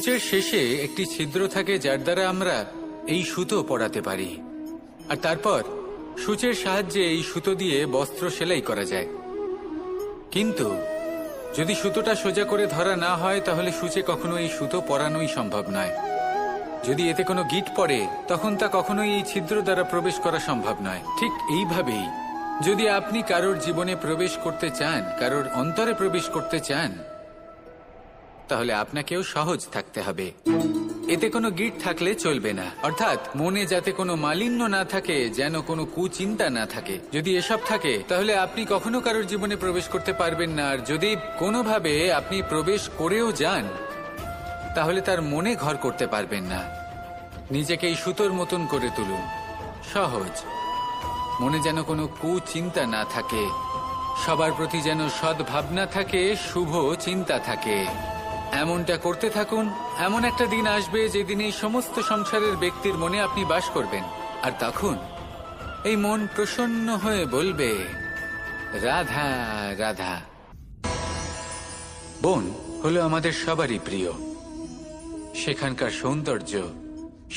সূচের শেষে একটি ছিদ্র থাকে যার দ্বারা আমরা এই সুতো পরাতে পারি, আর তারপর সূচের সাহায্যে এই সুতো দিয়ে বস্ত্র সেলাই করা যায়। কিন্তু যদি সুতোটা সোজা করে ধরা না হয় তাহলে সূচে কখনো এই সুতো পরানোই সম্ভব নয়। যদি এতে কোনো গিঁট পড়ে তখন তা কখনোই এই ছিদ্র দ্বারা প্রবেশ করা সম্ভব নয়। ঠিক এইভাবেই যদি আপনি কারোর জীবনে প্রবেশ করতে চান, কারোর অন্তরে প্রবেশ করতে চান, তাহলে আপনাকেও সহজ থাকতে হবে। এতে কোনো গিঁট থাকলে চলবে না, অর্থাৎ মনে যাতে কোনো মালিন্য না থাকে, যেন কোনো কুচিন্তা না থাকে। যদি এসব থাকে তাহলে আপনি কখনো কারোর জীবনে প্রবেশ করতে পারবেন না। আর যদি কোনোভাবে আপনি প্রবেশ করেও যান তাহলে তার মনে ঘর করতে পারবেন না। নিজেকে এই সুতোর মতন করে তুলুন, সহজ। মনে যেন কোনো কুচিন্তা না থাকে, সবার প্রতি যেন সদ্ভাবনা থাকে, শুভ চিন্তা থাকে। এমনটা করতে থাকুন। এমন একটা দিন আসবে যেদিন এই সমস্ত সংসারের ব্যক্তির মনে আপনি বাস করবেন, আর তখন এই মন প্রসন্ন হয়ে বলবে, রাধা রাধা। বন হলো আমাদের সবারই প্রিয়। সেখানকার সৌন্দর্য,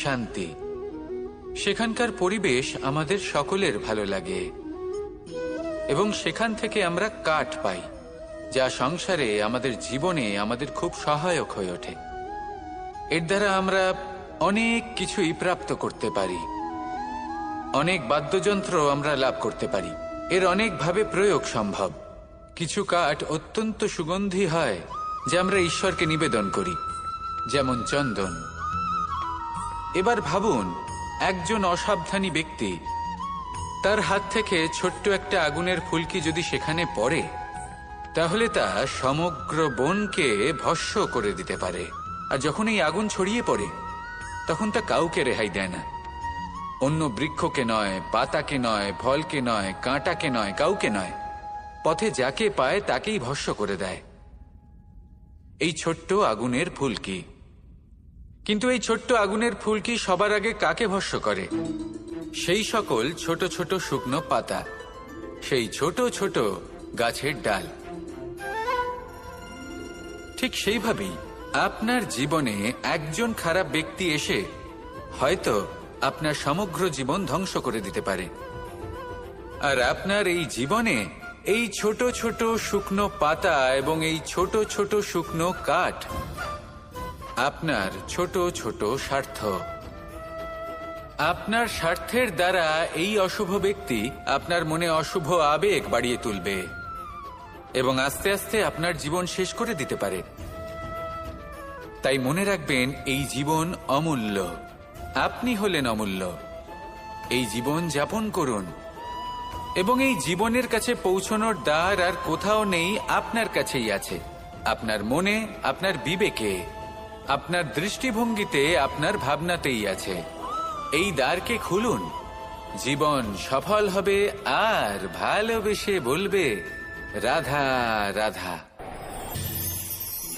শান্তি, সেখানকার পরিবেশ আমাদের সকলের ভালো লাগে, এবং সেখান থেকে আমরা কাঠ পাই, যা সংসারে, আমাদের জীবনে আমাদের খুব সহায়ক হয়ে ওঠে। এর দ্বারা আমরা অনেক কিছুই প্রাপ্ত করতে পারি। অনেক বাদ্যযন্ত্র আমরা লাভ করতে পারি। এর অনেকভাবে প্রয়োগ সম্ভব। কিছু কাঠ অত্যন্ত সুগন্ধি হয় যা আমরা ঈশ্বরকে নিবেদন করি, যেমন চন্দন। এবার ভাবুন, একজন অসাবধানী ব্যক্তি, তার হাত থেকে ছোট্ট একটা আগুনের ফুলকি যদি সেখানে পড়ে তাহলে তা সমগ্র বনকে ভস্ম করে দিতে পারে। আর যখন এই আগুন ছড়িয়ে পড়ে তখন তা কাউকে রেহাই দেয় না। অন্য বৃক্ষকে নয়, পাতাকে নয়, ফলকে নয়, কাঁটাকে নয়, কাউকে নয়, পথে যাকে পায় তাকেই ভস্ম করে দেয়। এই ছোট্ট আগুনের ফুলকি। কিন্তু এই ছোট্ট আগুনের ফুলকি সবার আগে কাকে ভস্ম করে? সেই সকল ছোট ছোট শুকনো পাতা, সেই ছোট ছোট গাছের ডাল। ঠিক সেইভাবেই আপনার জীবনে একজন খারাপ ব্যক্তি এসে হয়তো আপনার সমগ্র জীবন ধ্বংস করে দিতে পারে। আর আপনার এই জীবনে এই ছোট ছোট শুকনো পাতা এবং এই ছোট ছোট শুকনো কাঠ আপনার ছোট ছোট স্বার্থ। আপনার স্বার্থের দ্বারা এই অশুভ ব্যক্তি আপনার মনে অশুভ আবেগ বাড়িয়ে তুলবে এবং আস্তে আস্তে আপনার জীবন শেষ করে দিতে পারে। তাই মনে রাখবেন, এই জীবন অমূল্য। আপনি হলেন অমূল্য। এই জীবন যাপন করুন, এবং এই জীবনের কাছে পৌঁছানোর দ্বার আর কোথাও নেই, আপনার কাছেই আছে। আপনার মনে, আপনার বিবেকে, আপনার দৃষ্টিভঙ্গিতে, আপনার ভাবনাতেই আছে। এই দ্বারকে খুলুন, জীবন সফল হবে আর ভালোবেসে বলবে, রাধা রাধা।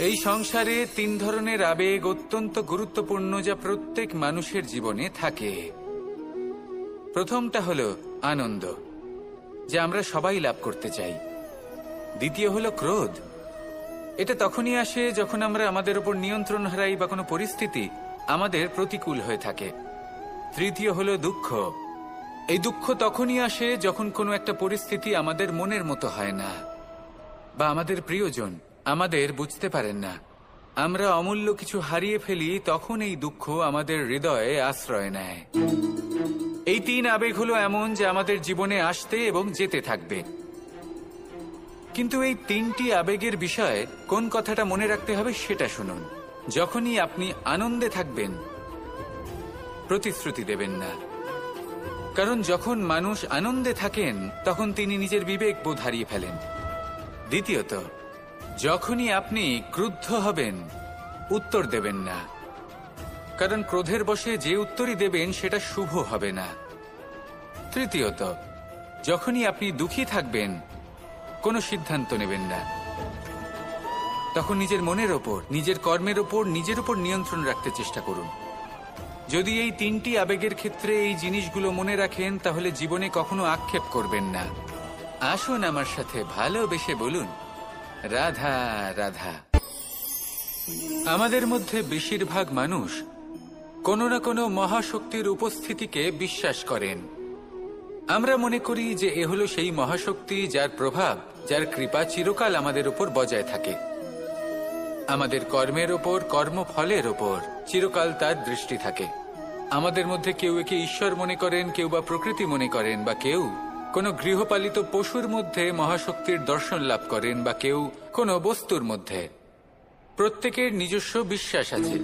এই সংসারে 3 ধরনের আবেগ অত্যন্ত গুরুত্বপূর্ণ, যা প্রত্যেক মানুষের জীবনে থাকে। প্রথমটা হলো আনন্দ, যা আমরা সবাই লাভ করতে চাই। দ্বিতীয় হলো ক্রোধ। এটা তখনই আসে যখন আমরা আমাদের উপর নিয়ন্ত্রণ হারাই বা কোনো পরিস্থিতি আমাদের প্রতিকূল হয়ে থাকে। তৃতীয় হলো দুঃখ। এই দুঃখ তখনই আসে যখন কোনো একটা পরিস্থিতি আমাদের মনের মতো হয় না, বা আমাদের প্রিয়জন আমাদের বুঝতে পারেন না। আমরা অমূল্য কিছু হারিয়ে ফেলি, তখন এই দুঃখ আমাদের হৃদয়ে আশ্রয় নেয়। এই 3 আবেগ হলো এমন যে আমাদের জীবনে আসতে এবং যেতে থাকবে। কিন্তু এই 3টি আবেগের বিষয়ে কোন কথাটা মনে রাখতে হবে সেটা শুনুন। যখনই আপনি আনন্দে থাকবেন, প্রতিশ্রুতি দেবেন না, কারণ যখন মানুষ আনন্দে থাকেন তখন তিনি নিজের বিবেক বোধ হারিয়ে ফেলেন। দ্বিতীয়ত, যখনই আপনি ক্রুদ্ধ হবেন, উত্তর দেবেন না, কারণ ক্রোধের বশে যে উত্তরই দেবেন সেটা শুভ হবে না। তৃতীয়ত, যখনই আপনি দুঃখী থাকবেন, কোনো সিদ্ধান্ত নেবেন না, তখন নিজের মনের ওপর, নিজের কর্মের ওপর, নিজের উপর নিয়ন্ত্রণ রাখতে চেষ্টা করুন। যদি এই 3টি আবেগের ক্ষেত্রে এই জিনিসগুলো মনে রাখেন তাহলে জীবনে কখনো আক্ষেপ করবেন না। আসুন আমার সাথে ভালোবেসে বলুন, রাধা রাধা। আমাদের মধ্যে বেশিরভাগ মানুষ কোনো না কোনো মহাশক্তির উপস্থিতিকে বিশ্বাস করেন। আমরা মনে করি যে এ হলো সেই মহাশক্তি যার প্রভাব, যার কৃপা চিরকাল আমাদের উপর বজায় থাকে। আমাদের কর্মের ওপর, কর্মফলের ওপর চিরকাল তার দৃষ্টি থাকে। আমাদের মধ্যে কেউ একে ঈশ্বর মনে করেন, কেউ বা প্রকৃতি মনে করেন, বা কেউ কোনো গৃহপালিত পশুর মধ্যে মহাশক্তির দর্শন লাভ করেন, বা কেউ কোনো বস্তুর মধ্যে। প্রত্যেকের নিজস্ব বিশ্বাস আছে,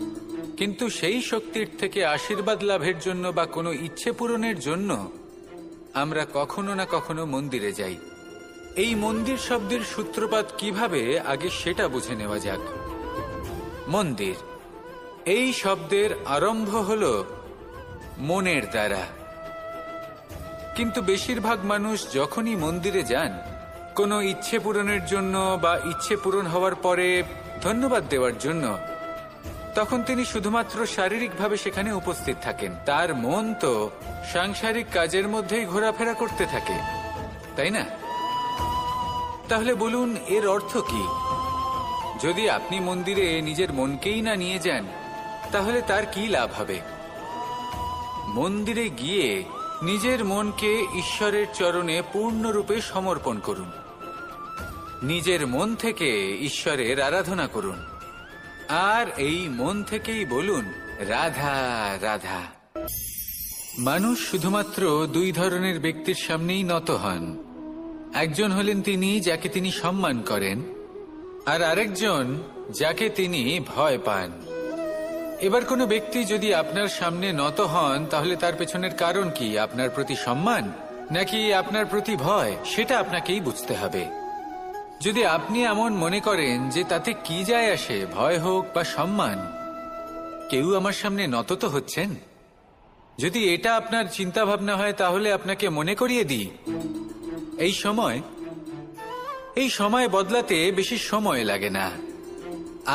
কিন্তু সেই শক্তির থেকে আশীর্বাদ লাভের জন্য বা কোনো ইচ্ছে পূরণের জন্য আমরা কখনো না কখনো মন্দিরে যাই। এই মন্দির শব্দের সূত্রপাত কিভাবে, আগে সেটা বুঝে নেওয়া যাক। মন্দির এই শব্দের আরম্ভ হল মনের দ্বারা, কিন্তু বেশিরভাগ মানুষ যখনই মন্দিরে যান কোনো ইচ্ছে পূরণের জন্য বা ইচ্ছে পূরণ হওয়ার পরে ধন্যবাদ দেওয়ার জন্য, তখন তিনি শুধুমাত্র শারীরিকভাবে সেখানে উপস্থিত থাকেন। তার মন তো সাংসারিক কাজের মধ্যেই ঘোরাফেরা করতে থাকে, তাই না? তাহলে বলুন, এর অর্থ কি? যদি আপনি মন্দিরে নিজের মনকেই না নিয়ে যান, তাহলে তার কি লাভ হবে? মন্দিরে গিয়ে নিজের মনকে ঈশ্বরের চরণে পূর্ণরূপে সমর্পণ করুন। নিজের মন থেকে ঈশ্বরের আরাধনা করুন, আর এই মন থেকেই বলুন রাধা রাধা। মানুষ শুধুমাত্র দুই ধরনের ব্যক্তির সামনেই নত হন। একজন হলেন তিনি যাকে তিনি সম্মান করেন, আর আরেকজন যাকে তিনি ভয় পান। এবার কোনো ব্যক্তি যদি আপনার সামনে নত হন, তাহলে তার পেছনের কারণ কি? আপনার প্রতি সম্মান নাকি আপনার প্রতি ভয়? সেটা আপনাকেই বুঝতে হবে। যদি আপনি এমন মনে করেন যে তাতে কি যায় আসে, ভয় হোক বা সম্মান, কেউ আমার সামনে নত তো হচ্ছেন, যদি এটা আপনার চিন্তা ভাবনা হয়, তাহলে আপনাকে মনে করিয়ে দিই, এই সময় বদলাতে বেশি সময় লাগে না।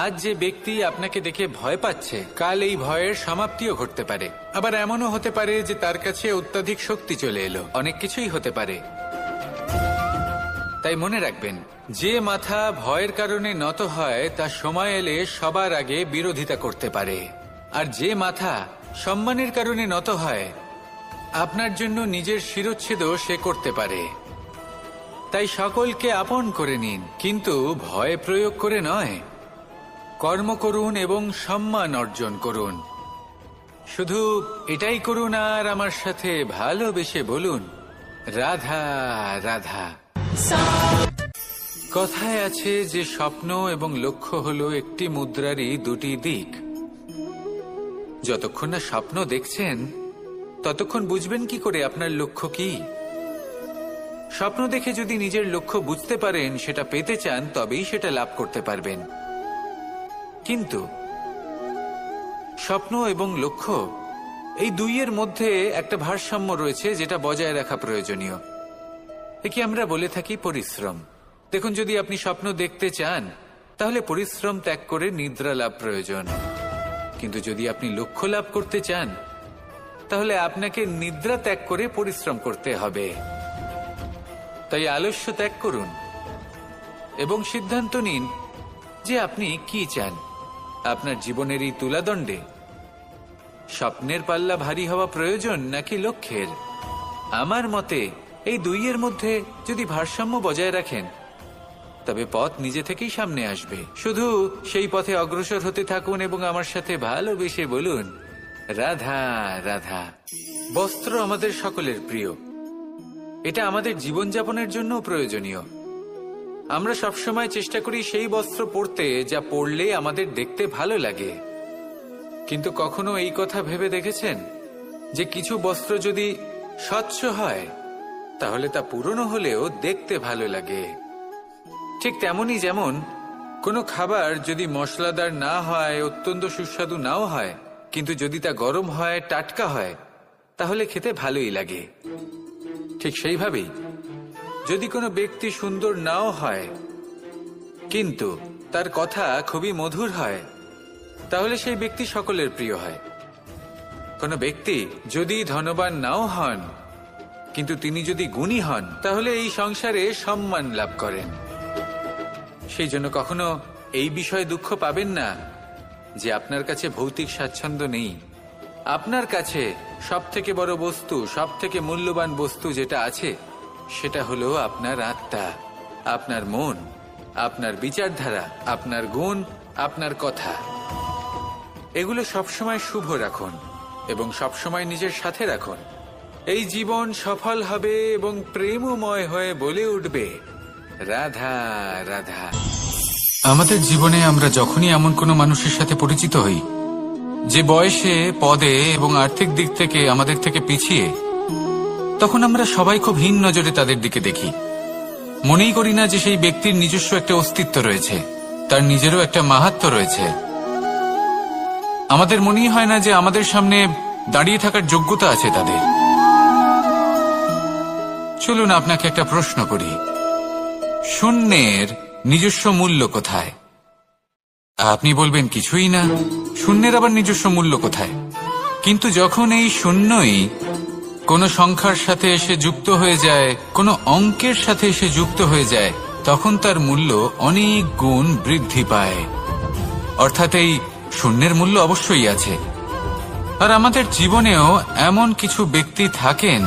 আজ যে ব্যক্তি আপনাকে দেখে ভয় পাচ্ছে, কাল এই ভয়ের সমাপ্তিও ঘটতে পারে। আবার এমনও হতে পারে যে তার কাছে অত্যাধিক শক্তি চলে এলো। অনেক কিছুই হতে পারে। তাই মনে রাখবেন, যে মাথা ভয়ের কারণে নত হয় তা সময় এলে সবার আগে বিরোধিতা করতে পারে, আর যে মাথা সম্মানের কারণে নত হয় আপনার জন্য নিজের শিরচ্ছেদও সে করতে পারে। তাই সকলকে আপন করে নিন, কিন্তু ভয় প্রয়োগ করে নয়। কর্ম করুন এবং সম্মান অর্জন করুন। শুধু এটাই করুন, আর আমার সাথে ভালোবেসে বলুন রাধা রাধা। কথায় আছে যে স্বপ্ন এবং লক্ষ্য হলো একটি মুদ্রারই দুটি দিক। যতক্ষণ না স্বপ্ন দেখছেন, ততক্ষণ বুঝবেন কি করে আপনার লক্ষ্য কি? স্বপ্ন দেখে যদি নিজের লক্ষ্য বুঝতে পারেন, সেটা পেতে চান, তবেই সেটা লাভ করতে পারবেন। কিন্তু স্বপ্ন এবং লক্ষ্য এই দুইয়ের মধ্যে একটা ভারসাম্য রয়েছে, যেটা বজায় রাখা প্রয়োজনীয়। একে আমরা বলে থাকি পরিশ্রম। দেখুন, যদি আপনি স্বপ্ন দেখতে চান, তাহলে পরিশ্রম ত্যাগ করে নিদ্রা লাভ প্রয়োজন। কিন্তু যদি আপনি লক্ষ্য লাভ করতে চান, তাহলে আপনাকে নিদ্রা ত্যাগ করে পরিশ্রম করতে হবে। তাই আলস্য ত্যাগ করুন এবং সিদ্ধান্ত নিন যে আপনি কি চান। আপনার জীবনের এই তুলাদণ্ডে স্বপ্নের পাল্লা ভারী হওয়া প্রয়োজন নাকি লক্ষ্যের? আমার মতে এই দুইয়ের মধ্যে যদি ভারসাম্য বজায় রাখেন, তবে পথ নিজে থেকেই সামনে আসবে। শুধু সেই পথে অগ্রসর হতে থাকুন এবং আমার সাথে ভালোবেসে বলুন রাধা রাধা। বস্ত্র আমাদের সকলের প্রিয়। এটা আমাদের জীবনযাপনের জন্য প্রয়োজনীয়। আমরা সবসময় চেষ্টা করি সেই বস্ত্র পরতে যা পরলে আমাদের দেখতে ভালো লাগে। কিন্তু কখনো এই কথা ভেবে দেখেছেন যে কিছু বস্ত্র যদি স্বচ্ছ হয়, তাহলে তা পুরনো হলেও দেখতে ভালো লাগে? ঠিক তেমনি যেমন কোনো খাবার যদি মশলাদার না হয়, অত্যন্ত সুস্বাদু নাও হয়, কিন্তু যদি তা গরম হয়, টাটকা হয়, তাহলে খেতে ভালোই লাগে। ঠিক সেইভাবেই যদি কোনো ব্যক্তি সুন্দর নাও হয়, কিন্তু তার কথা খুবই মধুর হয়, তাহলে সেই ব্যক্তি সকলের প্রিয় হয়। কোনো ব্যক্তি যদি ধনবান নাও হন, কিন্তু তিনি যদি গুণী হন, তাহলে এই সংসারে সম্মান লাভ করেন। সেই জন্য কখনো এই বিষয়ে দুঃখ পাবেন না যে আপনার কাছে ভৌতিক স্বাচ্ছন্দ্য নেই। আপনার কাছে সব থেকে বড় বস্তু, সব থেকে মূল্যবান বস্তু যেটা আছে সেটা হলো আপনার আত্মা, আপনার মন, আপনার বিচারধারা, আপনার গুণ, আপনার কথা। এগুলো সবসময় শুভ রাখুন এবং সবসময় নিজের সাথে রাখুন। এই জীবন সফল হবে এবং প্রেমময় হয়ে বলে উঠবে, রাধা রাধা। আমাদের জীবনে আমরা যখনই এমন কোনো মানুষের সাথে পরিচিত হই যে বয়সে, পদে এবং আর্থিক দিক থেকে আমাদের থেকে পিছিয়ে, তখন আমরা সবাই খুব হীন নজরে তাদের দিকে দেখি। মনেই করি না যে সেই ব্যক্তির নিজস্ব একটা অস্তিত্ব রয়েছে, তার নিজেরও একটা মাহাত্ম্য রয়েছে। আমাদের মনেই হয় না যে আমাদের সামনে দাঁড়িয়ে থাকার যোগ্যতা আছে তাদের। চলুন আপনাকে একটা প্রশ্ন করি, শূন্যের নিজস্ব মূল্য কোথায়? আপনি বলবেন কিছুই না। শূন্যের আবার নিজস্ব মূল্য কোথায়? কিন্তু যখন এই শূন্যই কোনো সংখ্যার সাথে এসে যুক্ত হয়ে যায়, কোনো অঙ্কের সাথে এসে যুক্ত হয়ে যায়, তখন তার মূল্য অনেক গুণ বৃদ্ধি পায়। অর্থাৎ এই শূন্যের মূল্য অবশ্যই আছে। আর আমাদের জীবনেও এমন কিছু ব্যক্তি থাকেন,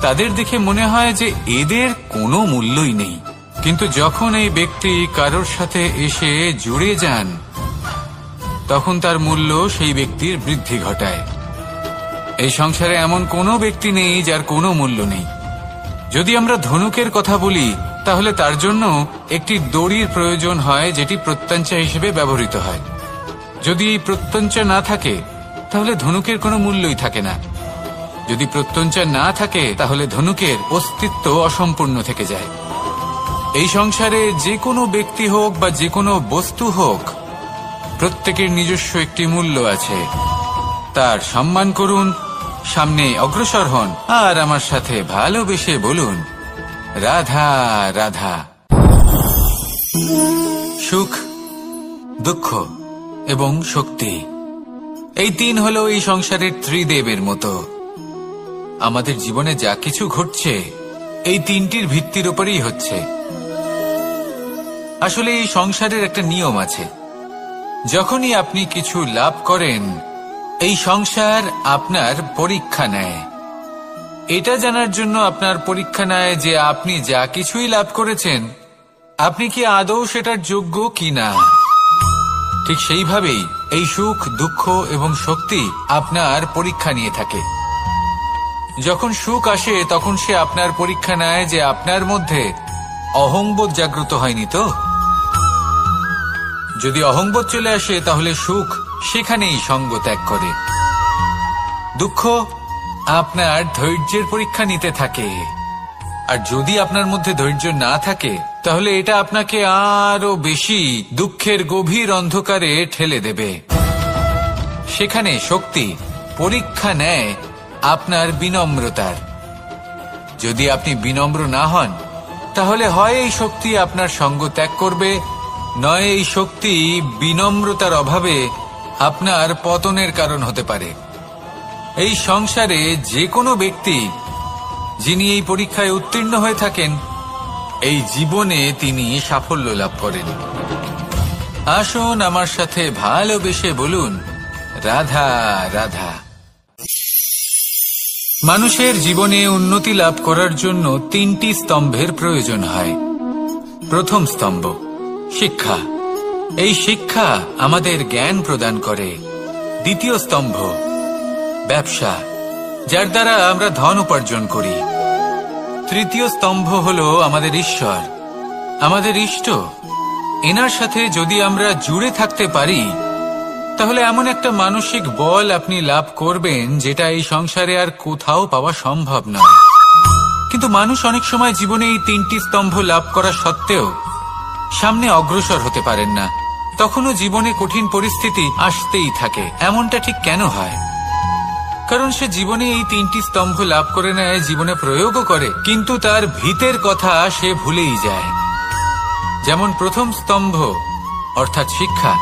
তাদের দেখে মনে হয় যে এদের কোনো মূল্যই নেই। কিন্তু যখন এই ব্যক্তি কারোর সাথে এসে জুড়ে যান, তখন তার মূল্য সেই ব্যক্তির বৃদ্ধি ঘটায়। এই সংসারে এমন কোনো ব্যক্তি নেই যার কোনো মূল্য নেই। যদি আমরা ধনুকের কথা বলি, তাহলে তার জন্য একটি দড়ির প্রয়োজন হয়, যেটি প্রত্যঞ্চা হিসেবে ব্যবহৃত হয়। যদি এই প্রত্যঞ্চা না থাকে, তাহলে ধনুকের কোনো মূল্যই থাকে না। যদি প্রত্যঞ্চা না থাকে, তাহলে ধনুকের অস্তিত্ব অসম্পূর্ণ থেকে যায়। এই সংসারে যে কোনো ব্যক্তি হোক বা যে কোনো বস্তু হোক, প্রত্যেকের নিজস্ব একটি মূল্য আছে। তার সম্মান করুন, সামনে অগ্রসর হন, আর আমার সাথে ভালোবেসে বলুন, রাধা রাধা। সুখ, দুঃখ এবং শক্তি, এই তিন হলো এই সংসারের ত্রিদেবের মতো। আমাদের জীবনে যা কিছু ঘটছে এই তিনটির ভিত্তির উপরেই হচ্ছে। আসলে এই সংসারের একটা নিয়ম আছে, যখনই আপনি কিছু লাভ করেন, এই সংসার আপনার পরীক্ষা নেয়। এটা জানার জন্য আপনার পরীক্ষা নেয় যে আপনি যা কিছুই লাভ করেছেন, আপনি কি আদৌ সেটার যোগ্য কিনা। ঠিক সেইভাবেই এই সুখ, দুঃখ এবং শক্তি আপনার পরীক্ষা নিয়ে থাকে। যখন সুখ আসে, তখন সে আপনার পরীক্ষা নেয় যে আপনার মধ্যে অহংবোধ জাগ্রত হয়নি তো। যদি অহংবোধ চলে আসে, তাহলে সুখ সেখানেই সঙ্গ ত্যাগ করে। দুঃখ আপনার ধৈর্যের পরীক্ষা নিতে থাকে, আর যদি আপনার মধ্যে ধৈর্য না থাকে, তাহলে এটা আপনাকে আরো বেশি দুঃখের গভীর অন্ধকারে ঠেলে দেবে। সেখানে শক্তি পরীক্ষা নেয় আপনার বিনম্রতার। যদি আপনি বিনম্র না হন, তাহলে হয় এই শক্তি আপনার সঙ্গ ত্যাগ করবে, নয় এই শক্তি বিনম্রতার অভাবে আপনার পতনের কারণ হতে পারে। এই সংসারে যে কোনো ব্যক্তি যিনি এই পরীক্ষায় উত্তীর্ণ হয়ে থাকেন, এই জীবনে তিনি সাফল্য লাভ করেন। আসুন আমার সাথে ভালোবেসে বলুন, রাধা রাধা। মানুষের জীবনে উন্নতি লাভ করার জন্য তিনটি স্তম্ভের প্রয়োজন হয়। প্রথম স্তম্ভ শিক্ষা। এই শিক্ষা আমাদের জ্ঞান প্রদান করে। দ্বিতীয় স্তম্ভ ব্যবসা, যার দ্বারা আমরা ধন উপার্জন করি। তৃতীয় স্তম্ভ হলো আমাদের ঈশ্বর, আমাদের ইষ্ট। এনার সাথে যদি আমরা জুড়ে থাকতে পারি, তাহলে এমন একটা মানসিক বল আপনি লাভ করবেন যেটা এই সংসারে আর কোথাও পাওয়া সম্ভব নয়। কিন্তু মানুষ অনেক সময় জীবনে এই তিনটি স্তম্ভ লাভ করা সত্ত্বেও সামনে অগ্রসর হতে পারেন না। তখনও জীবনে কঠিন পরিস্থিতি আসতেই থাকে। এমনটা ঠিক কেন হয়? কারণ সে জীবনে এই তিনটি স্তম্ভ লাভ করে নেয়, জীবনে প্রয়োগও করে, কিন্তু তার ভিতের কথা সে ভুলেই যায়। যেমন প্রথম স্তম্ভ অর্থাৎ শিক্ষা।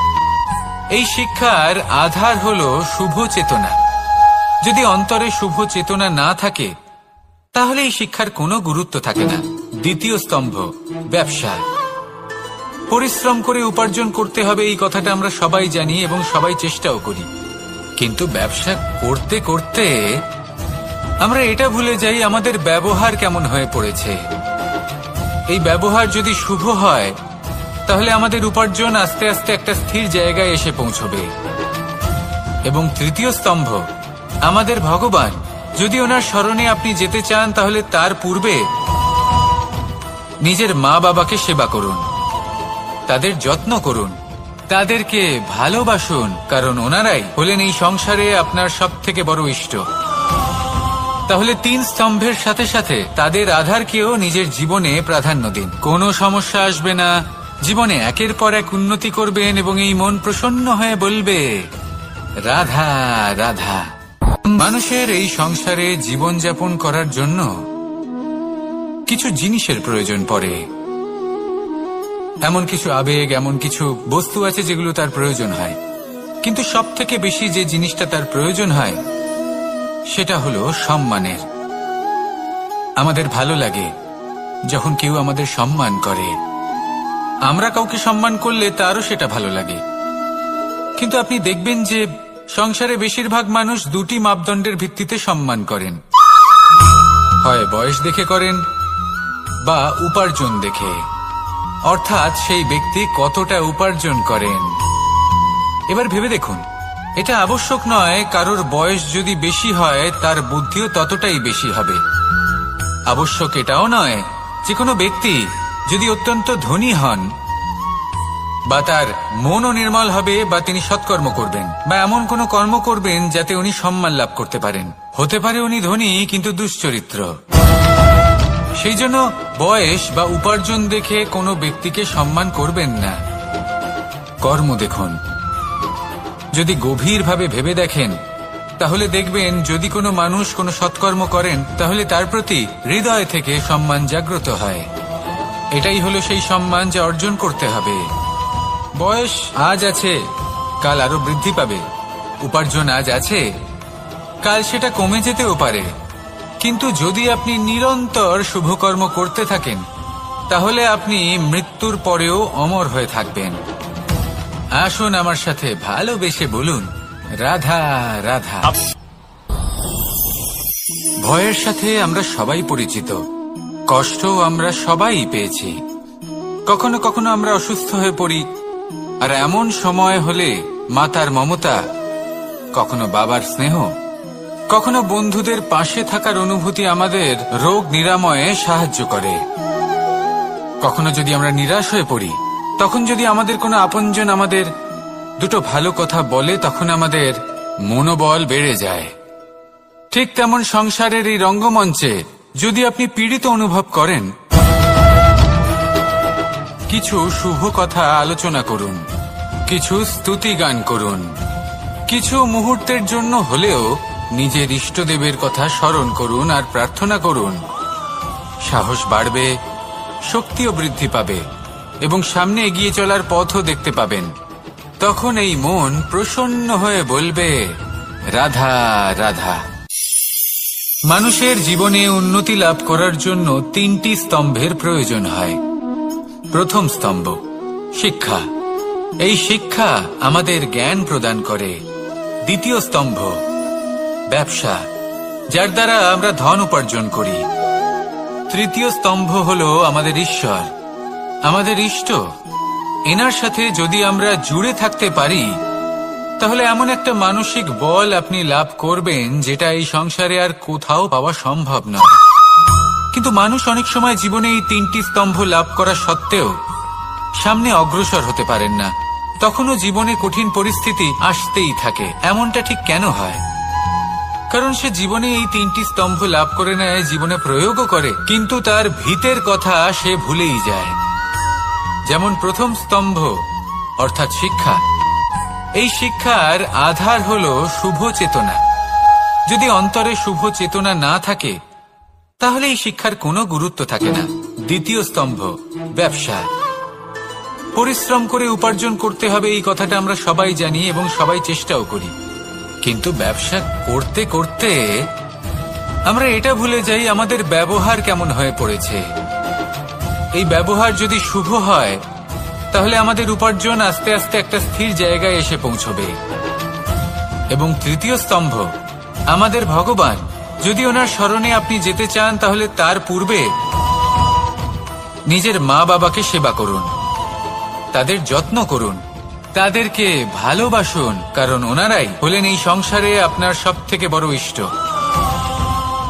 এই শিক্ষার আধার হলো শুভ চেতনা। যদি অন্তরে শুভ চেতনা না থাকে, তাহলে এই শিক্ষার কোনো গুরুত্ব থাকে না। দ্বিতীয় স্তম্ভ ব্যবসা। পরিশ্রম করে উপার্জন করতে হবে এই কথাটা আমরা সবাই জানি এবং সবাই চেষ্টাও করি, কিন্তু ব্যবসা করতে করতে আমরা এটা ভুলে যাই আমাদের ব্যবহার কেমন হয়ে পড়েছে। এই ব্যবহার যদি শুভ হয় তাহলে আমাদের উপার্জন আস্তে আস্তে একটা স্থির জায়গায় এসে পৌঁছবে। এবং তৃতীয় স্তম্ভ আমাদের ভগবান। যদি ওনার স্মরণে আপনি যেতে চান তাহলে তার পূর্বে নিজের মা বাবাকে সেবা করুন, তাদের যত্ন করুন, তাদেরকে ভালোবাসুন, কারণ ওনারাই হলেন এই সংসারে আপনার সবথেকে বড় ইষ্ট। তাহলে 3 স্তম্ভের সাথে সাথে তাদের আধারকেও নিজের জীবনে প্রাধান্য দিন। কোনো সমস্যা আসবে না, জীবনে একের পর এক উন্নতি করবেন এবং এই মন প্রসন্ন হয়ে বলবে রাধা রাধা। মানুষের এই সংসারে জীবনযাপন করার জন্য কিছু জিনিসের প্রয়োজন পড়ে। এমন কিছু আবেগ, এমন কিছু বস্তু আছে যেগুলো তার প্রয়োজন হয়, কিন্তু সব থেকে বেশি যে জিনিসটা তার প্রয়োজন হয় সেটা হলো সম্মানের। আমাদের ভালো লাগে যখন কেউ আমাদের সম্মান করে, আমরা কাউকে সম্মান করলে তারও সেটা ভালো লাগে। কিন্তু আপনি দেখবেন যে সংসারে বেশিরভাগ মানুষ 2টি মাপদণ্ডের ভিত্তিতে সম্মান করেন, হয় বয়স দেখে করেন বা উপার্জন দেখে, অর্থাৎ সেই ব্যক্তি কতটা উপার্জন করেন। এবার ভেবে দেখুন, এটা আবশ্যক নয় কারোর বয়স যদি বেশি হয় তার বুদ্ধিও ততটাই বেশি হবে। আবশ্যক এটাও নয় যে কোনো ব্যক্তি যদি অত্যন্ত ধনী হন বা তার মনও নির্মল হবে বা তিনি সৎকর্ম করবেন বা এমন কোনো কর্ম করবেন যাতে উনি সম্মান লাভ করতে পারেন। হতে পারে উনি ধনী কিন্তু দুশ্চরিত্র। সেই জন্য বয়স বা উপার্জন দেখে কোনো ব্যক্তিকে সম্মান করবেন না, কর্ম দেখুন। যদি গভীরভাবে ভেবে দেখেন তাহলে দেখবেন যদি কোনো মানুষ কোনো সৎকর্ম করেন তাহলে তার প্রতি হৃদয় থেকে সম্মান জাগ্রত হয়। এটাই হলো সেই সম্মান যা অর্জন করতে হবে। বয়স আজ আছে, কাল আরো বৃদ্ধি পাবে। উপার্জন আজ আছে, কাল সেটা কমে যেতেও পারে। কিন্তু যদি আপনি নিরন্তর শুভকর্ম করতে থাকেন তাহলে আপনি মৃত্যুর পরেও অমর হয়ে থাকবেন। আসুন আমার সাথে ভালোবেসে বলুন রাধা রাধা। ভয়ের সাথে আমরা সবাই পরিচিত, কষ্টও আমরা সবাই পেয়েছি। কখনো কখনো আমরা অসুস্থ হয়ে পড়ি, আর এমন সময় হলে মাতার মমতা, কখনো বাবার স্নেহ, কখনো বন্ধুদের পাশে থাকার অনুভূতি আমাদের রোগ নিরাময়ে সাহায্য করে। কখনো যদি আমরা নিরাশ হয়ে পড়ি, তখন যদি আমাদের কোনো আপনজন আমাদের 2টো ভালো কথা বলে তখন আমাদের মনোবল বেড়ে যায়। ঠিক তেমন সংসারের এই রঙ্গমঞ্চে যদি আপনি পীড়িত অনুভব করেন, কিছু শুভ কথা আলোচনা করুন, কিছু স্তুতি গান করুন, কিছু মুহূর্তের জন্য হলেও নিজের ইষ্টদেবের কথা স্মরণ করুন আর প্রার্থনা করুন। সাহস বাড়বে, শক্তিও বৃদ্ধি পাবে এবং সামনে এগিয়ে চলার পথও দেখতে পাবেন। তখন এই মন প্রসন্ন হয়ে বলবে রাধা রাধা। মানুষের জীবনে উন্নতি লাভ করার জন্য 3টি স্তম্ভের প্রয়োজন হয়। প্রথম স্তম্ভ শিক্ষা। এই শিক্ষা আমাদের জ্ঞান প্রদান করে। দ্বিতীয় স্তম্ভ ব্যবসা, যার দ্বারা আমরা ধন উপার্জন করি। তৃতীয় স্তম্ভ হলো আমাদের ঈশ্বর, আমাদের ইষ্ট। এনার সাথে যদি আমরা জুড়ে থাকতে পারি তাহলে এমন একটা মানসিক বল আপনি লাভ করবেন যেটা এই সংসারে আর কোথাও পাওয়া সম্ভব নয়। কিন্তু মানুষ অনেক সময় জীবনে এই 3টি স্তম্ভ লাভ করা সত্ত্বেও সামনে অগ্রসর হতে পারেন না। তখনও জীবনে কঠিন পরিস্থিতি আসতেই থাকে। এমনটা ঠিক কেন হয়? কারণ সে জীবনে এই 3টি স্তম্ভ লাভ করে নেয়, জীবনে প্রয়োগও করে, কিন্তু তার ভিতের কথা সে ভুলেই যায়। যেমন প্রথম স্তম্ভ অর্থাৎ শিক্ষা। এই শিক্ষার আধার হলো শুভ চেতনা। যদি অন্তরে শুভ চেতনা না থাকে তাহলে এই শিক্ষার কোনো গুরুত্ব থাকে না। দ্বিতীয় স্তম্ভ ব্যবসা। পরিশ্রম করে উপার্জন করতে হবে এই কথাটা আমরা সবাই জানি এবং সবাই চেষ্টাও করি, কিন্তু ব্যবসা করতে করতে আমরা এটা ভুলে যাই আমাদের ব্যবহার কেমন হয়ে পড়েছে। এই ব্যবহার যদি শুভ হয় তাহলে আমাদের উপার্জন আস্তে আস্তে একটা স্থির জায়গায় এসে পৌঁছবে। এবং তৃতীয় স্তম্ভ আমাদের ভগবান। যদি ওনার শরণে আপনি যেতে চান তাহলে তার পূর্বে নিজের মা বাবাকে সেবা করুন, তাদের যত্ন করুন, তাদেরকে ভালোবাসুন, কারণ ওনারাই হলেন এই সংসারে আপনার সবথেকে বড় ইষ্ট।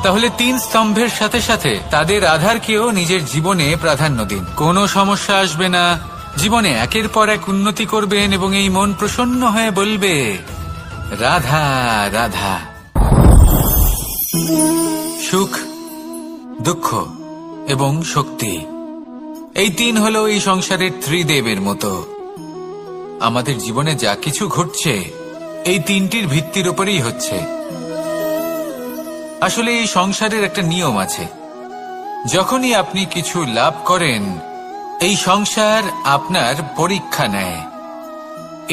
তাহলে 3 স্তম্ভের সাথে সাথে তাদের আধারকেও নিজের জীবনে প্রাধান্য দিন। কোনো সমস্যা আসবে না, জীবনে একের পর এক উন্নতি করবেন এবং এই মন প্রসন্ন হয়ে বলবে রাধা রাধা। সুখ, দুঃখ এবং শক্তি, এই 3 হলো এই সংসারের ত্রিদেবের মতো। আমাদের জীবনে যা কিছু ঘটছে এই 3টির ভিত্তির উপরেই হচ্ছে। আসলে এই সংসারের একটা নিয়ম আছে, যখনই আপনি কিছু লাভ করেন এই সংসার আপনার পরীক্ষা নেয়।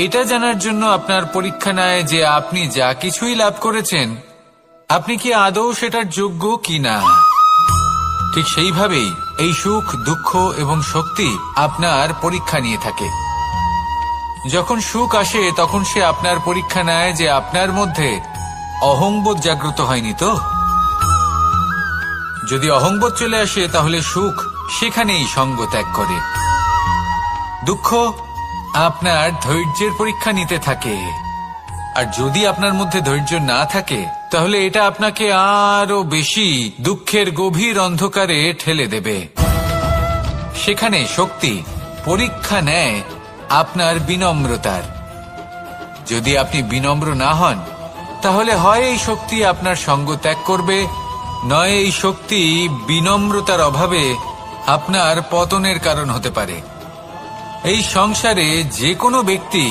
এটা জানার জন্য আপনার পরীক্ষা নেয় যে আপনি যা কিছুই লাভ করেছেন আপনি কি আদৌ সেটার যোগ্য কিনা। ঠিক সেইভাবেই এই সুখ, দুঃখ এবং শক্তি আপনার পরীক্ষা নিয়ে থাকে। যখন সুখ আসে তখন সে আপনার পরীক্ষা নেয় যে আপনার মধ্যে অহংবোধ জাগ্রত হয়নি তো। যদি অহংবোধ চলে আসে তাহলে সুখ সেখানেই সঙ্গ ত্যাগ করে। দুঃখ আপনার ধৈর্যের পরীক্ষা নিতে থাকে, আর যদি আপনার মধ্যে ধৈর্য না থাকে তাহলে এটা আপনাকে আরো বেশি দুঃখের গভীর অন্ধকারে ঠেলে দেবে। সেখানে শক্তি পরীক্ষা নেয় আপনার বিনম্রতার। যদি আপনি বিনম্র না হন তাহলে হয় এই শক্তি আপনার সঙ্গ ত্যাগ করবে, নয় এই শক্তি বিনম্রতার অভাবে আপনার পতনের কারণ হতে পারে। এই সংসারে যে কোনো ব্যক্তি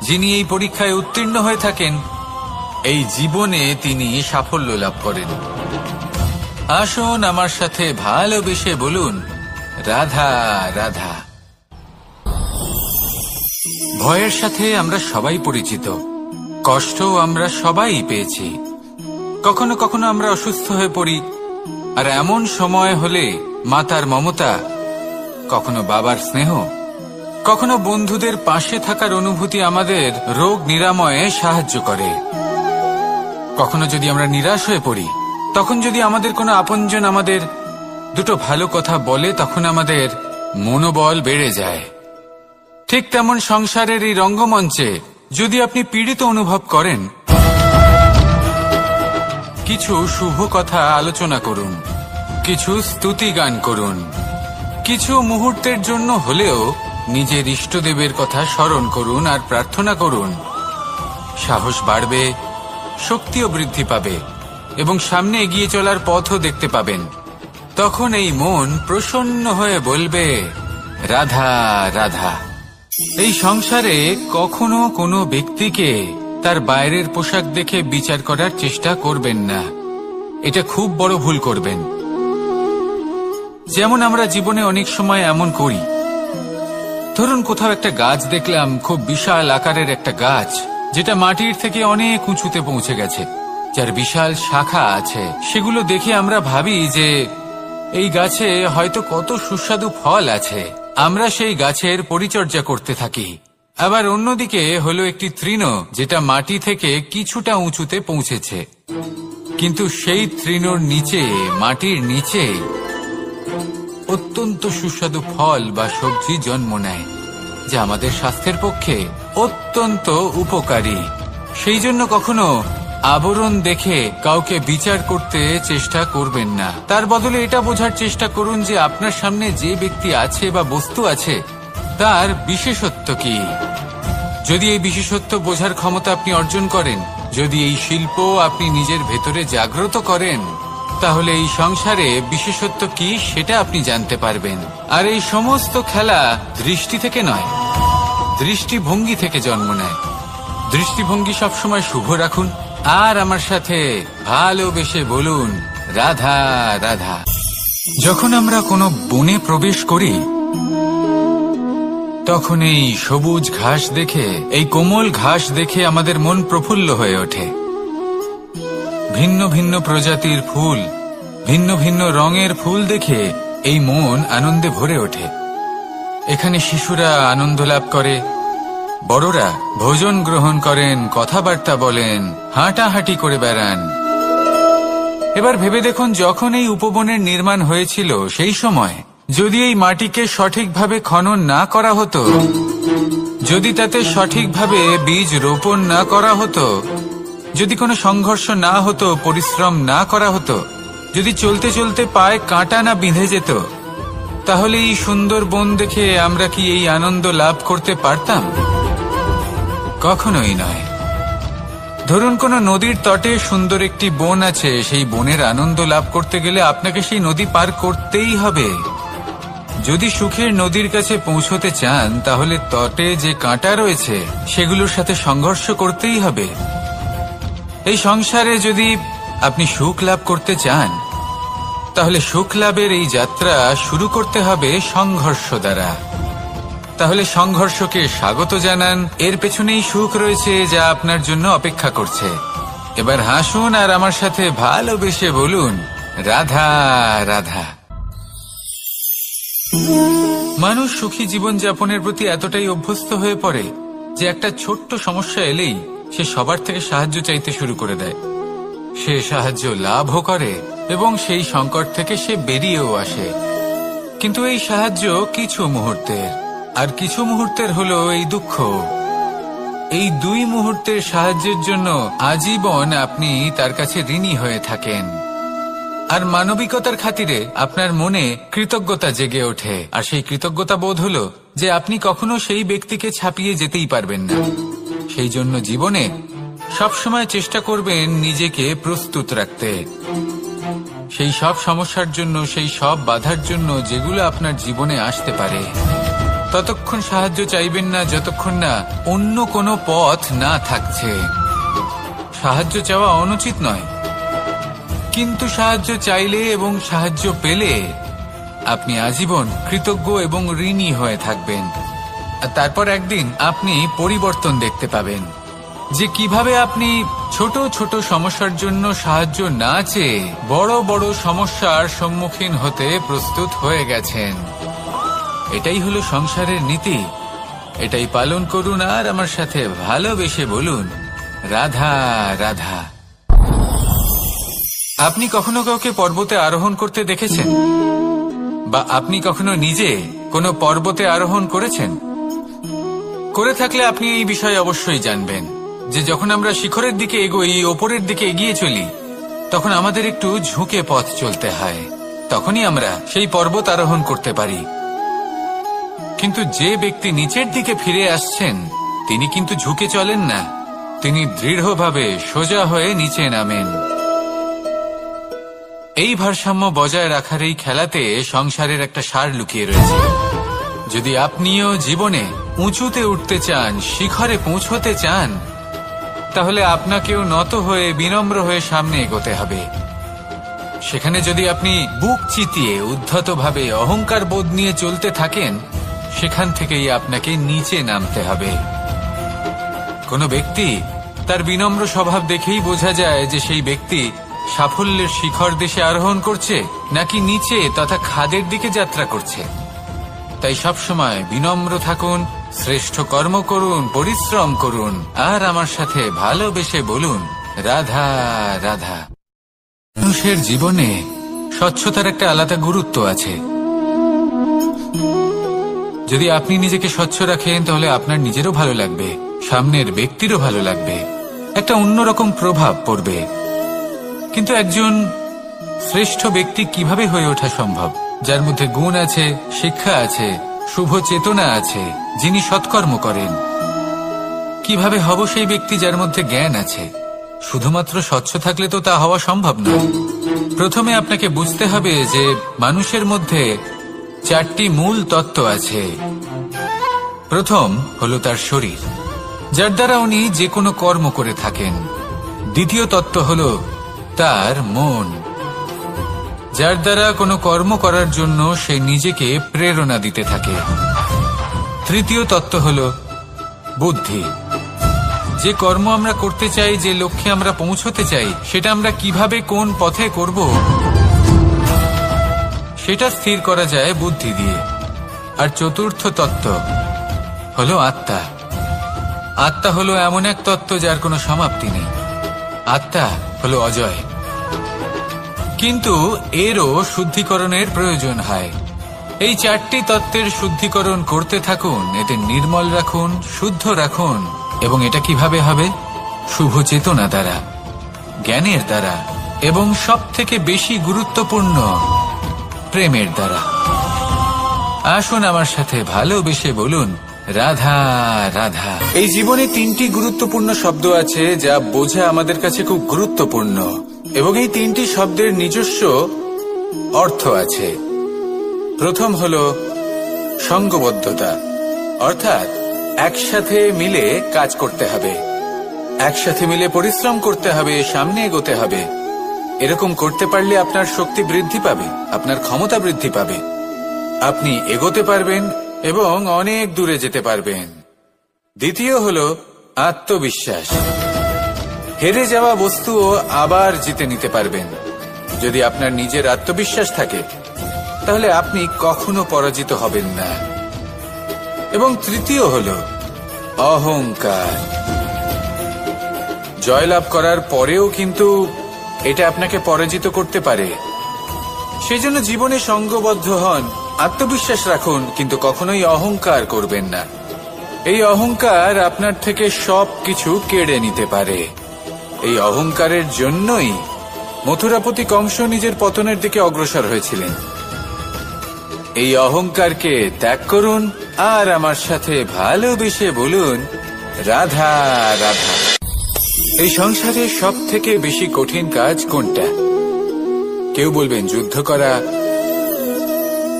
যিনি এই পরীক্ষায় উত্তীর্ণ হয়ে থাকেন এই জীবনে তিনি সাফল্য লাভ করেন। আসুন আমার সাথে ভালোবেসে বলুন রাধা রাধা। ভয়ের সাথে আমরা সবাই পরিচিত, কষ্ট আমরা সবাই পেয়েছি। কখনো কখনো আমরা অসুস্থ হয়ে পড়ি, আর এমন সময় হলে মাতার মমতা, কখনো বাবার স্নেহ, কখনো বন্ধুদের পাশে থাকার অনুভূতি আমাদের রোগ নিরাময়ে সাহায্য করে। কখনো যদি আমরা নিরাশ হয়ে পড়ি, তখন যদি আমাদের কোনো আপনজন আমাদের দুটো ভালো কথা বলে তখন আমাদের মনোবল বেড়ে যায়। ঠিক তেমন সংসারের এই রঙ্গমঞ্চে যদি আপনি পীড়িত অনুভব করেন, কিছু শুভ কথা আলোচনা করুন, কিছু স্তুতি গান করুন, কিছু মুহূর্তের জন্য হলেও নিজের ইষ্টদেবের কথা স্মরণ করুন আর প্রার্থনা করুন। সাহস বাড়বে, শক্তিও বৃদ্ধি পাবে এবং সামনে এগিয়ে চলার পথও দেখতে পাবেন। তখন এই মন প্রসন্ন হয়ে বলবে রাধা রাধা। এই সংসারে কখনো কোনো ব্যক্তিকে তার বাইরের পোশাক দেখে বিচার করার চেষ্টা করবেন না, এটা খুব বড় ভুল করবেন। যেমন আমরা জীবনে অনেক সময় এমন করি, ধরুন কোথাও একটা গাছ দেখলাম, খুব বিশাল আকারের একটা গাছ যেটা মাটির থেকে অনেক উঁচুতে পৌঁছে গেছে, যার বিশাল শাখা আছে। সেগুলো দেখে আমরা ভাবি যে এই গাছে হয়তো কত সুস্বাদু ফল আছে, আমরা সেই গাছের পরিচর্যা করতে থাকি। আবার অন্যদিকে হলো একটি তৃণ যেটা মাটি থেকে কিছুটা উঁচুতে পৌঁছেছে, কিন্তু সেই তৃণর নিচে, মাটির নিচে অত্যন্ত সুস্বাদু ফল বা সবজি জন্ম নেয়, যা আমাদের স্বাস্থ্যের পক্ষে অত্যন্ত উপকারী। সেই জন্য কখনো আবরণ দেখে কাউকে বিচার করতে চেষ্টা করবেন না। তার বদলে এটা বোঝার চেষ্টা করুন যে আপনার সামনে যে ব্যক্তি আছে বা বস্তু আছে তার বিশেষত্ব কি। যদি এই বিশেষত্ব বোঝার ক্ষমতা আপনি অর্জন করেন, যদি এই শিল্প আপনি নিজের ভেতরে জাগ্রত করেন, তাহলে এই সংসারে বিশেষত্ব কি সেটা আপনি জানতে পারবেন। আর এই সমস্ত খেলা দৃষ্টি থেকে নয়, দৃষ্টিভঙ্গি থেকে জন্ম নেয়। দৃষ্টিভঙ্গি সবসময় শুভ রাখুন আর আমার সাথে ভালোবেসে বলুন রাধা রাধা। যখন আমরা কোনো বনে প্রবেশ করি তখন এই সবুজ ঘাস দেখে, এই কোমল ঘাস দেখে আমাদের মন প্রফুল্ল হয়ে ওঠে। ভিন্ন ভিন্ন প্রজাতির ফুল, ভিন্ন ভিন্ন রঙের ফুল দেখে এই মন আনন্দে ভরে ওঠে এখানে শিশুরা আনন্দ লাভ করে, বড়রা ভোজন গ্রহণ করেন, কথাবার্তা বলেন, হাঁটাহাঁটি করে বেড়ান। এবার ভেবে দেখুন, যখন এই উপবনের নির্মাণ হয়েছিল সেই সময় যদি এই মাটিকে সঠিকভাবে খনন না করা হতো, যদি তাতে সঠিকভাবে বীজ রোপণ না করা হতো, যদি কোনো সংঘর্ষ না হতো, পরিশ্রম না করা হতো, যদি চলতে চলতে পায়ে কাঁটা না বিঁধে যেত, তাহলে এই সুন্দর বন দেখে আমরা কি এই আনন্দ লাভ করতে পারতাম? কখনোই নয়। ধরুন কোনো নদীর তটে সুন্দর একটি বন আছে, সেই বনের আনন্দ লাভ করতে গেলে আপনাকে সেই নদী পার করতেই হবে। যদি সুখের নদীর কাছে পৌঁছতে চান, তাহলে তটে যে কাঁটা রয়েছে সেগুলোর সাথে সংঘর্ষ করতেই হবে। এই সংসারে যদি আপনি সুখ লাভ করতে চান, তাহলে সুখ লাভের এই যাত্রা শুরু করতে হবে সংঘর্ষ দ্বারা। তাহলে সংঘর্ষকে স্বাগত জানান, এর পেছনেই সুখ রয়েছে যা আপনার জন্য অপেক্ষা করছে। এবার হাসুন আর আমার সাথে ভালোবেসে বলুন, রাধা রাধা। মানুষ সুখী জীবনযাপনের প্রতি এতটাই অভ্যস্ত হয়ে পড়ে যে একটা ছোট্ট সমস্যা এলেই সে সবার থেকে সাহায্য চাইতে শুরু করে দেয়। সে সাহায্য লাভও করে এবং সেই সংকট থেকে সে বেরিয়েও আসে। কিন্তু এই সাহায্য কিছু মুহূর্তের, আর কিছু মুহূর্তের হলো এই দুঃখ। এই দুই মুহূর্তের সাহায্যের জন্য আজীবন আপনি তার কাছে ঋণী হয়ে থাকেন। আর মানবিকতার খাতিরে আপনার মনে কৃতজ্ঞতা জেগে ওঠে, আর সেই কৃতজ্ঞতা বোধ হলো যে আপনি কখনো সেই ব্যক্তিকে ছাপিয়ে যেতেই পারবেন না। সেই জন্য জীবনে সবসময় চেষ্টা করবেন নিজেকে প্রস্তুত রাখতে সেই সব সমস্যার জন্য, সেই সব বাধার জন্য যেগুলো আপনার জীবনে আসতে পারে। ততক্ষণ সাহায্য চাইবেন না যতক্ষণ না অন্য কোনো পথ না থাকছে। সাহায্য চাওয়া অনুচিত নয়, কিন্তু সাহায্য চাইলে এবং সাহায্য পেলে আপনি আজীবন কৃতজ্ঞ এবং ঋণী হয়ে থাকবেন। আর তারপর একদিন আপনি পরিবর্তন দেখতে পাবেন যে কিভাবে আপনি ছোট ছোট সমস্যার জন্য সাহায্য না চেয়ে বড় বড় সমস্যার সম্মুখীন হতে প্রস্তুত হয়ে গেছেন। এটাই হলো সংসারের নীতি। এটাই পালন করুন আর আমার সাথে ভালোবেসে বলুন, রাধা রাধা। আপনি কখনো কাউকে পর্বতে আরোহণ করতে দেখেছেন? বা আপনি কখনো নিজে কোনো পর্বতে আরোহণ করেছেন? করে থাকলে আপনি এই বিষয়ে অবশ্যই জানবেন যে যখন আমরা শিখরের দিকে এগোই, ওপরের দিকে এগিয়ে চলি, তখন আমাদের একটু ঝুঁকে পথ চলতে হয়। তখনই আমরা সেই পর্বত আরোহণ করতে পারি। কিন্তু যে ব্যক্তি নিচের দিকে ফিরে আসছেন, তিনি কিন্তু ঝুঁকে চলেন না, তিনি দৃঢ়ভাবে সোজা হয়ে নিচে নামেন। এই ভারসাম্য বজায় রাখার এই খেলাতে সংসারের একটা সার লুকিয়ে রয়েছে। যদি আপনিও জীবনে উঁচুতে উঠতে চান, শিখরে পৌঁছতে চান, তাহলে আপনাকেও নত হয়ে বিনম্র হয়ে সামনে এগোতে হবে। সেখানে যদি আপনি বুক চিতিয়ে উদ্ধতভাবে অহংকার বোধ নিয়ে চলতে থাকেন, সেখান থেকেই আপনাকে নিচে নামতে হবে। কোনো ব্যক্তি তার বিনম্র স্বভাব দেখেই বোঝা যায় যে সেই ব্যক্তি সাফল্যের শিখর দেশে আরোহণ করছে নাকি নিচে তথা খাদের দিকে যাত্রা করছে। তাই সবসময় বিনম্র থাকুন, শ্রেষ্ঠ কর্ম করুন, পরিশ্রম করুন আর আমার সাথে ভালোবেসে বলুন, রাধা রাধা। মানুষের জীবনে স্বচ্ছতার একটা আলাদা গুরুত্ব আছে। যদি আপনি নিজেকে স্বচ্ছ রাখেন, তাহলে আপনার নিজেরও ভালো লাগবে, সামনের ব্যক্তিরও ভালো লাগবে, একটা অন্যরকম প্রভাব পড়বে। কিন্তু একজন শ্রেষ্ঠ ব্যক্তি কিভাবে হয়ে ওঠা সম্ভব? যার মধ্যে গুণ আছে, শিক্ষা আছে, শুভ চেতনা আছে, যিনি সৎকর্ম করেন। কিভাবে হব সেই ব্যক্তি যার মধ্যে জ্ঞান আছে? শুধুমাত্র স্বচ্ছ থাকলে তো তা হওয়া সম্ভব নয়। প্রথমে আপনাকে বুঝতে হবে যে মানুষের মধ্যে চারটি মূল তত্ত্ব আছে। প্রথম হলো তার শরীর, যার দ্বারা উনি যে কোনো কর্ম করে থাকেন। দ্বিতীয় তত্ত্ব হলো তার মন, যার দ্বারা কোনো কর্ম করার জন্য সে নিজেকে প্রেরণা দিতে থাকে। তৃতীয় তত্ত্ব হলো বুদ্ধি, যে কর্ম আমরা করতে চাই, যে লক্ষ্যে আমরা পৌঁছতে চাই, সেটা আমরা কিভাবে কোন পথে করব সেটা স্থির করা যায় বুদ্ধি দিয়ে। আর চতুর্থ তত্ত্ব হলো আত্মা। আত্মা হলো এমন এক তত্ত্ব যার কোনো সমাপ্তি নেই। আত্মা হলো অজয়, কিন্তু এরও শুদ্ধিকরণের প্রয়োজন হয়। এই চারটি তত্ত্বের শুদ্ধিকরণ করতে থাকুন, এতে নির্মল রাখুন, শুদ্ধ রাখুন। এবং এটা কিভাবে হবে? শুভ চেতনা দ্বারা, জ্ঞানের দ্বারা, এবং সব থেকে বেশি গুরুত্বপূর্ণ প্রেমের দ্বারা। আসুন আমার সাথে ভালোবেসে বলুন, রাধা রাধা। এই জীবনে তিনটি গুরুত্বপূর্ণ শব্দ আছে যা বোঝা আমাদের কাছে খুব গুরুত্বপূর্ণ, এবং এই তিনটি শব্দের নিজস্ব অর্থ আছে। প্রথম হলো সঙ্গবদ্ধতা, অর্থাৎ একসাথে মিলে কাজ করতে হবে, একসাথে মিলে পরিশ্রম করতে হবে, সামনে এগোতে হবে। এরকম করতে পারলে আপনার শক্তি বৃদ্ধি পাবে, আপনার ক্ষমতা বৃদ্ধি পাবে, আপনি এগোতে পারবেন এবং অনেক দূরে যেতে পারবেন। দ্বিতীয় হলো আত্মবিশ্বাস। হেরে যাওয়া বস্তুও আবার জিতে নিতে পারবেন। যদি আপনার নিজের আত্মবিশ্বাস থাকে তাহলে আপনি কখনো পরাজিত হবেন না। এবং তৃতীয় হলো অহংকার। জয়লাভ করার পরেও কিন্তু এটা আপনাকে পরাজিত করতে পারে। সেজন্য জীবনে সঙ্গবদ্ধ হন, আত্মবিশ্বাস রাখুন, কিন্তু কখনোই অহংকার করবেন না। এই অহংকার আপনার থেকে সবকিছু কেড়ে নিতে পারে। এই অহংকারের জন্যই মথুরাপতি কংস নিজের পতনের দিকে অগ্রসর হয়েছিলেন। এই অহংকারকে ত্যাগ করুন আর আমার সাথে ভালোবেসে বলুন, রাধা রাধা। এই সংসারে সব থেকে বেশি কঠিন কাজ কোনটা? কেউ বলবেন যুদ্ধ করা,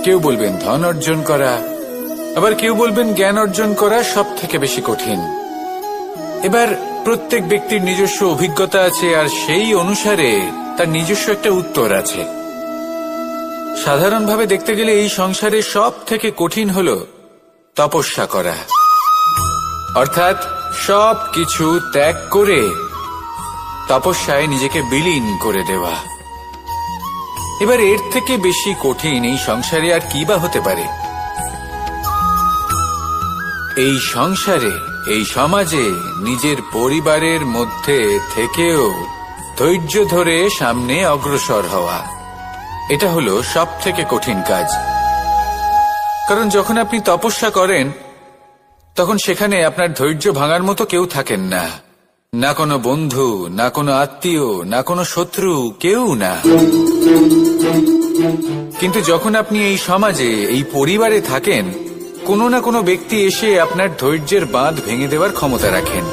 কেউ বলবেন ধন অর্জন করা, আবার কেউ বলবেন জ্ঞান অর্জন করা সব থেকে বেশি কঠিন। এবার প্রত্যেক ব্যক্তির নিজস্ব অভিজ্ঞতা আছে, আর সেই অনুসারে তার নিজস্ব একটা উত্তর আছে। সাধারণভাবে দেখতে গেলে এই সংসারে সব থেকে কঠিন হলো তপস্যা করা, অর্থাৎ সব কিছু ত্যাগ করে তপস্যায় নিজেকে বিলীন করে দেওয়া। এবার এর থেকে বেশি কঠিন এই সংসারে আর কি বা হতে পারে? এই সংসারে, এই সমাজে, নিজের পরিবারের মধ্যে থেকেও ধৈর্য ধরে সামনে অগ্রসর হওয়া, এটা হলো সব থেকে কঠিন কাজ। কারণ যখন আপনি তপস্যা করেন তখন সেখানে আপনার ধৈর্য ভাঙার মতো কেউ থাকেন না, না কোনো বন্ধু, না কোনো আত্মীয়, না কোনো শত্রু, কেউ না। কিন্তু যখন আপনি এই সমাজে, এই পরিবারে থাকেন, কোনো না কোনো ব্যক্তি এসে আপনার ধৈর্যের বাঁধ ভেঙে দেওয়ার ক্ষমতা রাখেন।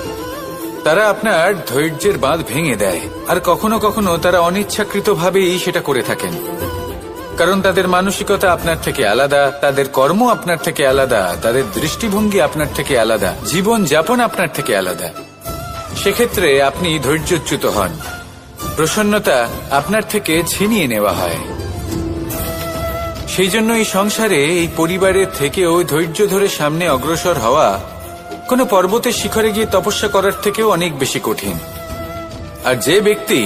তারা আপনার ধৈর্যের বাঁধ ভেঙে দেয়, আর কখনো কখনো তারা অনিচ্ছাকৃতভাবেই সেটা করে থাকেন। কারণ তাদের মানসিকতা আপনার থেকে আলাদা, তাদের কর্ম আপনার থেকে আলাদা, তাদের দৃষ্টিভঙ্গি আপনার থেকে আলাদা, জীবন যাপন আপনার থেকে আলাদা। সেক্ষেত্রে আপনি ধৈর্যচ্যুত হন, প্রসন্নতা আপনার থেকে ছিনিয়ে নেওয়া হয়। সেই জন্য এই সংসারে, এই পরিবারের থেকেও ধৈর্য ধরে সামনে অগ্রসর হওয়া কোনো পর্বতের শিখরে গিয়ে তপস্যা করার থেকেও অনেক বেশি কঠিন। আর যে ব্যক্তি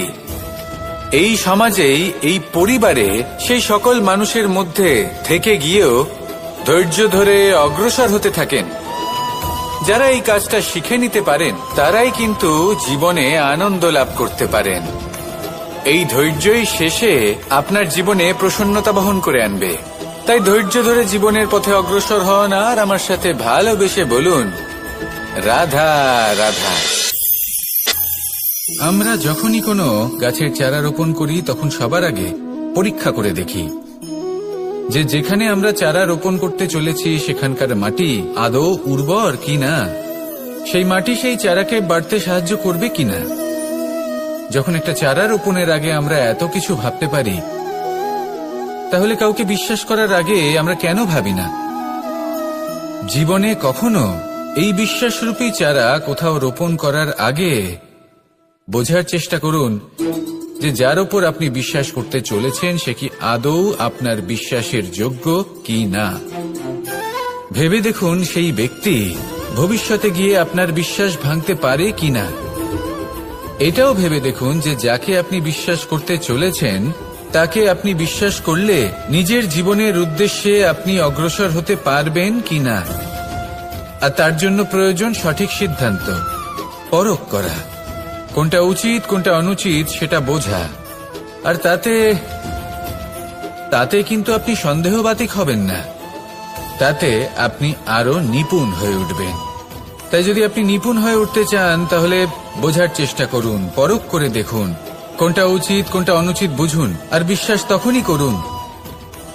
এই সমাজেই, এই পরিবারে, সেই সকল মানুষের মধ্যে থেকে গিয়েও ধৈর্য ধরে অগ্রসর হতে থাকেন, যারা এই কাজটা শিখে নিতে পারেন, তারাই কিন্তু জীবনে আনন্দ লাভ করতে পারেন। এই ধৈর্যই শেষে আপনার জীবনে প্রসন্নতা বহন করে আনবে। তাই ধৈর্য ধরে জীবনের পথে অগ্রসর হন আর আমার সাথে ভালোবেসে বলুন, রাধা রাধা। আমরা যখনই কোনো গাছের চারা রোপণ করি তখন সবার আগে পরীক্ষা করে দেখি যে যেখানে আমরা চারা রোপণ করতে চলেছি সেখানকার মাটি আদৌ উর্বর কিনা, সেই মাটি সেই চারাকে বাড়তে সাহায্য করবে কিনা। যখন একটা চারা রোপণের আগে আমরা এত কিছু ভাবতে পারি, তাহলে কাউকে বিশ্বাস করার আগে আমরা কেন ভাবি না? জীবনে কখনো এই বিশ্বাসরূপী চারা কোথাও রোপণ করার আগে বোঝার চেষ্টা করুন যে যার ওপর আপনি বিশ্বাস করতে চলেছেন সে কি আদৌ আপনার বিশ্বাসের যোগ্য কি না। ভেবে দেখুন সেই ব্যক্তি ভবিষ্যতে গিয়ে আপনার বিশ্বাস ভাঙতে পারে কিনা। এটাও ভেবে দেখুন যে যাকে আপনি বিশ্বাস করতে চলেছেন তাকে আপনি বিশ্বাস করলে নিজের জীবনের উদ্দেশ্যে আপনি অগ্রসর হতে পারবেন কিনা। আর তার জন্য প্রয়োজন সঠিক সিদ্ধান্ত, পরখ করা, কোনটা উচিত কোনটা অনুচিত সেটা বোঝা। আর তাতে কিন্তু আপনি সন্দেহবাতিক হবেন না, তাতে আপনি আরো নিপুণ হয়ে উঠবেন। তাই যদি আপনি নিপুণ হয়ে উঠতে চান তাহলে বোঝার চেষ্টা করুন, পরখ করে দেখুন, কোনটা উচিত কোনটা অনুচিত বুঝুন। আর বিশ্বাস তখনই করুন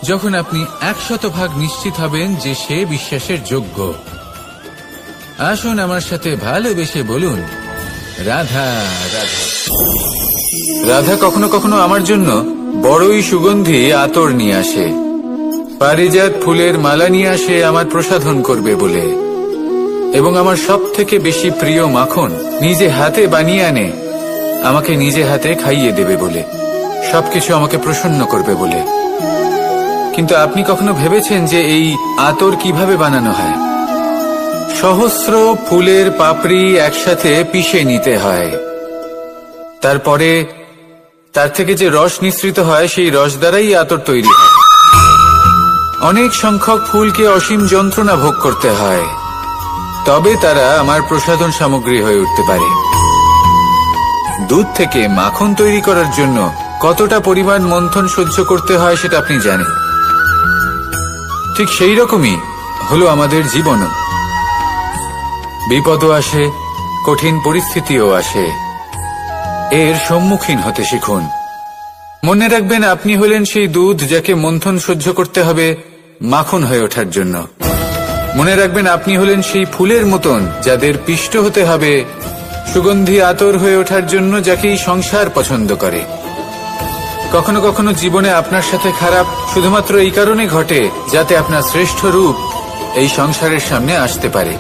যখন আপনি 100% নিশ্চিত হবেন যে সে বিশ্বাসের যোগ্য। আসুন আমার সাথে ভালোবেসে বলুন, রাধা রাধা। রাধা কখনো কখনো আমার জন্য বড়ই সুগন্ধি আতর নিয়ে আসে, পারিজাত ফুলের মালা নিয়ে আসে আমার প্রসাধন করবে বলে, এবং আমার সব থেকে বেশি প্রিয় মাখন নিজে হাতে বানিয়ে আনে আমাকে নিজে হাতে খাইয়ে দেবে বলে, সবকিছু আমাকে প্রসন্ন করবে বলে। কিন্তু আপনি কখনো ভেবেছেন যে এই আতর কিভাবে বানানো হয়? সহস্র ফুলের পাপড়ি একসাথে পিষে নিতে হয়, তারপরে তার থেকে যে রস নিঃসৃত হয় সেই রস দ্বারাই আতর তৈরি হয়। অনেক সংখ্যক ফুলকে অসীম যন্ত্রণা ভোগ করতে হয়, তবে তারা আমার প্রসাধন সামগ্রী হয়ে উঠতে পারে। দুধ থেকে মাখন তৈরি করার জন্য কতটা পরিমাণ মন্থন সহ্য করতে হয় সেটা আপনি জানেন। ঠিক সেই রকমই হলো আমাদের জীবনও। বিপদও আসে, কঠিন পরিস্থিতিও আসে, এর সম্মুখীন হতে শিখুন। মনে রাখবেন আপনি হলেন সেই দুধ যাকে মন্থন সহ্য করতে হবে মাখন হয়ে ওঠার জন্য। মনে রাখবেন আপনি হলেন সেই ফুলের মতন যাদের পিষ্ট হতে হবে সুগন্ধি আতর হয়ে ওঠার জন্য, যাকেই সংসার পছন্দ করে। কখনো কখনো জীবনে আপনার সাথে খারাপ শুধুমাত্র এই কারণে ঘটে যাতে আপনার শ্রেষ্ঠ রূপ এই সংসারের সামনে আসতে পারে।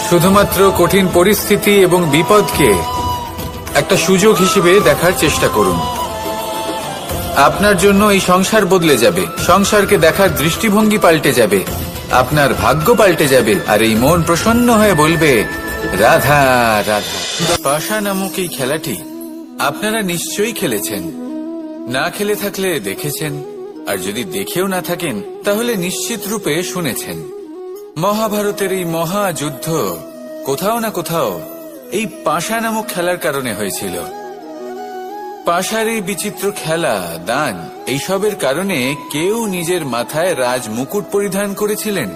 শুধুমাত্র কঠিন পরিস্থিতি এবং বিপদকে একটা সুযোগ হিসেবে দেখার চেষ্টা করুন। আপনার জন্য এই সংসার বদলে যাবে, সংসারকে দেখার দৃষ্টিভঙ্গি পাল্টে যাবে, আপনার ভাগ্য পাল্টে যাবে, আর এই মন প্রসন্ন হয়ে বলবে, রাধা রাধা। পাশা নামক এই খেলাটি আপনারা নিশ্চয়ই খেলেছেন, না খেলে থাকলে দেখেছেন, আর যদি দেখেও না থাকেন তাহলে নিশ্চিত রূপে শুনেছেন। মহাভারতের এই মহাযুদ্ধ কোথাও না কোথাও এই পাশা নামক খেলার কারণে হয়েছিল। পাশার এই বিচিত্র খেলা, দান, এইসবের কারণে কেউ নিজের মাথায় রাজ মুকুট পরিধান করেছিলেন,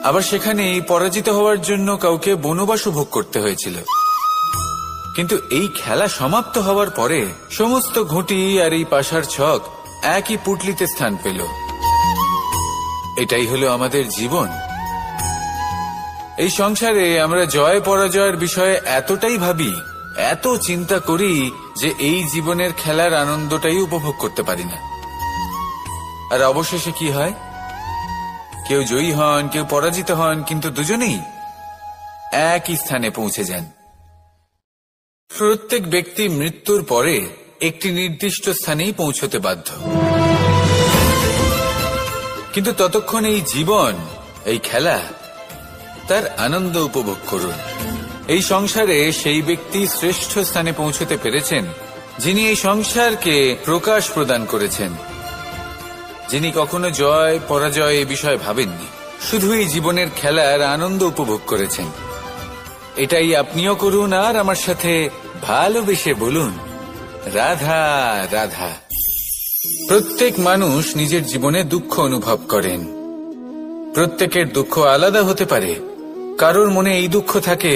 আবার সেখানে পরাজিত হওয়ার জন্য কাউকে বনবাসও ভোগ করতে হয়েছিল। কিন্তু এই খেলা সমাপ্ত হওয়ার পরে সমস্ত ঘুঁটি আর এই পাশার ছক একই পুটলিতে স্থান পেল। এটাই হলো আমাদের জীবন। এই সংসারে আমরা জয় পরাজয়ের বিষয়ে এতটাই ভাবি, এত চিন্তা করি যে এই জীবনের খেলার আনন্দটাই উপভোগ করতে পারি না। আর অবশেষে কি হয়? কেউ জয়ী হন, কেউ পরাজিত হন, কিন্তু দুজনেই একই স্থানে পৌঁছে যান। প্রত্যেক ব্যক্তি মৃত্যুর পরে একটি নির্দিষ্ট স্থানেই পৌঁছতে বাধ্য, কিন্তু ততক্ষণ এই জীবন, এই খেলা, তার আনন্দ উপভোগ করুন। এই সংসারে সেই ব্যক্তি শ্রেষ্ঠ স্থানে পৌঁছতে পেরেছেন যিনি এই সংসারকে প্রকাশ প্রদান করেছেন, যিনি কখনো জয় পরাজয় এ বিষয়ে ভাবেননি, শুধু এই জীবনের খেলার আনন্দ উপভোগ করেছেন। এটাই আপনিও করুন, আর আমার সাথে ভালোবেসে বলুন, রাধা রাধা। প্রত্যেক মানুষ নিজের জীবনে দুঃখ অনুভব করেন। প্রত্যেকের দুঃখ আলাদা হতে পারে। কারোর মনে এই দুঃখ থাকে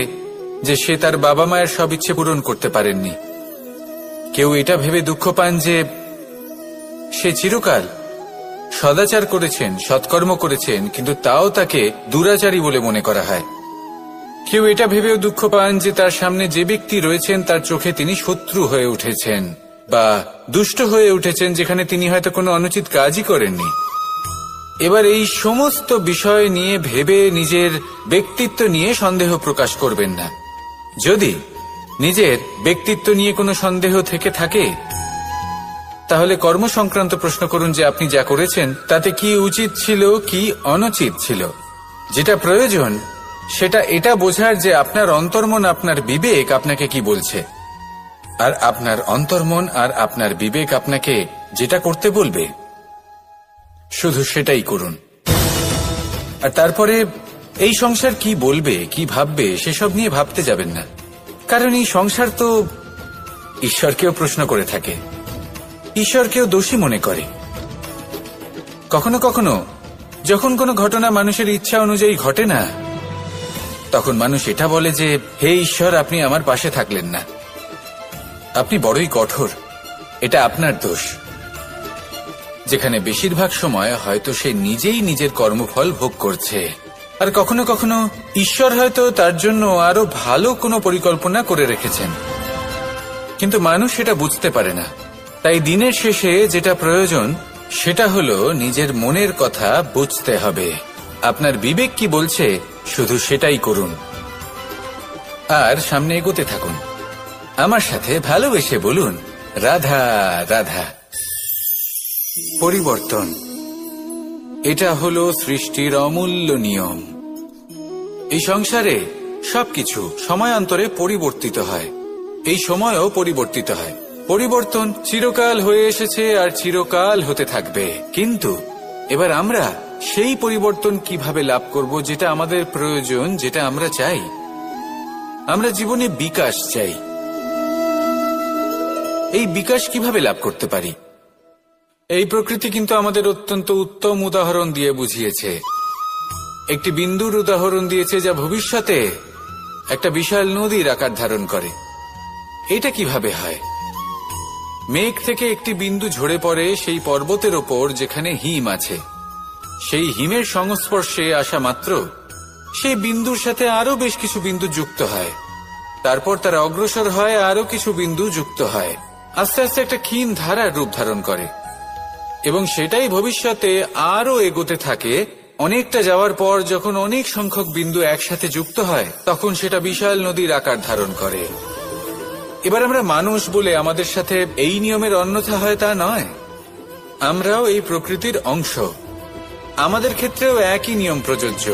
যে সে তার বাবা মায়ের সব ইচ্ছে পূরণ করতে পারেননি। কেউ এটা ভেবে দুঃখ পান যে সে চিরকাল সদাচার করেছেন, সৎকর্ম করেছেন, কিন্তু তাও তাকে দুরাচারী বলে মনে করা হয়। কেউ এটা ভেবেও দুঃখ পান যে তার সামনে যে ব্যক্তি রয়েছেন তার চোখে তিনি শত্রু হয়ে উঠেছেন বা দুষ্ট হয়ে উঠেছেন, যেখানে তিনি হয়তো কোনো অনুচিত কাজই করেননি। এবার এই সমস্ত বিষয় নিয়ে ভেবে নিজের ব্যক্তিত্ব নিয়ে সন্দেহ প্রকাশ করবেন না। যদি নিজের ব্যক্তিত্ব নিয়ে কোনো সন্দেহ থেকে থাকে তাহলে কর্ম সংক্রান্ত প্রশ্ন করুন যে আপনি যা করেছেন তাতে কি উচিত ছিল, কি অনুচিত ছিল। যেটা প্রয়োজন সেটা এটা বোঝার যে আপনার অন্তর্মন, আপনার বিবেক আপনাকে কি বলছে। আর আপনার অন্তর্মন আর আপনার বিবেক আপনাকে যেটা করতে বলবে শুধু সেটাই করুন। আর তারপরে এই সংসার কি বলবে, কি ভাববে, সেসব নিয়ে ভাবতে যাবেন না। কারণ এই সংসার তো ঈশ্বরকেও প্রশ্ন করে থাকে, ঈশ্বরকেও দোষী মনে করে। কখনো কখনো যখন কোনো ঘটনা মানুষের ইচ্ছা অনুযায়ী ঘটে না, তখন মানুষ এটা বলে যে, হে ঈশ্বর, আপনি আমার পাশে থাকলেন না, আপনি বড়ই কঠোর, এটা আপনার দোষ। যেখানে বেশিরভাগ সময় হয়তো সে নিজেই নিজের কর্মফল ভোগ করছে। আর কখনো কখনো ঈশ্বর হয়তো তার জন্য আরো ভালো কোনো পরিকল্পনা করে রেখেছেন, কিন্তু মানুষ সেটা বুঝতে পারে না। তাই দিনের শেষে যেটা প্রয়োজন সেটা হলো নিজের মনের কথা বুঝতে হবে। আপনার বিবেক কি বলছে শুধু সেটাই করুন আর সামনে এগোতে থাকুন। আমার সাথে ভালোবেসে বলুন, রাধা রাধা। পরিবর্তন, এটা হলো সৃষ্টির অমূল্য নিয়ম। এই সংসারে সবকিছু সময়ান্তরে পরিবর্তিত হয়, এই সময়ও পরিবর্তিত হয়। পরিবর্তন চিরকাল হয়ে এসেছে আর চিরকাল হতে থাকবে। কিন্তু এবার আমরা সেই পরিবর্তন কিভাবে লাভ করব যেটা আমাদের প্রয়োজন, যেটা আমরা চাই। আমরা জীবনে বিকাশ চাই। এই বিকাশ কিভাবে লাভ করতে পারি? এই প্রকৃতি কিন্তু আমাদের অত্যন্ত উত্তম উদাহরণ দিয়ে বুঝিয়েছে। একটি বিন্দুর উদাহরণ দিয়েছে যা ভবিষ্যতে একটা বিশাল নদীর আকার ধারণ করে। এটা কিভাবে হয়? মেঘ থেকে একটি বিন্দু ঝরে পড়ে সেই পর্বতের ওপর যেখানে হিম আছে। সেই হিমের সংস্পর্শে আসা মাত্র সেই বিন্দুর সাথে আরো বেশ কিছু বিন্দু যুক্ত হয়। তারপর তারা অগ্রসর হয়, আরো কিছু বিন্দু যুক্ত হয়, আস্তে আস্তে একটা ক্ষীণ ধারার রূপ ধারণ করে। এবং সেটাই ভবিষ্যতে আরো এগোতে থাকে। অনেকটা যাওয়ার পর যখন অনেক সংখ্যক বিন্দু একসাথে যুক্ত হয়, তখন সেটা বিশাল নদীর আকার ধারণ করে। এবার আমরা মানুষ বলে আমাদের সাথে এই নিয়মের অন্যথা হয় তা নয়। আমরাও এই প্রকৃতির অংশ, আমাদের ক্ষেত্রেও একই নিয়ম প্রযোজ্য।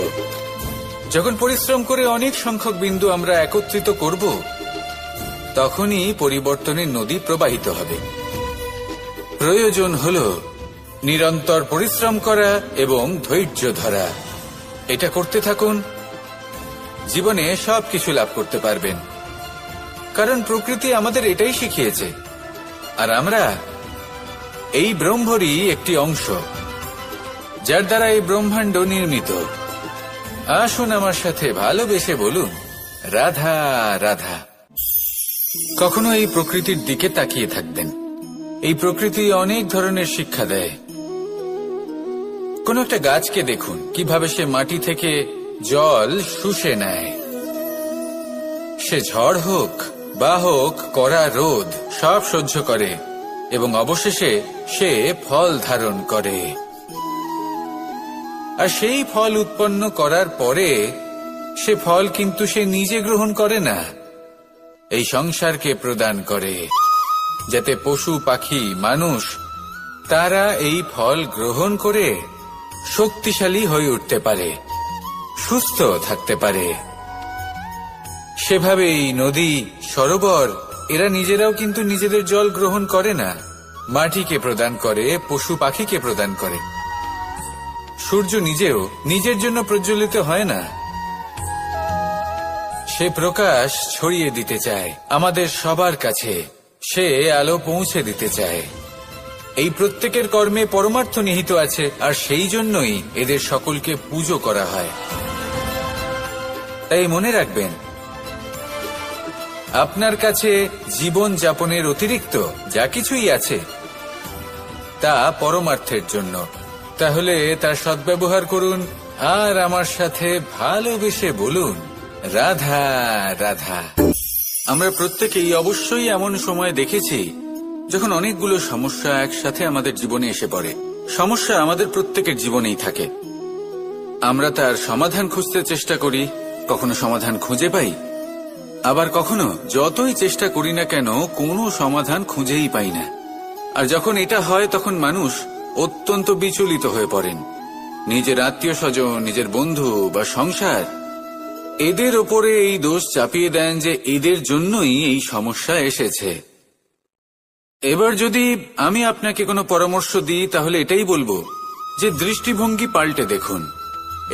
যখন পরিশ্রম করে অনেক সংখ্যক বিন্দু আমরা একত্রিত করব, তখনই পরিবর্তনের নদী প্রবাহিত হবে। প্রয়োজন হল নিরন্তর পরিশ্রম করা এবং ধৈর্য ধরা। এটা করতে থাকুন, জীবনে সবকিছু লাভ করতে পারবেন। কারণ প্রকৃতি আমাদের এটাই শিখিয়েছে, আর আমরা এই ব্রহ্মরই একটি অংশ, যার দ্বারা এই ব্রহ্মাণ্ড নির্মিত। আসুন আমার সাথে ভালোবেসে বলুন, রাধা রাধা। কখনো এই প্রকৃতির দিকে তাকিয়ে থাকবেন। এই প্রকৃতি অনেক ধরনের শিক্ষা দেয়। কোন একটা গাছকে দেখুন, কিভাবে সে মাটি থেকে জল শুষে নেয়। সে ঝড় হোক বা হোক কড়া রোদ, সব সহ্য করে এবং অবশেষে সে ফল ধারণ করে। আর সেই ফল উৎপন্ন করার পরে সে ফল কিন্তু সে নিজে গ্রহণ করে না, এই সংসারকে প্রদান করে, যাতে পশু পাখি মানুষ তারা এই ফল গ্রহণ করে শক্তিশালী হয়ে উঠতে পারে, সুস্থ থাকতে পারে। সেভাবে এই নদী, সরোবর, এরা নিজেরাও কিন্তু নিজেদের জল গ্রহণ করে না, মাটিকে প্রদান করে, পশু পাখিকে প্রদান করে। সূর্য নিজেও নিজের জন্য প্রজ্বলিত হয় না, সে প্রকাশ ছড়িয়ে দিতে চায় আমাদের সবার কাছে, সে আলো পৌঁছে দিতে চায়। এই প্রত্যেকের কর্মে পরমার্থ নিহিত আছে, আর সেই জন্যই এদের সকলকে পুজো করা হয়। তাই মনে রাখবেন, আপনার কাছে জীবন যাপনের অতিরিক্ত যা কিছুই আছে তা পরমার্থের জন্য। তাহলে তার সদ্ব্যবহার করুন আর আমার সাথে ভালোবেসে বলুন, রাধা রাধা। আমরা প্রত্যেকেই অবশ্যই এমন সময় দেখেছি যখন অনেকগুলো সমস্যা একসাথে আমাদের জীবনে এসে পড়ে। সমস্যা আমাদের প্রত্যেকের জীবনেই থাকে। আমরা তার সমাধান খুঁজতে চেষ্টা করি, কখনো সমাধান খুঁজে পাই, আবার কখনো যতই চেষ্টা করি না কেন কোনো সমাধান খুঁজেই পাই না। আর যখন এটা হয় তখন মানুষ অত্যন্ত বিচলিত হয়ে পড়েন। নিজের আত্মীয় স্বজন, নিজের বন্ধু বা সংসার, এদের ওপরে এই দোষ চাপিয়ে দেন যে এদের জন্যই এই সমস্যা এসেছে। এবার যদি আমি আপনাকে কোনো পরামর্শ দিই তাহলে এটাই বলবো যে দৃষ্টিভঙ্গি পাল্টে দেখুন।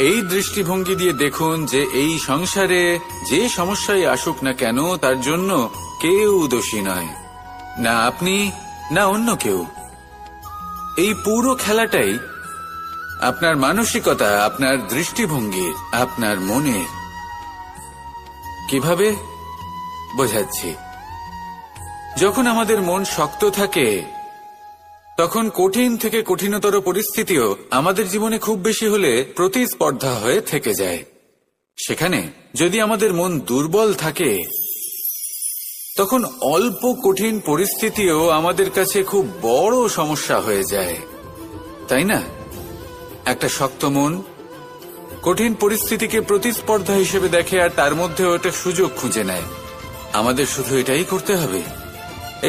এই দৃষ্টিভঙ্গি দিয়ে দেখুন যে এই সংসারে যে সমস্যায় আসুক না কেন তার জন্য কেউ দোষী নয়, না আপনি না অন্য কেউ। এই পুরো খেলাটাই আপনার মানসিকতা, আপনার দৃষ্টিভঙ্গি, আপনার মনের। কিভাবে বোঝাচ্ছি, যখন আমাদের মন শক্ত থাকে তখন কঠিন থেকে কঠিনতর পরিস্থিতিও আমাদের জীবনে খুব বেশি হলে প্রতিস্পর্ধা হয়ে থেকে যায়। সেখানে যদি আমাদের মন দুর্বল থাকে তখন অল্প কঠিন পরিস্থিতিও আমাদের কাছে খুব বড় সমস্যা হয়ে যায়, তাই না? একটা শক্ত মন কঠিন পরিস্থিতিকে প্রতিস্পর্ধা হিসেবে দেখে আর তার মধ্যে ওটা সুযোগ খুঁজে নেয়। আমাদের শুধু এটাই করতে হবে।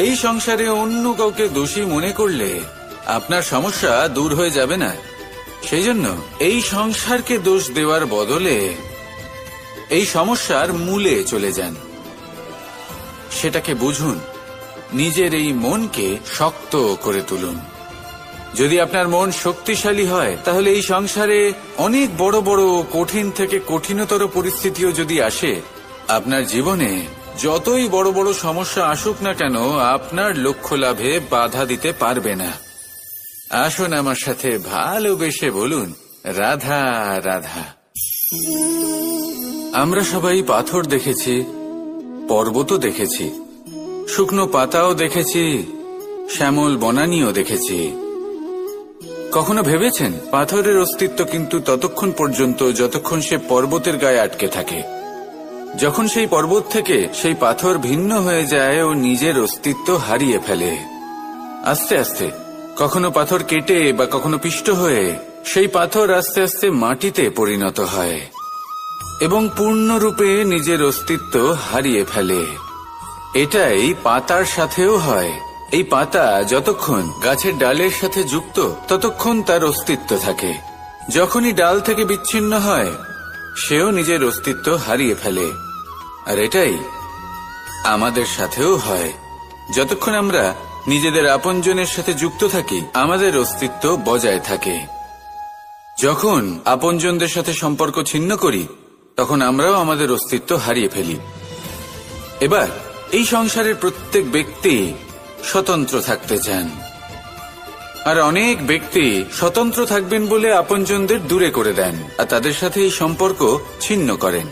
এই সংসারে অন্য কাউকে দোষী মনে করলে আপনার সমস্যা দূর হয়ে যাবে না। সেই জন্য এই সংসারকে দোষ দেওয়ার বদলে এই সমস্যার মূলে চলে যান, সেটাকে বুঝুন, নিজের এই মনকে শক্ত করে তুলুন। যদি আপনার মন শক্তিশালী হয় তাহলে এই সংসারে অনেক বড় বড় কঠিন থেকে কঠিনতর পরিস্থিতিও যদি আসে, আপনার জীবনে যতই বড় বড় সমস্যা আসুক না কেন আপনার লক্ষ্য লাভে বাধা দিতে পারবে না। আসুন আমার সাথে ভালোবেসে বলুন, রাধা রাধা। আমরা সবাই পাথর দেখেছি, পর্বতও দেখেছি, শুকনো পাতাও দেখেছি, শ্যামল বনানীও দেখেছি। কখনো ভেবেছেন পাথরের অস্তিত্ব কিন্তু ততক্ষণ পর্যন্ত যতক্ষণ সে পর্বতের গায়ে আটকে থাকে। যখন সেই পর্বত থেকে সেই পাথর ভিন্ন হয়ে যায় ও নিজের অস্তিত্ব হারিয়ে ফেলে। আস্তে আস্তে কখনো পাথর কেটে বা কখনো পিষ্ট হয়ে সেই পাথর আস্তে আস্তে মাটিতে পরিণত হয় এবং পূর্ণরূপে নিজের অস্তিত্ব হারিয়ে ফেলে। এটাই পাতার সাথেও হয়। এই পাতা যতক্ষণ গাছের ডালের সাথে যুক্ত ততক্ষণ তার অস্তিত্ব থাকে। যখনই ডাল থেকে বিচ্ছিন্ন হয় সেও নিজের অস্তিত্ব হারিয়ে ফেলে। আর এটাই আমাদের সাথেও হয়। যতক্ষণ আমরা নিজেদের আপনজনের সাথে যুক্ত থাকি আমাদের অস্তিত্ব বজায় থাকে। যখন আপনজনদের সাথে সম্পর্ক ছিন্ন করি তখন আমরাও আমাদের অস্তিত্ব হারিয়ে ফেলি। এবার এই সংসারের প্রত্যেক ব্যক্তি স্বতন্ত্র থাকতে চান, আর অনেক ব্যক্তি স্বতন্ত্র থাকবেন বলে আপনজনদের দূরে করে দেন আর তাদের সাথে এই সম্পর্ক ছিন্ন করেন।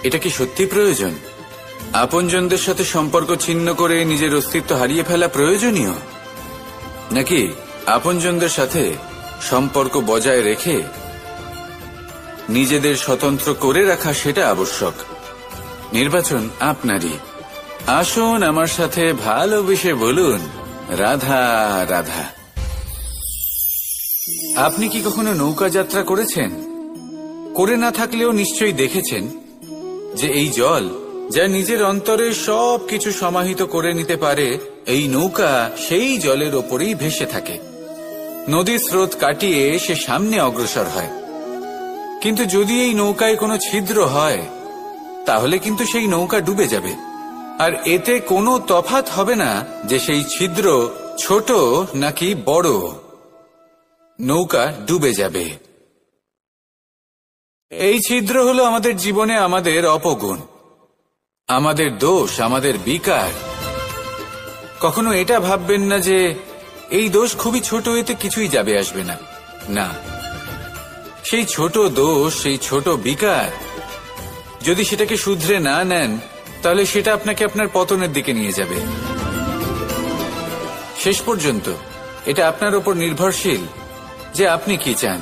এটা কি সত্যি প্রয়োজন? আপনজনদের সাথে সম্পর্ক ছিন্ন করে নিজের অস্তিত্ব হারিয়ে ফেলা প্রয়োজনীয়, নাকি আপনজনদের সাথে সম্পর্ক বজায় রেখে নিজেদের স্বতন্ত্র করে রাখা সেটা আবশ্যক? নির্বাচন আপনারই। আসুন আমার সাথে ভালোবেসে বলুন, রাধা রাধা। আপনি কি কখনো নৌকা যাত্রা করেছেন? করে না থাকলেও নিশ্চয়ই দেখেছেন যে এই জল যা নিজের অন্তরে সব কিছু সমাহিত করে নিতে পারে, এই নৌকা সেই জলের ওপরেই ভেসে থাকে। নদীর স্রোত কাটিয়ে সে সামনে অগ্রসর হয়। কিন্তু যদি এই নৌকায় কোনো ছিদ্র হয় তাহলে কিন্তু সেই নৌকা ডুবে যাবে। আর এতে কোনো তফাৎ হবে না যে সেই ছিদ্র ছোট নাকি বড়, নৌকা ডুবে যাবে। এই ছিদ্র হলো আমাদের জীবনে আমাদের অপগুণ, আমাদের দোষ, আমাদের বিকার। কখনো এটা ভাববেন না যে এই দোষ খুবই ছোট, এতে কিছুই যাবে আসবে না। না, সেই ছোট দোষ, সেই ছোট বিকার যদি সেটাকে শুধরে না নেন তাহলে সেটা আপনাকে আপনার পতনের দিকে নিয়ে যাবে। শেষ পর্যন্ত এটা আপনার উপর নির্ভরশীল যে আপনি কি চান।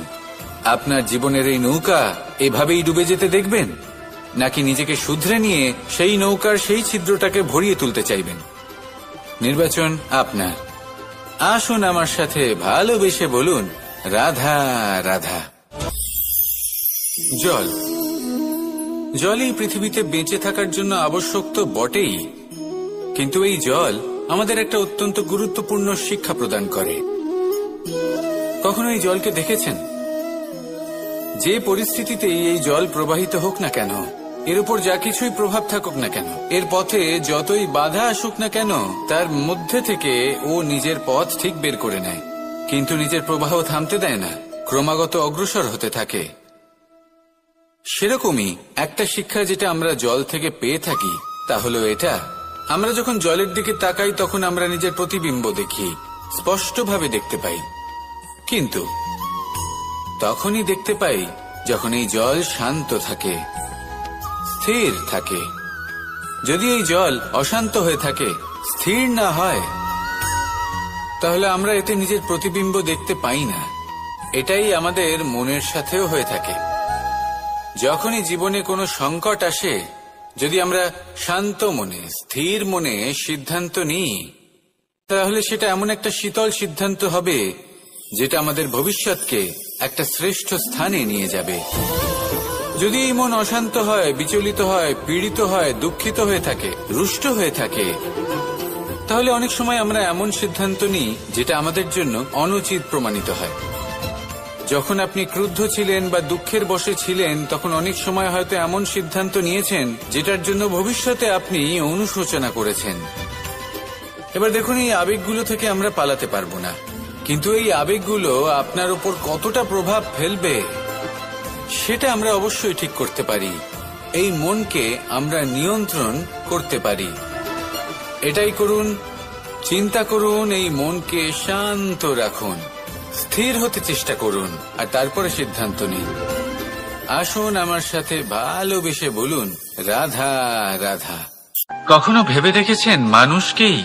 আপনার জীবনের এই নৌকা এভাবেই ডুবে যেতে দেখবেন, নাকি নিজেকে শুধরে নিয়ে সেই নৌকার সেই ছিদ্রটাকে ভরিয়ে তুলতে চাইবেন? নির্বাচন আপনার। আসুন আমার সাথে ভালোবেসে বলুন, রাধা রাধা। জল, জলই পৃথিবীতে বেঁচে থাকার জন্য আবশ্যক তো বটেই, কিন্তু এই জল আমাদের একটা অত্যন্ত গুরুত্বপূর্ণ শিক্ষা প্রদান করে। কখনো এই জলকে দেখেছেন? যে পরিস্থিতিতেই এই জল প্রবাহিত হোক না কেন এর উপর যা কিছুই প্রভাব থাকুক না কেন, এর পথে যতই বাধা আসুক না কেন, তার মধ্যে থেকে ও নিজের পথ ঠিক বের করে নেয়, কিন্তু নিজের প্রবাহ থামতে দেয় না, ক্রমাগত অগ্রসর হতে থাকে। সেরকমই একটা শিক্ষা যেটা আমরা জল থেকে পেয়ে থাকি তা হলো এটা, আমরা যখন জলের দিকে তাকাই তখন আমরা নিজের প্রতিবিম্ব দেখি, স্পষ্টভাবে দেখতে পাই, কিন্তু তখনই দেখতে পাই যখন এই জল শান্ত থাকে, স্থির থাকে। যদি এই জল অশান্ত হয়ে থাকে, স্থির না হয়, তাহলে আমরা এতে নিজের প্রতিবিম্ব দেখতে পাই না। এটাই আমাদের মনের সাথেও হয়ে থাকে। যখনই জীবনে কোনো সংকট আসে, যদি আমরা শান্ত মনে, স্থির মনে সিদ্ধান্ত নিই, তাহলে সেটা এমন একটা শীতল সিদ্ধান্ত হবে যেটা আমাদের ভবিষ্যৎকে একটা শ্রেষ্ঠ স্থানে নিয়ে যাবে। যদি এই মন অশান্ত হয়, বিচলিত হয়, পীড়িত হয়, দুঃখিত হয়ে থাকে, রুষ্ট হয়ে থাকে, তাহলে অনেক সময় আমরা এমন সিদ্ধান্ত নিই যেটা আমাদের জন্য অনুচিত প্রমাণিত হয়। যখন আপনি ক্রুদ্ধ ছিলেন বা দুঃখের বশে ছিলেন, তখন অনেক সময় হয়তো এমন সিদ্ধান্ত নিয়েছেন যেটার জন্য ভবিষ্যতে আপনি অনুশোচনা করেছেন। এবার দেখুন, এই আবেগগুলো থেকে আমরা পালাতে পারবো না, কিন্তু এই আবেগগুলো আপনার উপর কতটা প্রভাব ফেলবে সেটা আমরা অবশ্যই ঠিক করতে পারি। এই মনকে আমরা নিয়ন্ত্রণ করতে পারি। এটাই করুন, চিন্তা করুন, এই মনকে শান্ত রাখুন, স্থির হতে চেষ্টা করুন, আর তারপরে সিদ্ধান্ত নিন। আসুন আমার সাথে ভালোবেসে বলুন, রাধা রাধা। কখনো ভেবে দেখেছেন মানুষকেই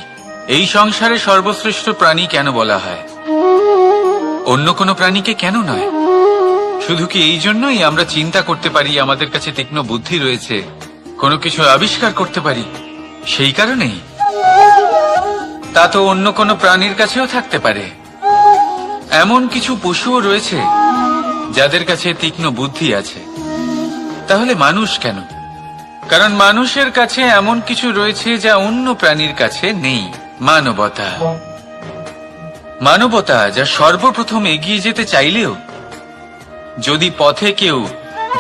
এই সংসারে সর্বশ্রেষ্ঠ প্রাণী কেন বলা হয়? অন্য কোনো প্রাণীকে কেন নয়? শুধু কি এই জন্যই আমরা চিন্তা করতে পারি, আমাদের কাছে তীক্ষ্ণ বুদ্ধি রয়েছে, কোনো কিছু আবিষ্কার করতে পারি, সেই কারণেই? তা তো অন্য কোনো প্রাণীর কাছেও থাকতে পারে। এমন কিছু পশুও রয়েছে যাদের কাছে তীক্ষ্ণ বুদ্ধি আছে। তাহলে মানুষ কেন? কারণ মানুষের কাছে এমন কিছু রয়েছে যা অন্য প্রাণীর কাছে নেই, মানবতা। মানবতা যা সর্বপ্রথম এগিয়ে যেতে চাইলেও যদি পথে কেউ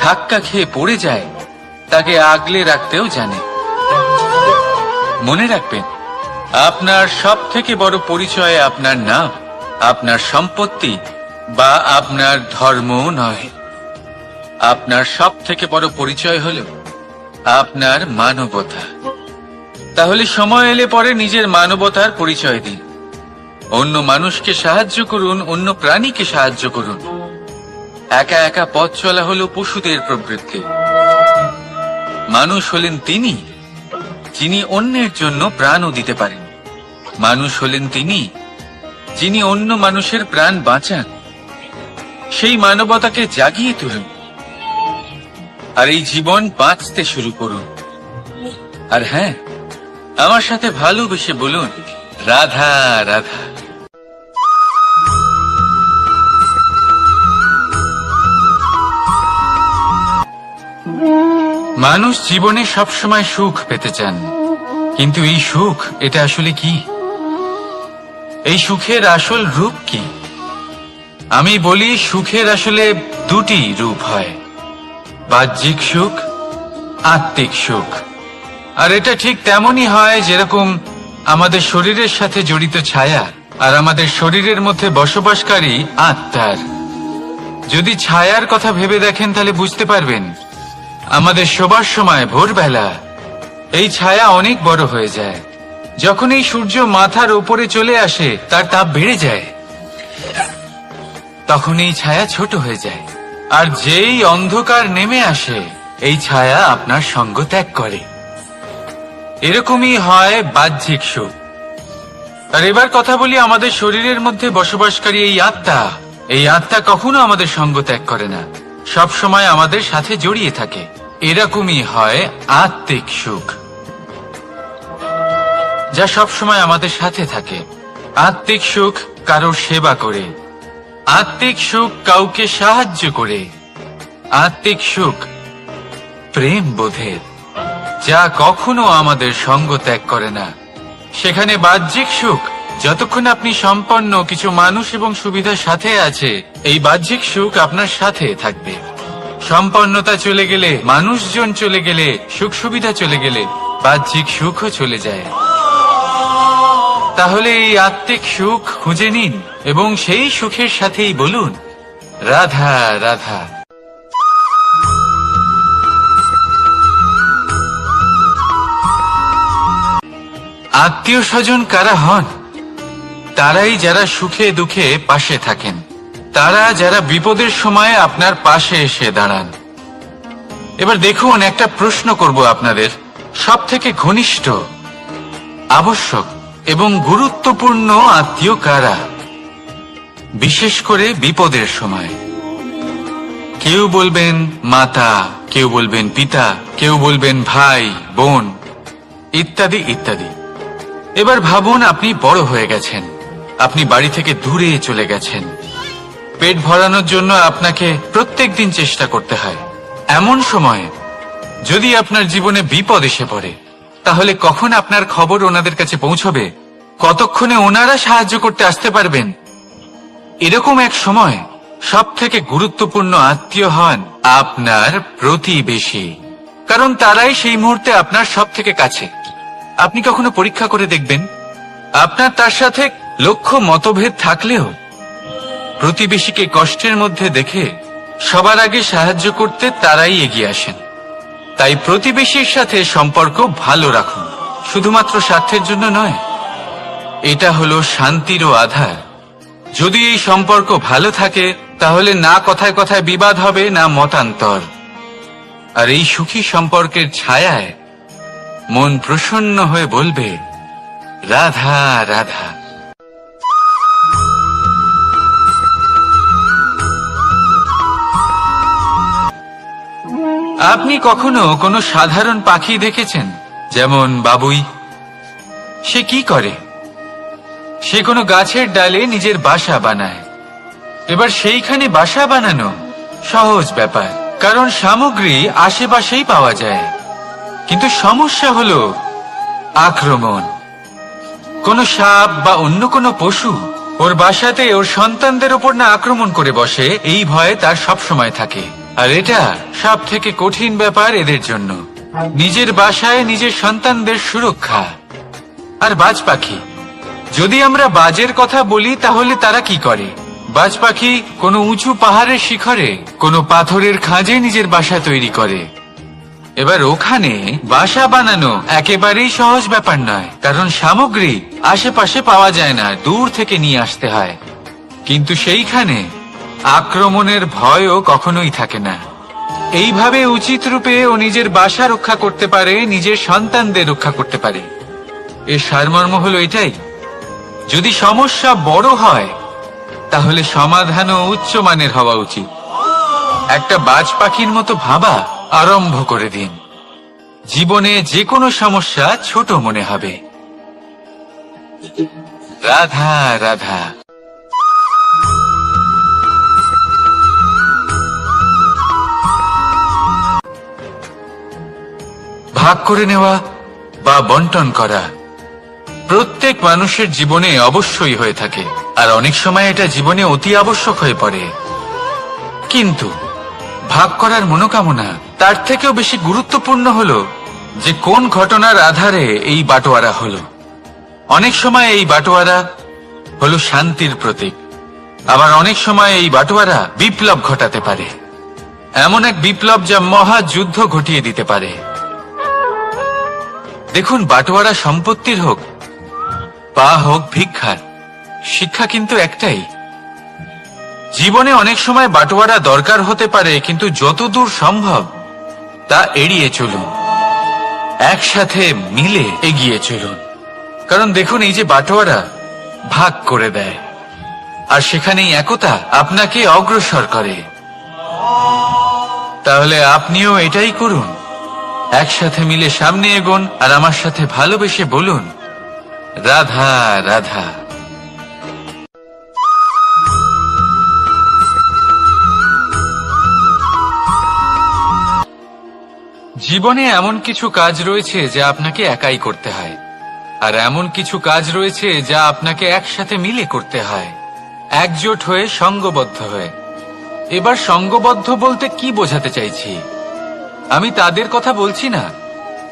ধাক্কা খেয়ে পড়ে যায়, তাকে আগলে রাখতেও জানে। মনে রাখবেন, আপনার সব থেকে বড় পরিচয় আপনার নাম, আপনার সম্পত্তি বা আপনার ধর্মও নয়। আপনার সব থেকে বড় পরিচয় হল আপনার মানবতা। তাহলে সময় এলে পরে নিজের মানবতার পরিচয় দিন। অন্য মানুষকে সাহায্য করুন, অন্য প্রাণীকে সাহায্য করুন। একা একা পথ চলা হলো পশুদের প্রবৃত্তি। মানুষ হলেন তিনি যিনি অন্যের জন্য প্রাণও দিতে পারেন। মানুষ হলেন তিনি যিনি অন্য মানুষের প্রাণ বাঁচান। সেই মানবতাকে জাগিয়ে তুলুন আর এই জীবন বাঁচতে শুরু করুন। আর হ্যাঁ, আমার সাথে ভালোবেসে বলুন, রাধা রাধা। মানুষ জীবনে সবসময় সুখ পেতে চান, কিন্তু এই সুখ এটা আসলে কি? এই সুখের আসল রূপ কি? আমি বলি, সুখের আসলে দুটি রূপ হয়, বাহ্যিক সুখ, আত্মিক সুখ। আর এটা ঠিক তেমনই হয় যেরকম আমাদের শরীরের সাথে জড়িত ছায়া আর আমাদের শরীরের মধ্যে বসবাসকারী আত্মার। যদি ছায়ার কথা ভেবে দেখেন তাহলে বুঝতে পারবেন, আমাদের শোবার সময় ভোরবেলা এই ছায়া অনেক বড় হয়ে যায়। যখন এই সূর্য মাথার উপরে চলে আসে, তার তাপ বেড়ে যায়, তখন এই ছায়া ছোট হয়ে যায়। আর যেই অন্ধকার নেমে আসে, এই ছায়া আপনার সঙ্গ ত্যাগ করে। এরকমই হয় বাহ্যিক সুখ। আর এবার কথা বলি আমাদের শরীরের মধ্যে বসবাসকারী এই আত্মা। এই আত্মা কখনো আমাদের সঙ্গ ত্যাগ করে না, সব সময় আমাদের সাথে জড়িয়ে থাকে। এরকমই হয় আত্মিক সুখ, যা সব সময় আমাদের সাথে থাকে। আত্মিক সুখ কারোর সেবা করে, আত্মিক সুখ কাউকে সাহায্য করে, আত্মিক সুখ প্রেম বোধের, যা কখনো আমাদের সঙ্গ ত্যাগ করে না। সেখানে বাহ্যিক সুখ, যতক্ষণ আপনি সম্পন্ন কিছু মানুষ এবং সুবিধার সাথে আছে, এই বাহ্যিক সুখ আপনার সাথে থাকবে। সম্পন্নতা চলে গেলে, মানুষজন চলে গেলে, সুখ সুবিধা চলে গেলে বাহ্যিক সুখও চলে যায়। তাহলে এই আত্মিক সুখ খুঁজে নিন এবং সেই সুখের সাথেই বলুন, রাধা রাধা। আত্মীয় স্বজন কারা হন? তারাই যারা সুখে দুঃখে পাশে থাকেন, তারা যারা বিপদের সময় আপনার পাশে এসে দাঁড়ান। এবার দেখুন, একটা প্রশ্ন করব আপনাদের, সব থেকে ঘনিষ্ঠ, আবশ্যক এবং গুরুত্বপূর্ণ আত্মীয় কারা, বিশেষ করে বিপদের সময়? কেউ বলবেন মাতা, কেউ বলবেন পিতা, কেউ বলবেন ভাই বোন, ইত্যাদি ইত্যাদি। এবার ভাবুন, আপনি বড় হয়ে গেছেন, আপনি বাড়ি থেকে দূরে চলে গেছেন, পেট ভরানোর জন্য আপনাকে প্রত্যেকদিন চেষ্টা করতে হয়। এমন সময় যদি আপনার জীবনে বিপদ এসে পড়ে, তাহলে কখন আপনার খবর ওনাদের কাছে পৌঁছবে? কতক্ষণে ওনারা সাহায্য করতে আসতে পারবেন? এরকম এক সময় সব থেকে গুরুত্বপূর্ণ আত্মীয় হন আপনার প্রতিবেশী, কারণ তারাই সেই মুহূর্তে আপনার সব থেকে কাছে। আপনি কখনো পরীক্ষা করে দেখবেন, আপনার তার সাথে লক্ষ্য মতভেদ থাকলেও প্রতিবেশীকে কষ্টের মধ্যে দেখে সবার আগে সাহায্য করতে তারাই এগিয়ে আসেন। তাই প্রতিবেশীর সাথে সম্পর্ক ভালো রাখুন, শুধুমাত্র স্বার্থের জন্য নয়। এটা হলো শান্তিরও আধার। যদি এই সম্পর্ক ভালো থাকে, তাহলে না কথায় কথায় বিবাদ হবে, না মতান্তর। আর এই সুখী সম্পর্কের ছায়ায় মন প্রসন্ন হয়ে বলবে, রাধা রাধা। আপনি কখনো কোনো সাধারণ পাখি দেখেছেন, যেমন বাবুই? সে কি করে? সে কোনো গাছের ডালে নিজের বাসা বানায়। এবার সেইখানে বাসা বানানো সহজ ব্যাপার, কারণ সামগ্রী আশেপাশেই পাওয়া যায়। কিন্তু সমস্যা হলো আক্রমণ। কোনো সাপ বা অন্য কোনো পশু ওর বাসাতে ওর সন্তানদের উপর না আক্রমণ করে বসে, এই ভয়ে তার সব সময় থাকে। আর এটা সব থেকে কঠিন ব্যাপার এদের জন্য, নিজের বাসায় নিজের সন্তানদের সুরক্ষা। আর বাজ পাখি, যদি আমরা বাজের কথা বলি, তাহলে তারা কি করে? বাজ পাখি কোনো উঁচু পাহাড়ের শিখরে, কোনো পাথরের খাঁজে নিজের বাসা তৈরি করে। এবার ওখানে বাসা বানানো একেবারেই সহজ ব্যাপার নয়, কারণ সামগ্রী আশেপাশে পাওয়া যায় না, দূর থেকে নিয়ে আসতে হয়। কিন্তু সেইখানে আক্রমণের ভয়ও কখনোই থাকে না। এইভাবে উচিত রূপে ও নিজের বাসা রক্ষা করতে পারে, নিজের সন্তানদের রক্ষা করতে পারে। এর সারমর্ম হলো এটাই, যদি সমস্যা বড় হয়, তাহলে সমাধানও উচ্চমানের হওয়া উচিত। একটা বাজ পাখির মতো ভাবা আরম্ভ করে দিন। জীবনে যে কোনো সমস্যা ছোট মনে হবে। রাধা রাধা। ভাগ করে নেওয়া বা বন্টন করা প্রত্যেক মানুষের জীবনে অবশ্যই হয়ে থাকে, আর অনেক সময় এটা জীবনে অতি আবশ্যক হয়ে পড়ে। কিন্তু ভাগ করার মনোকামনা তার থেকেও বেশি গুরুত্বপূর্ণ হলো যে কোন ঘটনার আধারে এই বাটোয়ারা হলো। অনেক সময় এই বাটোয়ারা হলো শান্তির প্রতীক, আবার অনেক সময় এই বাটোয়ারা বিপ্লব ঘটাতে পারে, এমন এক বিপ্লব যা মহাযুদ্ধ ঘটিয়ে দিতে পারে। দেখুন, বাটোয়ারা সম্পত্তির হোক বা হোক ভিক্ষার, শিক্ষা কিন্তু একটাই। জীবনে অনেক সময় বাটোয়ারা দরকার হতে পারে, কিন্তু যতদূর সম্ভব তা এড়িয়ে চলুন, একসাথে মিলে এগিয়ে চলুন। কারণ দেখুন, এই যে বাটোয়ারা ভাগ করে দেয়, আর সেখানেই একতা আপনাকে অগ্রসর করে। তাহলে আপনিও এটাই করুন, একসাথে মিলে সামনে এগোন, আর আমার সাথে ভালোবেসে বলুন, রাধা রাধা। জীবনে এমন কিছু কাজ রয়েছে যা আপনাকে একাই করতে হয়, আর এমন কিছু কাজ রয়েছে যা আপনাকে একসাথে মিলে করতে হয়, একজোট হয়ে, সঙ্গবদ্ধ হয়ে। এবার সঙ্গবদ্ধ বলতে কি বোঝাতে চাইছি? আমি তাদের কথা বলছি না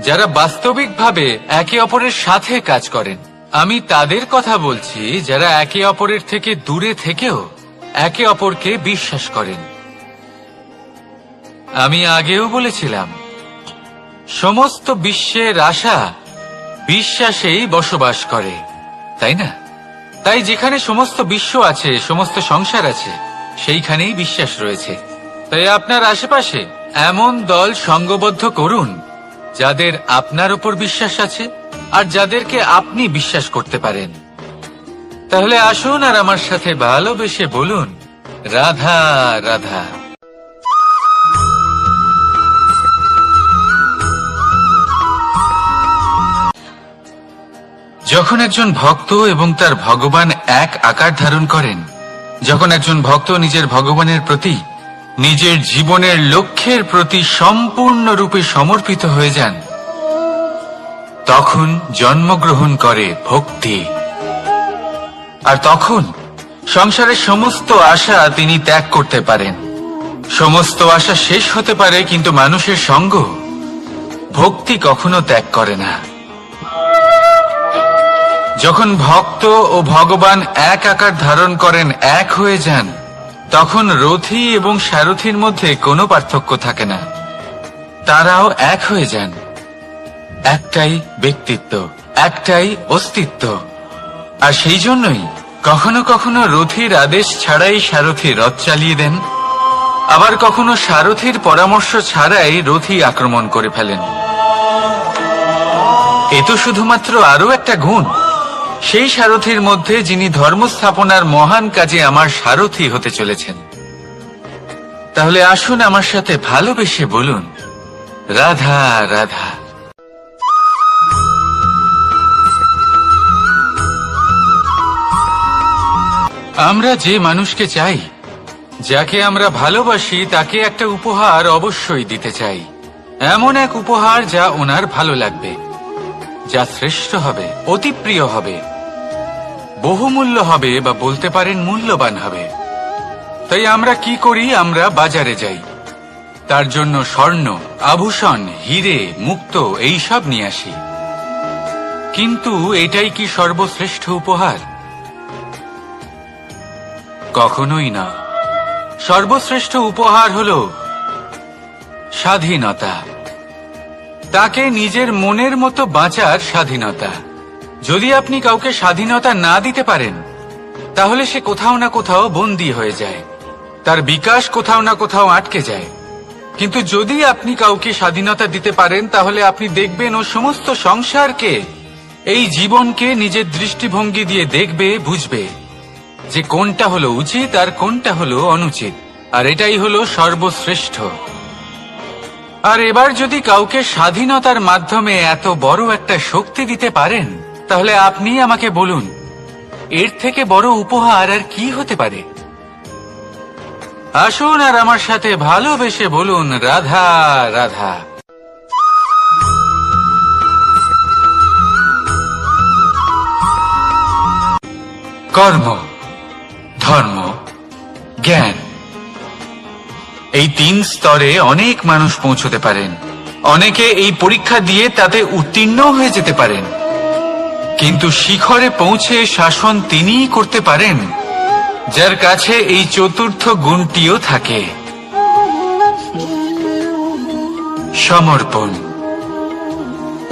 যারা বাস্তবিকভাবে একে অপরের সাথে কাজ করেন। আমি তাদের কথা বলছি যারা একে অপরের থেকে দূরে থেকেও একে অপরকে বিশ্বাস করেন। আমি আগেও বলেছিলাম, সমস্ত বিশ্বের আশা বিশ্বাসেই বসবাস করে, তাই না? তাই যেখানে সমস্ত বিশ্ব আছে, সমস্ত সংসার আছে, সেইখানেই বিশ্বাস রয়েছে। তাই আপনার আশেপাশে এমন দল সঙ্গবদ্ধ করুন যাদের আপনার উপর বিশ্বাস আছে আর যাদেরকে আপনি বিশ্বাস করতে পারেন। তাহলে আসুন আর আমার সাথে ভালোবেসে বলুন, রাধা রাধা। যখন একজন ভক্ত এবং তার ভগবান এক আকার ধারণ করেন, যখন একজন ভক্ত নিজের ভগবানের প্রতি, নিজের জীবনের লক্ষ্যের প্রতি সম্পূর্ণরূপে সমর্পিত হয়ে যান, তখন জন্মগ্রহণ করে ভক্তি। আর তখন সংসারের সমস্ত আশা তিনি ত্যাগ করতে পারেন। সমস্ত আশা শেষ হতে পারে, কিন্তু মানুষের সঙ্গ ভক্তি কখনো ত্যাগ করে না। যখন ভক্ত ও ভগবান এক আকার ধারণ করেন, এক হয়ে যান, তখন রথী এবং সারথীর মধ্যে কোনো পার্থক্য থাকে না। তারাও এক হয়ে যান। একটাই ব্যক্তিত্ব, একটাই অস্তিত্ব। আর সেই জন্যই কখনো কখনো রথীর আদেশ ছাড়াই সারথী রথ চালিয়ে দেন, আবার কখনো সারথীর পরামর্শ ছাড়াই রথী আক্রমণ করে ফেলেন। এ তো শুধুমাত্র আরো একটা গুণ সেই সারথীর মধ্যে, যিনি ধর্ম স্থাপনার মহান কাজে আমার সারথী হতে চলেছেন। তাহলে আসুন আমার সাথে ভালোবেসে বলুন, রাধা রাধা। আমরা যে মানুষকে চাই, যাকে আমরা ভালোবাসি, তাকে একটা উপহার অবশ্যই দিতে চাই। এমন এক উপহার যা ওনার ভালো লাগবে, যা শ্রেষ্ঠ হবে, অতি প্রিয় হবে, বহুমূল্য হবে, বা বলতে পারেন মূল্যবান হবে। তাই আমরা কি করি? আমরা বাজারে যাই, তার জন্য স্বর্ণ, আভূষণ, হিরে, মুক্ত এইসব নিয়ে আসি। কিন্তু এটাই কি সর্বশ্রেষ্ঠ উপহার? কখনোই না। সর্বশ্রেষ্ঠ উপহার হল স্বাধীনতা, তাকে নিজের মনের মতো বাঁচার স্বাধীনতা। যদি আপনি কাউকে স্বাধীনতা না দিতে পারেন, তাহলে সে কোথাও না কোথাও বন্দী হয়ে যায়, তার বিকাশ কোথাও না কোথাও আটকে যায়। কিন্তু যদি আপনি কাউকে স্বাধীনতা দিতে পারেন, তাহলে আপনি দেখবেন ও সমস্ত সংসারকে, এই জীবনকে নিজের দৃষ্টিভঙ্গি দিয়ে দেখবে, বুঝবে যে কোনটা হলো উচিত আর কোনটা হলো অনুচিত। আর এটাই হলো সর্বশ্রেষ্ঠ। আর এবার যদি কাউকে স্বাধীনতার মাধ্যমে এত বড় একটা শক্তি দিতে পারেন, তাহলে আপনি আমাকে বলুন, এর থেকে বড় উপহার আর কি হতে পারে? আসুন আর আমার সাথে ভালোবেসে বলুন, রাধা রাধা। কর্ম, ধর্ম, জ্ঞান, এই 3 স্তরে অনেক মানুষ পৌঁছতে পারেন। অনেকে এই পরীক্ষা দিয়ে তাতে উত্তীর্ণ হয়ে যেতে পারেন, কিন্তু শিখরে পৌঁছে শাসন তিনিই করতে পারেন যার কাছে এই চতুর্থ গুণটিও থাকে, সমর্পণ।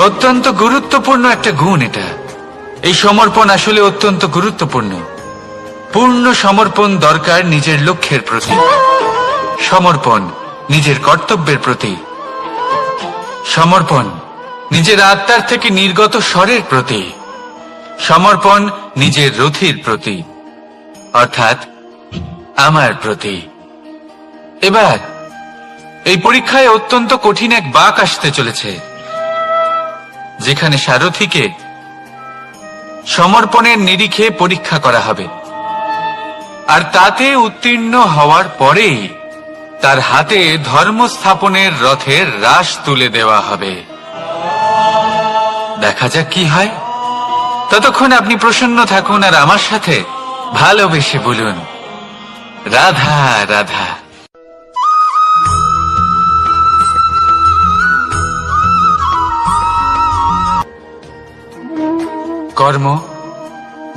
অত্যন্ত গুরুত্বপূর্ণ একটা গুণ এটা। এই সমর্পণ আসলে অত্যন্ত গুরুত্বপূর্ণ। পূর্ণ সমর্পণ দরকার নিজের লক্ষ্যের প্রতি, সমর্পণ নিজের কর্তব্যের প্রতি, সমর্পণ নিজের আত্মার থেকে নির্গত স্বরের প্রতি, সমর্পণ নিজের রথীর প্রতি, অর্থাৎ আমার প্রতি। এবার এই পরীক্ষায় অত্যন্ত কঠিন এক বাঁক আসতে চলেছে, যেখানে সারথীকে সমর্পণের নিরিখে পরীক্ষা করা হবে। আর তাতে উত্তীর্ণ হওয়ার পরেই তার হাতে ধর্ম স্থাপনের রথের রাশ তুলে দেওয়া হবে। দেখা যাক কি হয়। ততক্ষণ আপনি প্রসন্ন থাকুন আর আমার সাথে ভালোবেসে বলুন, রাধা রাধা। কর্ম,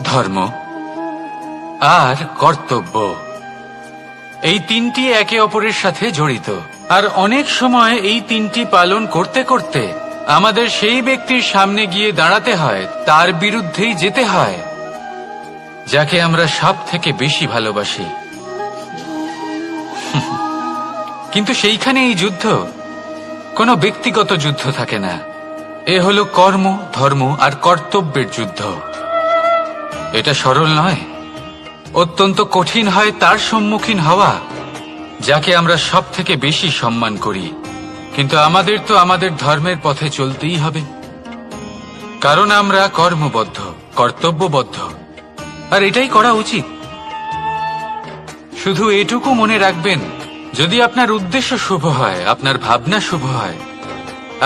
ধর্ম আর কর্তব্য। এই তিনটি একে অপরের সাথে জড়িত, আর অনেক সময় এই তিনটি পালন করতে করতে আমাদের সেই ব্যক্তির সামনে গিয়ে দাঁড়াতে হয়, তার বিরুদ্ধেই যেতে হয়, যাকে আমরা সব থেকে বেশি ভালোবাসি। কিন্তু সেইখানে এই যুদ্ধ কোনো ব্যক্তিগত যুদ্ধ থাকে না। এ হলো কর্ম, ধর্ম আর কর্তব্যের যুদ্ধ। এটা সরল নয়, অত্যন্ত কঠিন হয় তার সম্মুখীন হওয়া যাকে আমরা সব থেকে বেশি সম্মান করি। কিন্তু আমাদের তো আমাদের ধর্মের পথে চলতেই হবে, কারণ আমরা কর্মবদ্ধ, কর্তব্যবদ্ধ, আর এটাই করা উচিত। শুধু এটুকু মনে রাখবেন, যদি আপনার উদ্দেশ্য শুভ হয়, আপনার ভাবনা শুভ হয়,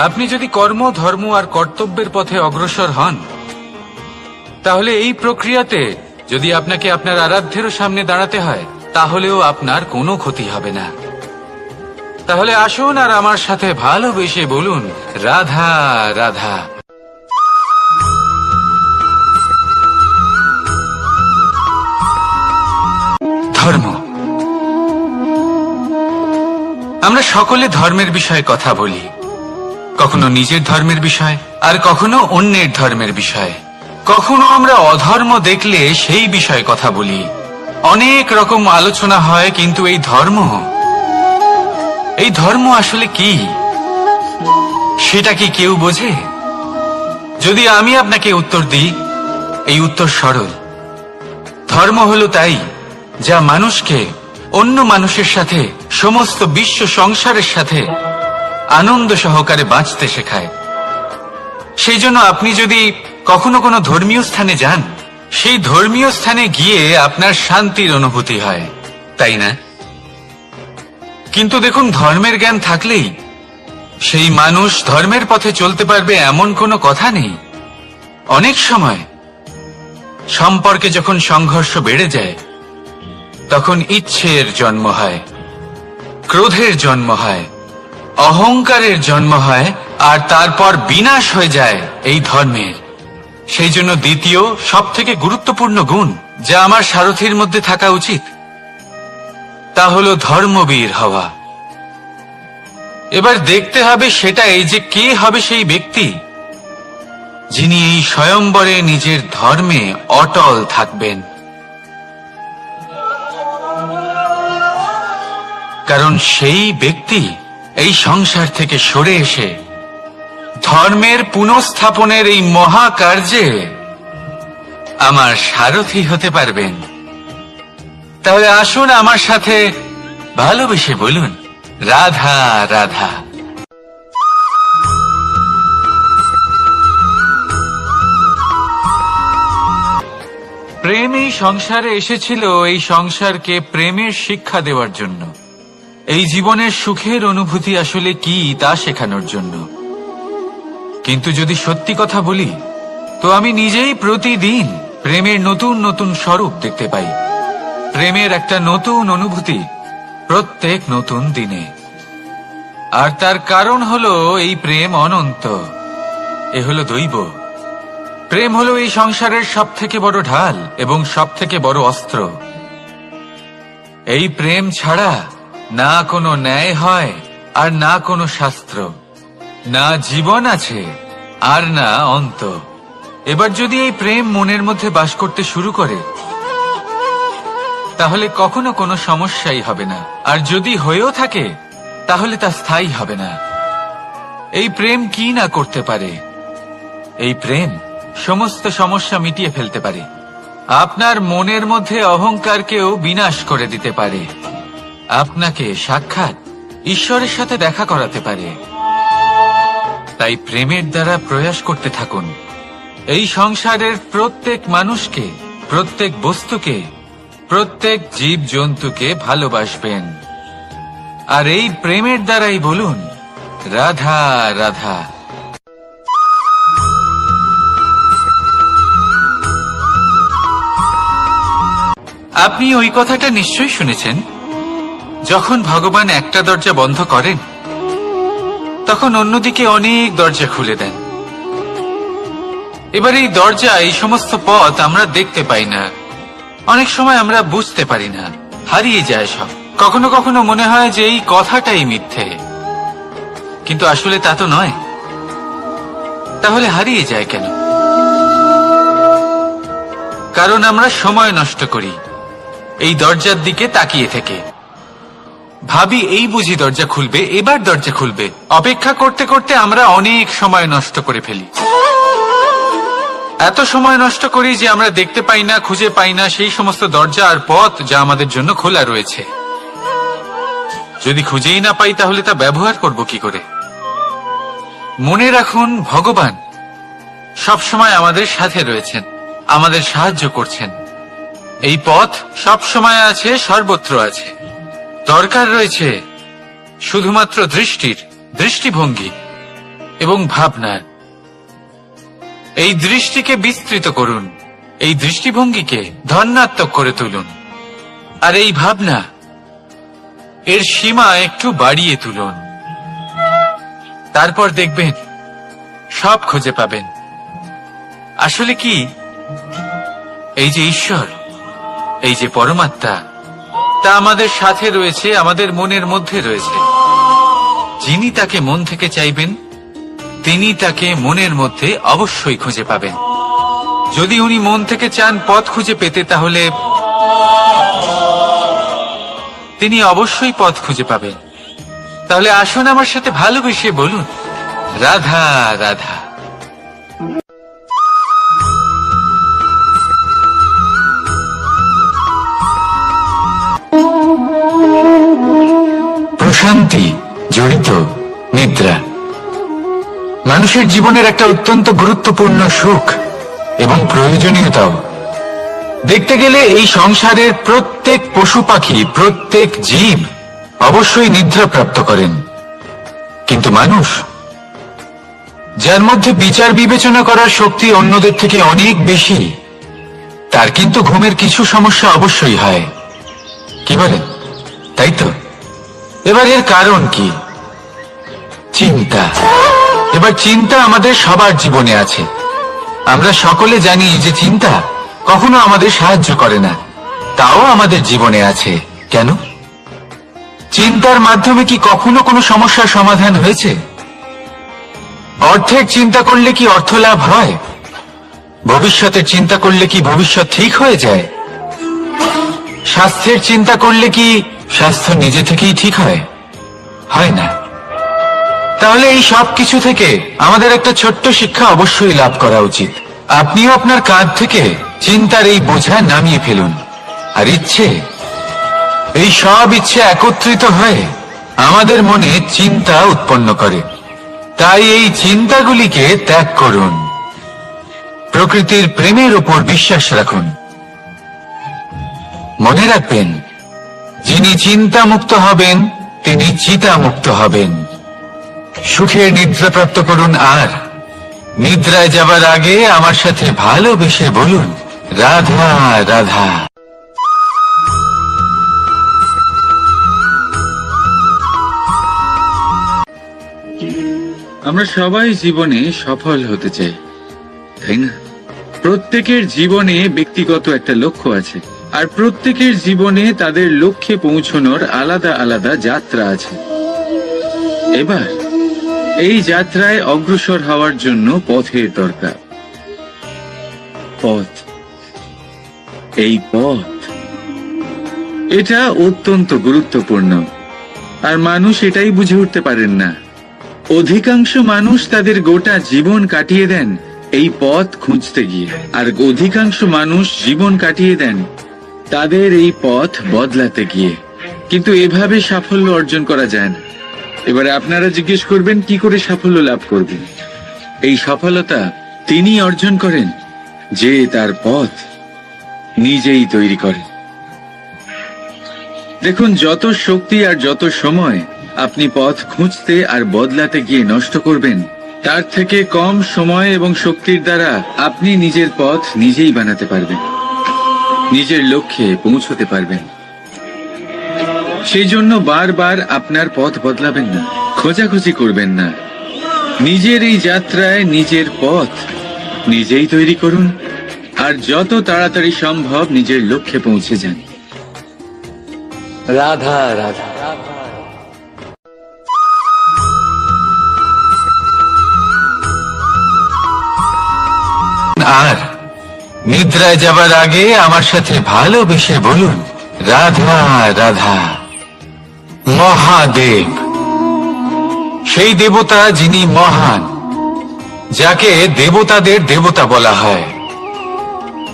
আপনি যদি কর্ম, ধর্ম আর কর্তব্যের পথে অগ্রসর হন, তাহলে এই প্রক্রিয়াতে যদি আপনাকে আপনার আরাধ্যেরও সামনে দাঁড়াতে হয়, তাহলেও আপনার কোনো ক্ষতি হবে না। তাহলে আসুন আর আমার সাথে ভালোবেসে বলুন, রাধা রাধা। ধর্ম। আমরা সকলে ধর্মের বিষয়ে কথা বলি, কখনো নিজের ধর্মের বিষয় আর কখনো অন্যের ধর্মের বিষয়। কখনো আমরা অধর্ম দেখলে সেই বিষয়ে কথা বলি, অনেক রকম আলোচনা হয়। কিন্তু এই ধর্ম আসলে কি, সেটা কি কেউ বোঝে? যদি আমি আপনাকে উত্তর দিই, এই উত্তর সরল। ধর্ম হলো তাই যা মানুষকে অন্য মানুষের সাথে, সমস্ত বিশ্ব সংসারের সাথে আনন্দ সহকারে বাঁচতে শেখায়। সেই জন্য আপনি যদি কখনো কোনো ধর্মীয় স্থানে যান, সেই ধর্মীয় স্থানে গিয়ে আপনার শান্তির অনুভূতি হয়, তাই না? কিন্তু দেখুন, ধর্মের জ্ঞান থাকলেই সেই মানুষ ধর্মের পথে চলতে পারবে এমন কোনো কথা নেই। অনেক সময় সম্পর্কে যখন সংঘর্ষ বেড়ে যায়, তখন ইচ্ছের জন্ম হয়, ক্রোধের জন্ম হয়, অহংকারের জন্ম হয়, আর তারপর বিনাশ হয়ে যায় এই ধর্মের। সেই জন্য দ্বিতীয় সব থেকে গুরুত্বপূর্ণ গুণ যা আমার সারথীর মধ্যে থাকা উচিত, তা হলো ধর্মবীর হওয়া। এবার দেখতে হবে সেটা এই যে কে হবে সেই ব্যক্তি যিনি এই স্বয়ম্বরে নিজের ধর্মে অটল থাকবেন। কারণ সেই ব্যক্তি এই সংসার থেকে সরে এসে ধর্মের পুনঃস্থাপনের এই মহাকার্যে আমার সারথি হতে পারবেন। তাহলে আসুন আমার সাথে ভালোবেসে বলুন, রাধা রাধা। প্রেম এই সংসারে এসেছিল এই সংসারকে প্রেমের শিক্ষা দেওয়ার জন্য, এই জীবনের সুখের অনুভূতি আসলে কি তা শেখানোর জন্য। কিন্তু যদি সত্যি কথা বলি, তো আমি নিজেই প্রতিদিন প্রেমের নতুন নতুন স্বরূপ দেখতে পাই, প্রেমের একটা নতুন অনুভূতি প্রত্যেক নতুন দিনে। আর তার কারণ হলো এই প্রেম অনন্ত, এ হলো দৈব। প্রেম হলো এই সংসারের সব থেকে বড় ঢাল এবং সব থেকে বড় অস্ত্র। এই প্রেম ছাড়া না কোনো ন্যায় হয় আর না কোনো শাস্ত্র, না জীবন আছে আর না অন্ত। এবার যদি এই প্রেম মনের মধ্যে বাস করতে শুরু করে, তাহলে কখনো কোনো সমস্যাই হবে না, আর যদি হয়েও থাকে তাহলে তা স্থায়ী হবে না। এই প্রেম কি না করতে পারে? এই প্রেম সমস্ত সমস্যা মিটিয়ে ফেলতে পারে, আপনার মনের মধ্যে অহংকারকেও বিনাশ করে দিতে পারে, আপনাকে সাক্ষাৎ ঈশ্বরের সাথে দেখা করাতে পারে। তাই প্রেমের দ্বারা প্রয়াস করতে থাকুন, এই সংসারের প্রত্যেক মানুষকে, প্রত্যেক বস্তুকে, প্রত্যেক জীব জন্তুকে ভালোবাসবেন। আর এই প্রেমের দ্বারাই বলুন, রাধা রাধা। আপনি ওই কথাটা নিশ্চয়ই শুনেছেন, যখন ভগবান একটা দরজা বন্ধ করেন, তখন অন্যদিকে অনেক দরজা খুলে দেন। এবার এই দরজা, এই সমস্ত পথ আমরা দেখতে পাই না, অনেক সময় আমরা বুঝতে পারি না, হারিয়ে যায় সব। কখনো কখনো মনে হয় যে এই কথাটাই মিথ্যে, কিন্তু আসলে তা তো নয়। তাহলে হারিয়ে যায় কেন? কারণ আমরা সময় নষ্ট করি এই দরজার দিকে তাকিয়ে থেকে। ভাবি এই বুঝি দরজা খুলবে, এবার দরজা খুলবে। অপেক্ষা করতে করতে আমরা অনেক সময় নষ্ট করে ফেলি। এত সময় নষ্ট করি যে আমরা দেখতে পাই না, খুঁজে পাই না সেই সমস্ত দরজা আর পথ যা আমাদের জন্য খোলা রয়েছে। যদি খুঁজেই না পাই তাহলে তা ব্যবহার করব কি করে? মনে রাখুন, ভগবান সব সময় আমাদের সাথে রয়েছেন, আমাদের সাহায্য করছেন। এই পথ সব সময় আছে, সর্বত্র আছে। দরকার রয়েছে শুধুমাত্র দৃষ্টির, দৃষ্টিভঙ্গি এবং ভাবনার। এই দৃষ্টিকে বিস্তৃত করুন, এই দৃষ্টিভঙ্গিকে ধন্যাত্মক করে তুলুন, আর এই ভাবনা এর সীমা একটু বাড়িয়ে তুলুন। তারপর দেখবেন সব খুঁজে পাবেন। আসলে কি, এই যে ঈশ্বর, এই যে পরমাত্মা, তা আমাদের সাথে রয়েছে, আমাদের মনের মধ্যে রয়েছে। যিনি তাকে মন থেকে চাইবেন তিনি তাকে মনের মধ্যে অবশ্যই খুঁজে পাবেন। যদি উনি মন থেকে চান পথ খুঁজে পেতে, তাহলে তিনি অবশ্যই পথ খুঁজে পাবেন। তাহলে আসুন আমার সাথে ভালোবেসে বলুন, রাধা রাধা। প্রশান্তি জড়িত নিদ্রা মানুষের জীবনের একটা অত্যন্ত গুরুত্বপূর্ণ সুখ এবং প্রয়োজনীয়তাও। দেখতে গেলে এই সংসারের প্রত্যেক পশু পাখি, প্রত্যেক জীব অবশ্যই নিদ্রা প্রাপ্ত করেন, কিন্তু মানুষ, যার মধ্যে বিচার বিবেচনা করার শক্তি অন্যদের থেকে অনেক বেশি, তার কিন্তু ঘুমের কিছু সমস্যা অবশ্যই হয়। কি বলেন? তাই তো। এবার এর কারণ কি? চিন্তা। এবার চিন্তা আমাদের সবার জীবনে আছে। আমরা সকলে জানি যে চিন্তা কখনো আমাদের সাহায্য করে না, তাও আমাদের জীবনে আছে। কেন? চিন্তার মাধ্যমে কি কখনো কোনো সমস্যার সমাধান হয়েছে? অর্থের চিন্তা করলে কি অর্থ লাভ হয়? ভবিষ্যতের চিন্তা করলে কি ভবিষ্যৎ ঠিক হয়ে যায়? স্বাস্থ্যের চিন্তা করলে কি স্বাস্থ্য নিজে থেকেই ঠিক হয়? হয় না। তাহলে এই সব কিছু থেকে আমাদের একটা ছোট্ট শিক্ষা অবশ্যই লাভ করা উচিত। আপনিও আপনার কাঁধ থেকে চিন্তার এই বোঝা নামিয়ে ফেলুন, আর ইচ্ছে, এই সব ইচ্ছে একত্রিত হয়ে আমাদের মনে চিন্তা উৎপন্ন করে। তাই এই চিন্তাগুলিকে ত্যাগ করুন, প্রকৃতির প্রেমের উপর বিশ্বাস রাখুন। মনে রাখবেন, যিনি চিন্তা মুক্ত হবেন তিনি চিতা মুক্ত হবেন। সুখের নিদ্রা প্রাপ্ত করুন, আর নিদ্রায় যাবার আগে আমার সাথে ভালোবেসে বলুন, রাধা রাধা। আমরা সবাই জীবনে সফল হতে চাই, তাই না? প্রত্যেকের জীবনে ব্যক্তিগত একটা লক্ষ্য আছে, আর প্রত্যেকের জীবনে তাদের লক্ষ্যে পৌঁছানোর আলাদা আলাদা যাত্রা আছে। এবার এই যাত্রায় অগ্রসর হওয়ার জন্য পথের দরকার। পথ, এই পথ, এটা অত্যন্ত গুরুত্বপূর্ণ, আর মানুষ এটাই বুঝে উঠতে পারেন না। অধিকাংশ মানুষ তাদের গোটা জীবন কাটিয়ে দেন এই পথ খুঁজতে গিয়ে, আর অধিকাংশ মানুষ জীবন কাটিয়ে দেন তাদের এই পথ বদলাতে গিয়ে। কিন্তু এভাবে সাফল্য অর্জন করা যায় না। এবারে আপনারা জিজ্ঞেস করবেন, কি করে সাফল্য লাভ করবেন? এই সফলতা তিনি অর্জন করেন যে তার পথ নিজেই তৈরি করে। দেখুন, যত শক্তি আর যত সময় আপনি পথ খুঁজতে আর বদলাতে গিয়ে নষ্ট করবেন, তার থেকে কম সময় এবং শক্তির দ্বারা আপনি নিজের পথ নিজেই বানাতে পারবেন, নিজের লক্ষ্যে পৌঁছতে পারবেন। সেই জন্য বারবার আপনার পথ বদলাবেন না, খোঁজাখুঁজি করবেন না। নিজের এই যাত্রায় নিজের পথ নিজেই তৈরি করুন আর যত তাড়াতাড়ি সম্ভব নিজের লক্ষ্যে পৌঁছে যান। রাধা রাধা। আর নিদ্রায় যাবার আগে আমার সাথে ভালোবেসে বলুন, রাধা রাধা। মহাদেব, সেই দেবতা যিনি মহান, যাকে দেবতাদের দেবতা বলা হয়,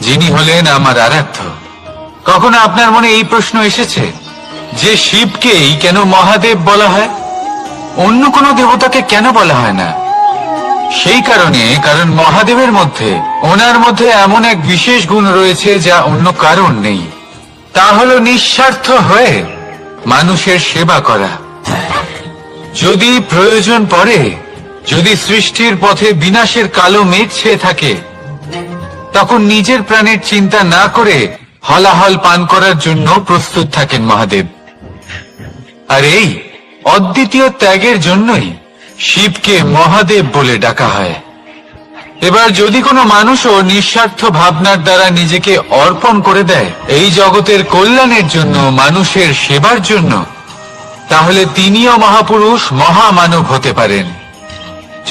যিনি হলেন আমার আরাধ্য। কখনো আপনার মনে এই প্রশ্ন এসেছে যে শিবকেই কেন মহাদেব বলা হয়, অন্য কোনো দেবতাকে কেন বলা হয় না? সেই কারণ মহাদেবের মধ্যে, ওনার মধ্যে এমন এক বিশেষ গুণ রয়েছে যা অন্য কারণ নেই। তা হলো নিঃস্বার্থ হয়ে মানুষের সেবা করা। যদি প্রয়োজন পড়ে, যদি সৃষ্টির পথে বিনাশের কালো মেঘ ছেয়ে থাকে, তখন নিজের প্রাণের চিন্তা না করে হলাহল পান করার জন্য প্রস্তুত থাকেন মহাদেব। আর এই অদ্বিতীয় ত্যাগের জন্যই শিবকে মহাদেব বলে ডাকা হয়। এবার যদি কোনো মানুষও নিঃস্বার্থ ভাবনার দ্বারা নিজেকে অর্পণ করে দেয় এই জগতের কল্যাণের জন্য, মানুষের সেবার জন্য, তাহলে তিনিও মহাপুরুষ, মহামানব হতে পারেন।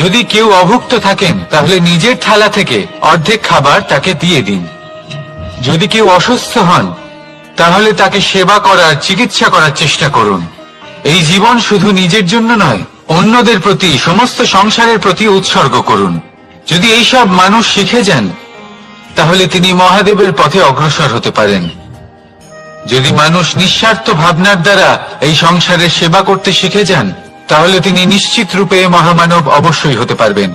যদি কেউ অভুক্ত থাকেন, তাহলে নিজের থালা থেকে অর্ধেক খাবার তাকে দিয়ে দিন। যদি কেউ অসুস্থ হন, তাহলে তাকে সেবা করার, চিকিৎসা করার চেষ্টা করুন। এই জীবন শুধু নিজের জন্য নয়, অন্যদের প্রতি, সমস্ত সংসারের প্রতি উৎসর্গ করুন। যদি এইসব মানুষ শিখে যান, তাহলে তিনি মহাদেবের পথে অগ্রসর হতে পারেন। যদি মানুষ নিঃস্বার্থ ভাবনার দ্বারা এই সংসারের সেবা করতে শিখে যান, তাহলে তিনি নিশ্চিত রূপে মহামানব অবশ্যই হতে পারবেন।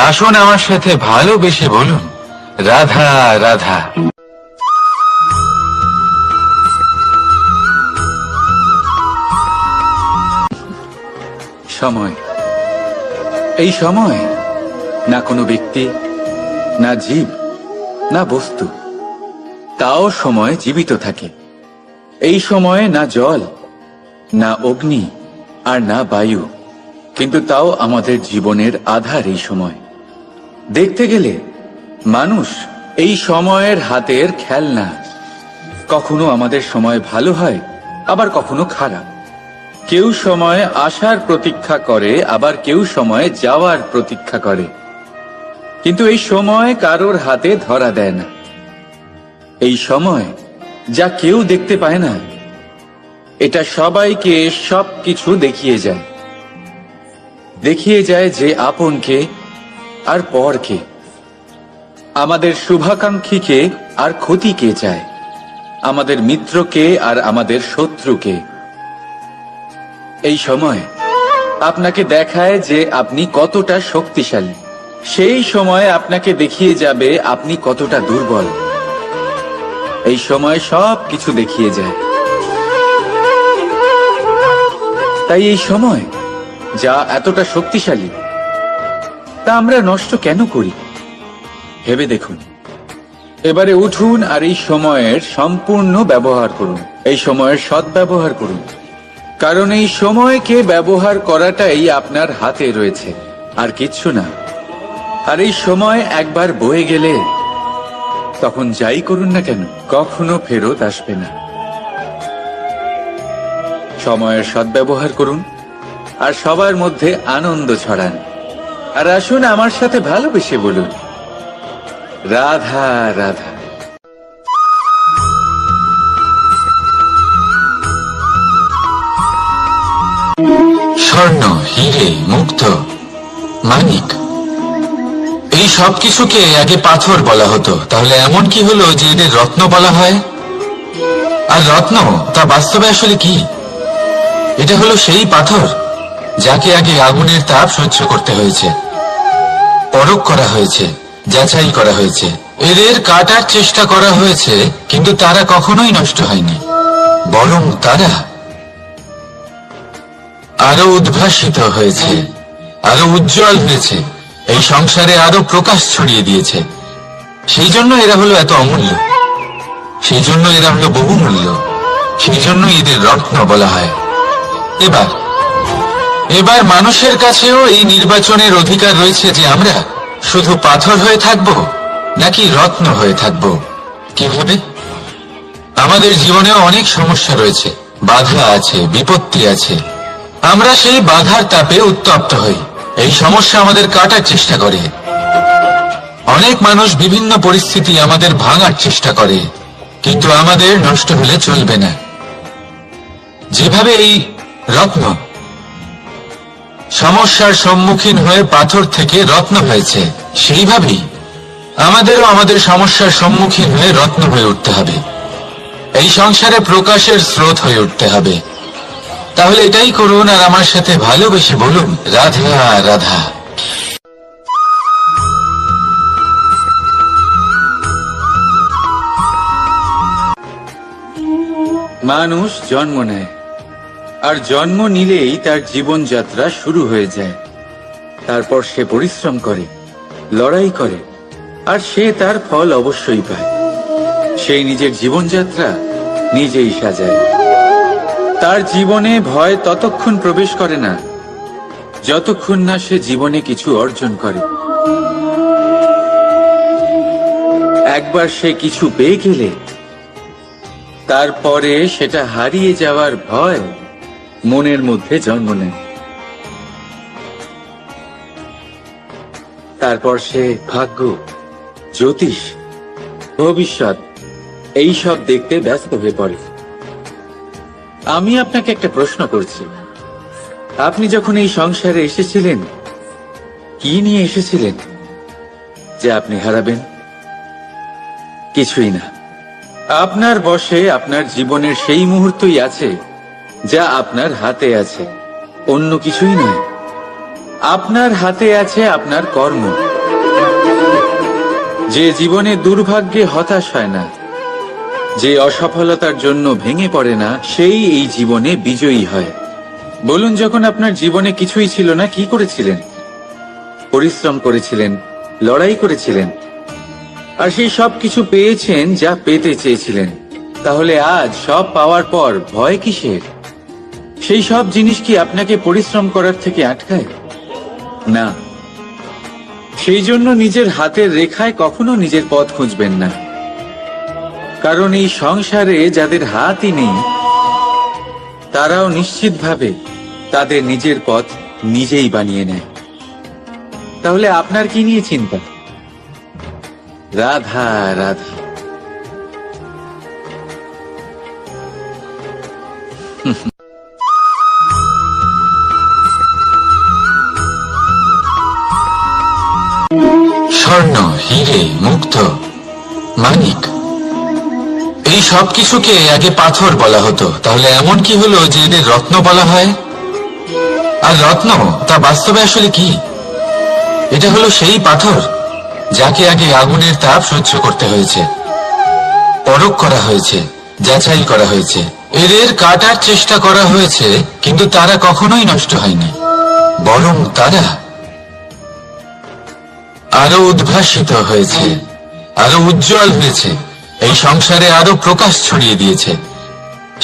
আসুন আমার সাথে ভালোবেসে বলুন, রাধা রাধা। সময়, এই সময় না কোনো ব্যক্তি, না জীব, না বস্তু, তাও সময় জীবিত থাকে। এই সময়ে না জল, না অগ্নি, আর না বায়ু, কিন্তু তাও আমাদের জীবনের আধার এই সময়। দেখতে গেলে মানুষ এই সময়ের হাতের খেলনা। কখনো আমাদের সময় ভালো হয়, আবার কখনো খারাপ। কেউ সময় আসার প্রতীক্ষা করে, আবার কেউ সময় যাওয়ার প্রতীক্ষা করে, কিন্তু এই সময় কারোর হাতে ধরা দেয় না। এই সময় যা কেউ দেখতে পায় না, এটা সবাইকে সবকিছু দেখিয়ে যায়। দেখিয়ে যায় যে আপনকে আর পরকে, আমাদের শুভাকাঙ্ক্ষীকে আর ক্ষতিকে চায়, আমাদের মিত্রকে আর আমাদের শত্রুকে। এই সময় আপনাকে দেখায় যে আপনি কতটা শক্তিশালী, সেই সময় আপনাকে দেখিয়ে যাবে আপনি কতটা দুর্বল। এই সময় সব কিছু দেখিয়ে যায়। তাই এই সময় যা এতটা শক্তিশালী, তা আমরা নষ্ট কেন করি? ভেবে দেখুন। এবারে উঠুন আর এই সময়ের সম্পূর্ণ ব্যবহার করুন, এই সময়ের সদ্ব্যবহার করুন। কারণ এই সময়কে ব্যবহার করাটাই আপনার হাতে রয়েছে, আর কিচ্ছু না। আর এই সময় একবার বয়ে গেলে, তখন যাই করুন না কেন, কখনো ফেরত আসবে না। সময়ের সদ্ব্যবহার করুন আর সবার মধ্যে আনন্দ ছড়ান। আর আসুন আমার সাথে ভালোবেসে বলুন, রাধা রাধা। স্বর্ণ, হিরে, মুক্ত, মানিক, এই সব কিছুকে আগে পাথর বলা হতো। তাহলে এমন কি হলো যে এদের রত্ন বলা হয়? আর রত্ন তা বাস্তবে আসলে কি? এটা হলো সেই পাথর যাকে আগে আগুনের তাপ সহ্য করতে হয়েছে, পরখ করা হয়েছে, যাচাই করা হয়েছে, এদের কাটার চেষ্টা করা হয়েছে, কিন্তু তারা কখনোই নষ্ট হয়নি, বরং তারা আরো উদ্ভাসিত হয়েছে, আরো উজ্জ্বল হয়েছে, এই সংসারে আরো প্রকাশ ছড়িয়ে দিয়েছে। সেই জন্য এরা হলো এত অমূল্য, সেই জন্য এরা হলো বহুমূল্য, সেই জন্য এদের রত্ন বলা হয়। এবার মানুষের কাছেও এই নির্বাচনের অধিকার রয়েছে যে আমরা শুধু পাথর হয়ে থাকবো নাকি রত্ন হয়ে থাকবো? কিভাবে? আমাদের জীবনেও অনেক সমস্যা রয়েছে, বাধা আছে, বিপত্তি আছে। আমরা সেই বাধার তাপে উত্তপ্ত হই। এই সমস্যা আমাদের কাটার চেষ্টা করে। অনেক মানুষ বিভিন্ন পরিস্থিতি আমাদের ভাঙার চেষ্টা করে, কিন্তু আমাদের নষ্ট হলে চলবে না। যেভাবে এই রত্ন সমস্যার সম্মুখীন হয়ে পাথর থেকে রত্ন হয়েছে, সেইভাবেই আমাদেরও আমাদের সমস্যার সম্মুখীন হয়ে রত্ন হয়ে উঠতে হবে। এই সংসারে প্রকাশের স্রোত হয়ে উঠতে হবে। তাহলে এটাই করুন আর আমার সাথে ভালোবেসে বলুন, রাধা রাধা। মানুষ জন্ম নেয়, আর জন্ম নিলেই তার জীবনযাত্রা শুরু হয়ে যায়। তারপর সে পরিশ্রম করে, লড়াই করে, আর সে তার ফল অবশ্যই পায়। সেই নিজের জীবনযাত্রা নিজেই সাজায়। তার জীবনে ভয় ততক্ষণ প্রবেশ করে না যতক্ষণ না সে জীবনে কিছু অর্জন করে। একবার সে কিছু পেয়ে গেলে তারপরে সেটা হারিয়ে যাওয়ার ভয় মনের মধ্যে জন্ম নেয়। তারপর সে ভাগ্য, জ্যোতিষ, ভবিষ্যৎ এইসব দেখতে ব্যস্ত হয়ে পড়ে। আমি আপনাকে একটা প্রশ্ন করছি, আপনি যখন এই সংসারে এসেছিলেন, কি নিয়ে এসেছিলেন যে আপনি হারাবেন? কিছুই না। আপনার বশে আপনার জীবনের সেই মুহূর্তই আছে যা আপনার হাতে আছে, অন্য কিছুই নয়। আপনার হাতে আছে আপনার কর্ম। যে জীবনে দুর্ভাগ্যে হতাশ হয় না, যে অসফলতার জন্য ভেঙে পড়ে না, সেই এই জীবনে বিজয়ী হয়। বলুন, যখন আপনার জীবনে কিছুই ছিল না, কি করেছিলেন? পরিশ্রম করেছিলেন, লড়াই করেছিলেন, আর সেই সব কিছু পেয়েছেন যা পেতে চেয়েছিলেন। তাহলে আজ সব পাওয়ার পর ভয় কিসের? সেই সব জিনিস কি আপনাকে পরিশ্রম করার থেকে আটকায়? না। সেই জন্য নিজের হাতের রেখায় কখনো নিজের পথ খুঁজবেন না, কারণ এই সংসারে যাদের হাতই নেই তারাও নিশ্চিতভাবে তাদের নিজের পথ নিজেই বানিয়ে নেয়। তাহলে আপনার কি নিয়ে চিন্তা? রাধা রাধা। স্বর্ণ, হিরে, মুক্ত, মানিক, এই সব কিছুকে আগে পাথর বলা হতো। তাহলে এমন কি হলো যে এদের রত্ন বলা হয়? আর রত্ন তা বাস্তবে আসলে কি? এটা হলো সেই পাথর যাকে আগে আগুনের তাপ সহ্য করতে হয়েছে, পরখ করা হয়েছে, যাচাই করা হয়েছে, এদের কাটার চেষ্টা করা হয়েছে, কিন্তু তারা কখনোই নষ্ট হয়নি, বরং তারা আরো উদ্ভাসিত হয়েছে, আরো উজ্জ্বল হয়েছে, এই সংসারে আরো প্রকাশ ছড়িয়ে দিয়েছে।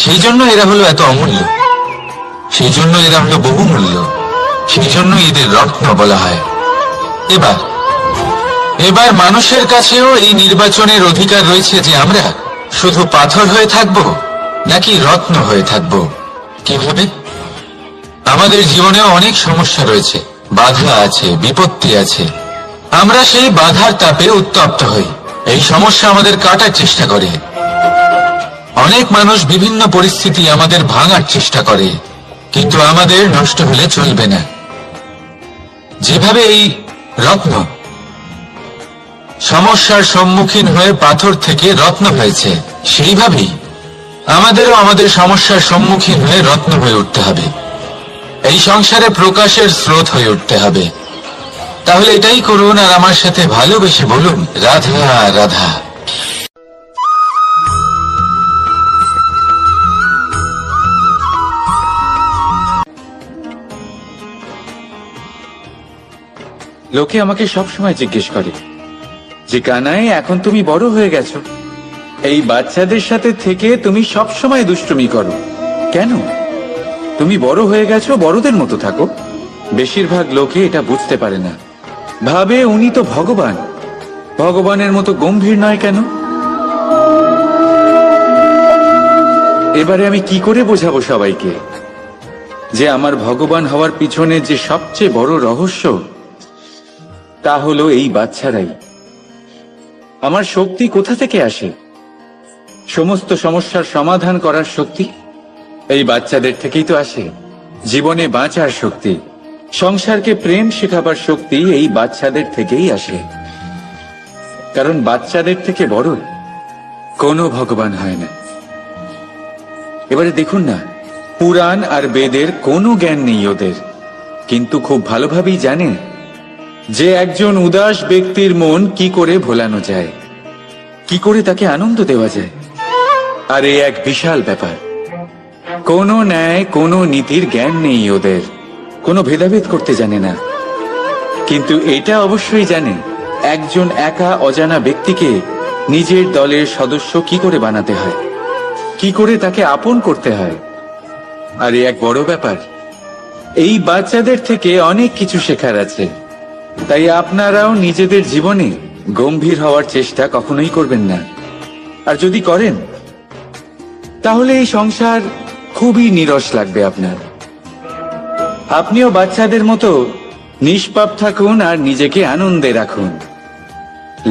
সেই জন্য এরা হলো এত অমূল্য, সেই জন্য এরা হলো বহুমূল্য, সেই জন্য এদের রত্ন বলা হয়। এবার মানুষের কাছেও এই নির্বাচনের অধিকার রয়েছে যে আমরা শুধু পাথর হয়ে থাকব নাকি রত্ন হয়ে থাকব। কিভাবে? আমাদের জীবনেও অনেক সমস্যা রয়েছে, বাধা আছে, বিপত্তি আছে। আমরা সেই বাধার তাপে উত্তপ্ত হই। এই সমস্যা আমাদের কাটার চেষ্টা করে। অনেক মানুষ বিভিন্ন পরিস্থিতি আমাদের ভাঙার চেষ্টা করে, কিন্তু আমাদের নষ্ট হলে চলবে না। যেভাবে এই রত্ন সমস্যার সম্মুখীন হয়ে পাথর থেকে রত্ন হয়েছে, সেইভাবেই আমাদেরও আমাদের সমস্যার সম্মুখীন হয়ে রত্ন হয়ে উঠতে হবে। এই সংসারে প্রকাশের স্রোত হয়ে উঠতে হবে। তাহলে এটাই করুন আর আমার সাথে ভালোবেসে বলুন, রাধা রাধা। লোকে আমাকে সবসময় জিজ্ঞেস করে যে কানাই, এখন তুমি বড় হয়ে গেছো, এই বাচ্চাদের সাথে থেকে তুমি সবসময় দুষ্টুমি করো কেন? তুমি বড় হয়ে গেছো, বড়দের মতো থাকো। বেশিরভাগ লোকে এটা বুঝতে পারে না ভাবে উনি তো ভগবান, ভগবানের মতো গম্ভীর নয় কেন? এবারে আমি কি করে বোঝাবো সবাইকে যে আমার ভগবান হওয়ার পিছনে যে সবচেয়ে বড় রহস্য তা হলো এই বাচ্চারাই। আমার শক্তি কোথা থেকে আসে? সমস্ত সমস্যার সমাধান করার শক্তি এই বাচ্চাদের থেকেই তো আসে। জীবনে বাঁচার শক্তি, সংসারকে প্রেম শেখাবার শক্তি এই বাচ্চাদের থেকেই আসে। কারণ বাচ্চাদের থেকে বড় কোনো ভগবান হয় না। এবারে দেখুন না, পুরাণ আর বেদের কোনো জ্ঞান নেই ওদের, কিন্তু খুব ভালোভাবেই জানে যে একজন উদাস ব্যক্তির মন কি করে ভোলানো যায়, কি করে তাকে আনন্দ দেওয়া যায়। আর এই এক বিশাল ব্যাপার। কোনো ন্যায়, কোনো নীতির জ্ঞান নেই ওদের, কোনো ভেদাভেদ করতে জানে না। কিন্তু এটা অবশ্যই জানে একজন একা অজানা ব্যক্তিকে নিজের দলের সদস্য কি করে বানাতে হয়, কি করে তাকে আপন করতে হয়। আর এক বড় ব্যাপার, এই বাচ্চাদের থেকে অনেক কিছু শেখার আছে। তাই আপনারাও নিজেদের জীবনে গম্ভীর হওয়ার চেষ্টা কখনোই করবেন না। আর যদি করেন তাহলে এই সংসার খুবই নীরস লাগবে আপনার। আপনিও বাচ্চাদের মতো নিষ্পাপ থাকুন আর নিজেকে আনন্দে রাখুন।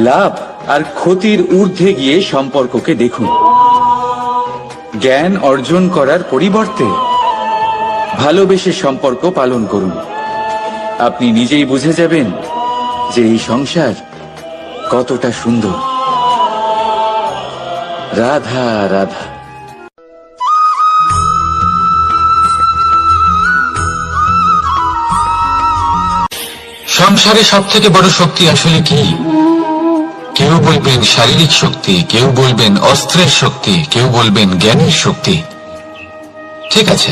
লাভ আর ক্ষতির ঊর্ধ্বে গিয়ে সম্পর্ককে দেখুন। জ্ঞান অর্জন করার পরিবর্তে ভালোবেসে সম্পর্ক পালন করুন। আপনি নিজেই বুঝে যাবেন যে এই সংসার কতটা সুন্দর। রাধা রাধা। সংসারে সব থেকে বড় শক্তি আসলে কি? কেউ বলবেন শারীরিক শক্তি, কেউ বলবেন অস্ত্রের শক্তি, কেউ বলবেন জ্ঞানের শক্তি। ঠিক আছে,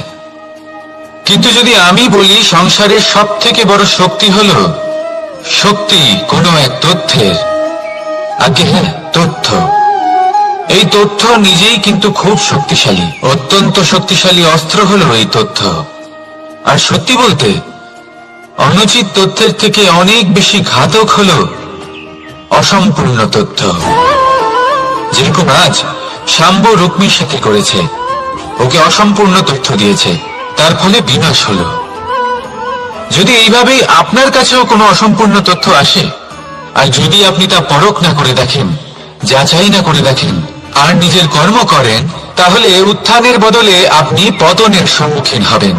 কিন্তু যদি আমি বলি সংসারের সব থেকে বড় শক্তি হলো শক্তি কোনো এক তথ্যের, আগে হ্যাঁ, তথ্য। এই তথ্য নিজেই কিন্তু খুব শক্তিশালী, অত্যন্ত শক্তিশালী অস্ত্র হলো এই তথ্য। আর সত্যি বলতে অনুচিত তথ্যের থেকে অনেক বেশি ঘাতক হলো অসম্পূর্ণ তথ্য। যেরকম আজ শাম্ব রুক্মির সাথে করেছে, ওকে অসম্পূর্ণ তথ্য দিয়েছে, তার ফলে বিনাশ হলো। যদি এইভাবেই আপনার কাছেও কোনো অসম্পূর্ণ তথ্য আসে, আর যদি আপনি তা পরখ না করে দেখেন, যাচাই না করে দেখেন, আর নিজের কর্ম করেন, তাহলে উত্থানের বদলে আপনি পতনের সম্মুখীন হবেন।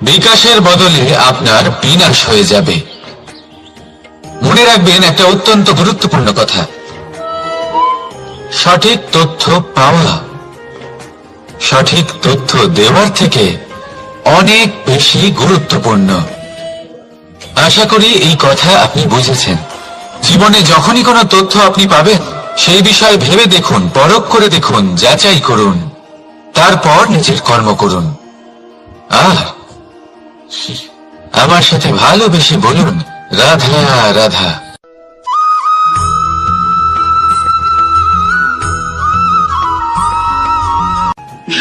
বিকাশের বদলে আপনার বিনাশ হয়ে যাবে। মনে রাখবেন একটা অত্যন্ত গুরুত্বপূর্ণ কথা, সঠিক তথ্য পাওয়া সঠিক তথ্য দেওয়ার থেকে অনেক বেশি গুরুত্বপূর্ণ। আশা করি এই কথা আপনি বুঝেছেন। জীবনে যখনই কোনো তথ্য আপনি পাবেন, সেই বিষয়ে ভেবে দেখুন, পরখ করে দেখুন, যাচাই করুন, তারপর নিজের কর্ম করুন। আর আমার সাথে ভালোবেসে বলুন, রাধা রাধা।